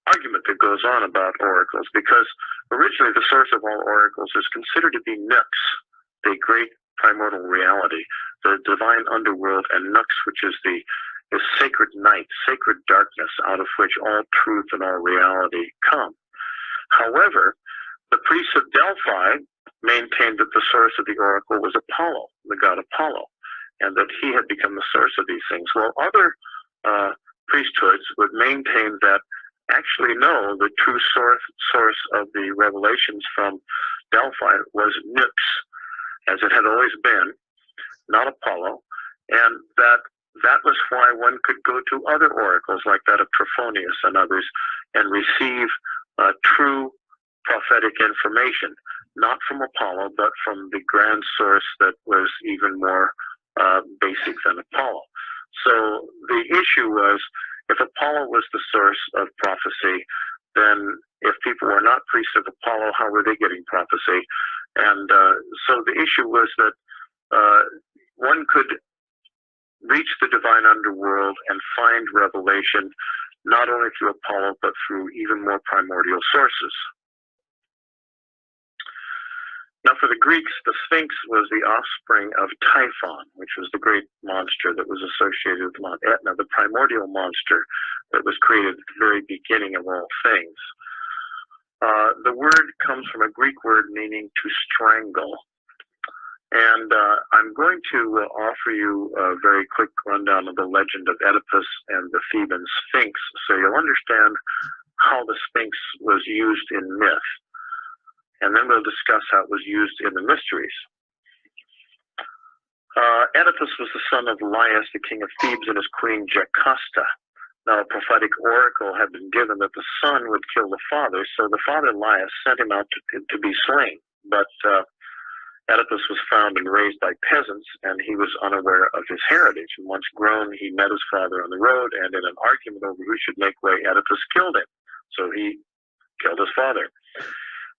argument that goes on about oracles, because originally the source of all oracles is considered to be Nux, the great primordial reality, the divine underworld, and Nux, which is the sacred night, sacred darkness, out of which all truth and all reality come. However, the priests of Delphi maintained that the source of the oracle was Apollo, the god Apollo, and that he had become the source of these things. While other priesthoods would maintain that actually no, the true source of the revelations from Delphi was Nux, as it had always been, not Apollo, and that was why one could go to other oracles like that of Trophonius and others and receive true prophetic information, not from Apollo, but from the grand source that was even more basic than Apollo. So the issue was, if Apollo was the source of prophecy, then if people were not priests of Apollo, how were they getting prophecy? And so the issue was that one could reach the divine underworld and find revelation not only through Apollo, but through even more primordial sources. Now, for the Greeks, the Sphinx was the offspring of Typhon, which was the great monster that was associated with Mount Etna, the primordial monster that was created at the very beginning of all things. The word comes from a Greek word meaning to strangle. And I'm going to offer you a very quick rundown of the legend of Oedipus and the Theban Sphinx, so you'll understand how the Sphinx was used in myth. And then we'll discuss how it was used in the mysteries. Oedipus was the son of Laius, the king of Thebes, and his queen Jocasta. Now, a prophetic oracle had been given that the son would kill the father, so the father Laius sent him out to be slain. But Oedipus was found and raised by peasants, and he was unaware of his heritage. And once grown, he met his father on the road, and in an argument over who should make way, Oedipus killed him. So he killed his father.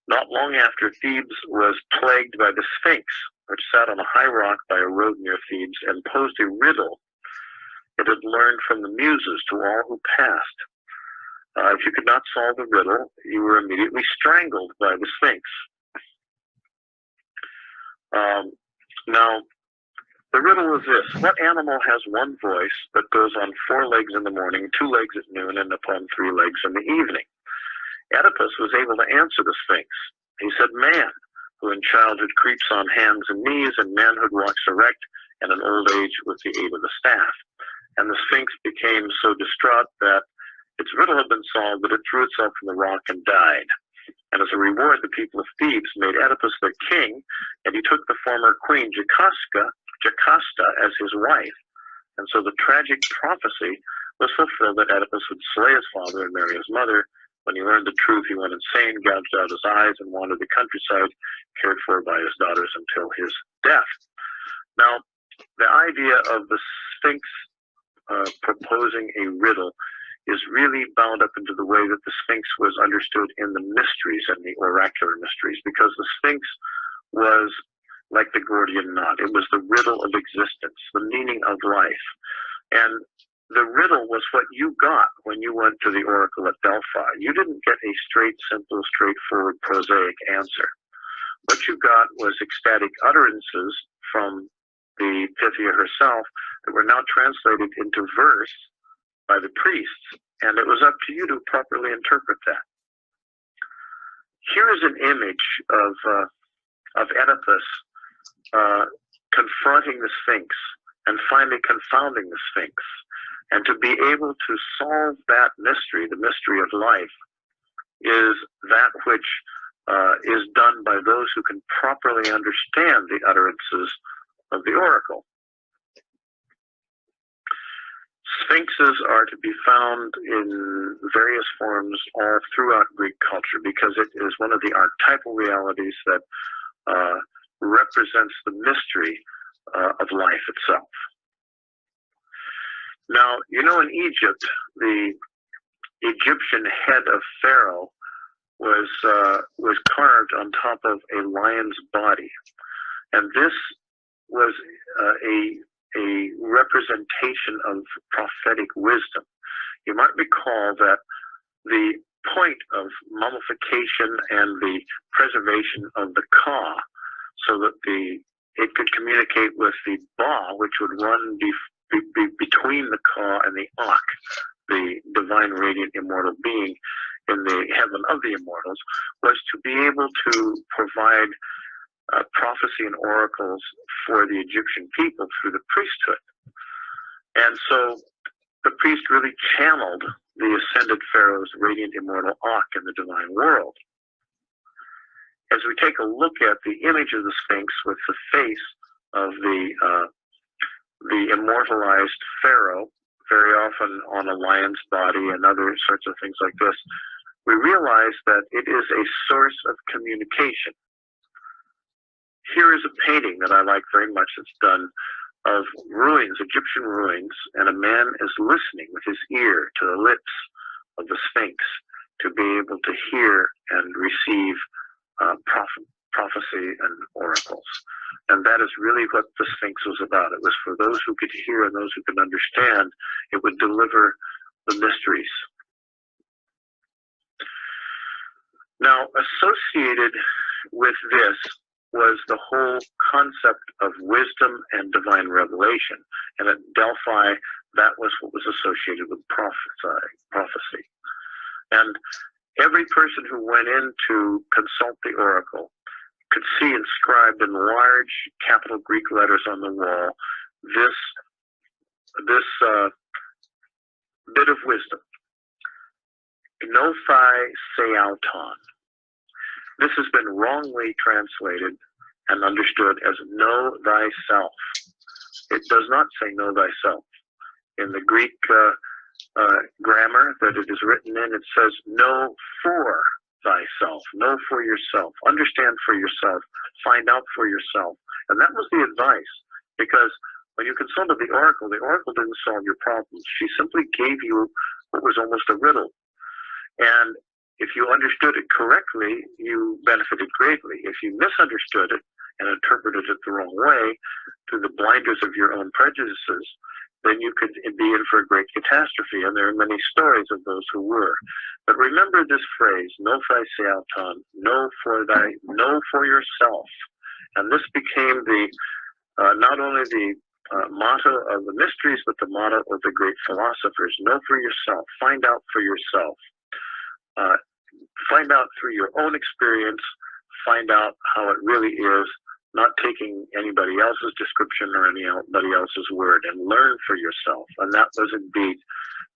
Not long after, Thebes was plagued by the Sphinx, which sat on a high rock by a road near Thebes and posed a riddle it had learned from the muses to all who passed. If you could not solve the riddle, you were immediately strangled by the Sphinx. Now, the riddle was this: what animal has one voice but goes on 4 legs in the morning, 2 legs at noon, and upon 3 legs in the evening? Oedipus was able to answer the Sphinx. He said, man, who in childhood creeps on hands and knees, and manhood walks erect, and in old age with the aid of the staff. And the Sphinx became so distraught that its riddle had been solved, but it threw itself from the rock and died. And as a reward, the people of Thebes made Oedipus their king, and he took the former queen, Jocasta, as his wife. And so the tragic prophecy was fulfilled that Oedipus would slay his father and marry his mother. When he learned the truth, he went insane, gouged out his eyes, and wandered the countryside, cared for by his daughters until his death. Now, the idea of the Sphinx proposing a riddle is really bound up into the way that the Sphinx was understood in the mysteries and the oracular mysteries, because the Sphinx was like the Gordian knot. It was the riddle of existence, the meaning of life. And the riddle was what you got when you went to the Oracle at Delphi. You didn't get a straight, simple, straightforward, prosaic answer. What you got was ecstatic utterances from the Pythia herself that were now translated into verse by the priests, and it was up to you to properly interpret that. Here is an image of Oedipus confronting the Sphinx and finally confounding the Sphinx. And to be able to solve that mystery, the mystery of life, is that which is done by those who can properly understand the utterances of the oracle. Sphinxes are to be found in various forms all throughout Greek culture, because it is one of the archetypal realities that represents the mystery of life itself. Now, you know, in Egypt, the Egyptian head of Pharaoh was carved on top of a lion's body, and this was a representation of prophetic wisdom. You might recall that the point of mummification and the preservation of the Ka, so that it could communicate with the Ba, which would run between the Ka and the Ak, the divine radiant immortal being in the heaven of the immortals, was to be able to provide prophecy and oracles for the Egyptian people through the priesthood. And so the priest really channeled the ascended Pharaoh's radiant immortal Ak in the divine world. As we take a look at the image of the Sphinx with the face of the immortalized Pharaoh, very often on a lion's body and other sorts of things like this, we realize that it is a source of communication. Here is a painting that I like very much that's done of ruins, Egyptian ruins, and a man is listening with his ear to the lips of the Sphinx to be able to hear and receive prophecy and oracles. And that is really what the Sphinx was about. It was for those who could hear and those who could understand. It would deliver the mysteries. Now, associated with this was the whole concept of wisdom and divine revelation. And at Delphi, that was what was associated with prophecy. And every person who went in to consult the oracle could see inscribed in large capital Greek letters on the wall this bit of wisdom: Gnophi Seauton. This has been wrongly translated and understood as know thyself. It does not say know thyself. In the Greek grammar that it is written in, it says know for thyself, know for yourself, understand for yourself, find out for yourself. And that was the advice, because when you consulted the oracle didn't solve your problems. She simply gave you what was almost a riddle. And if you understood it correctly, you benefited greatly. If you misunderstood it and interpreted it the wrong way through the blinders of your own prejudices, then you could be in for a great catastrophe. And there are many stories of those who were. But remember this phrase, know thyself, know for yourself. And this became the not only the motto of the mysteries, but the motto of the great philosophers. Know for yourself, find out for yourself. Find out through your own experience, find out how it really is, not taking anybody else's description or anybody else's word, and learn for yourself. And that was indeed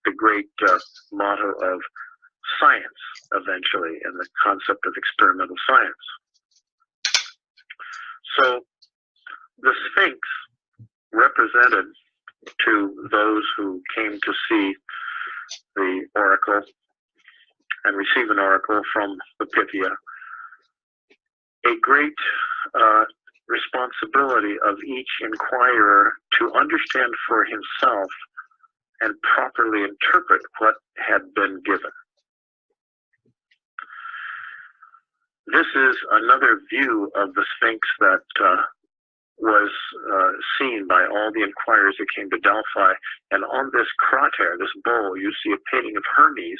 the great motto of science, eventually, and the concept of experimental science. So the Sphinx represented to those who came to see the oracle and receive an oracle from the Pythia, a great responsibility of each inquirer to understand for himself and properly interpret what had been given. This is another view of the Sphinx that was seen by all the inquirers that came to Delphi. And on this crater, this bowl, you see a painting of Hermes,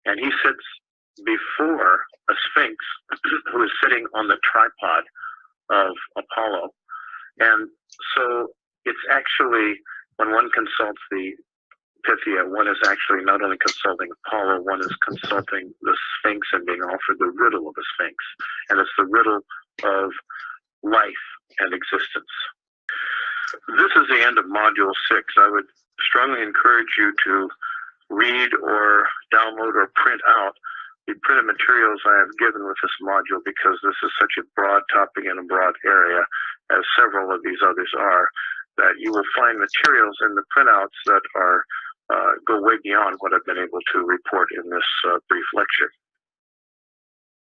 and he sits before a Sphinx who is sitting on the tripod of Apollo. And so it's actually, when one consults the Pythia, one is actually not only consulting Apollo, one is consulting the Sphinx and being offered the riddle of the Sphinx. And it's the riddle of life and existence. This is the end of Module 6. I would strongly encourage you to read or download or print out the printed materials I have given with this module, because this is such a broad topic in a broad area, as several of these others are, that you will find materials in the printouts that are go way beyond what I've been able to report in this brief lecture.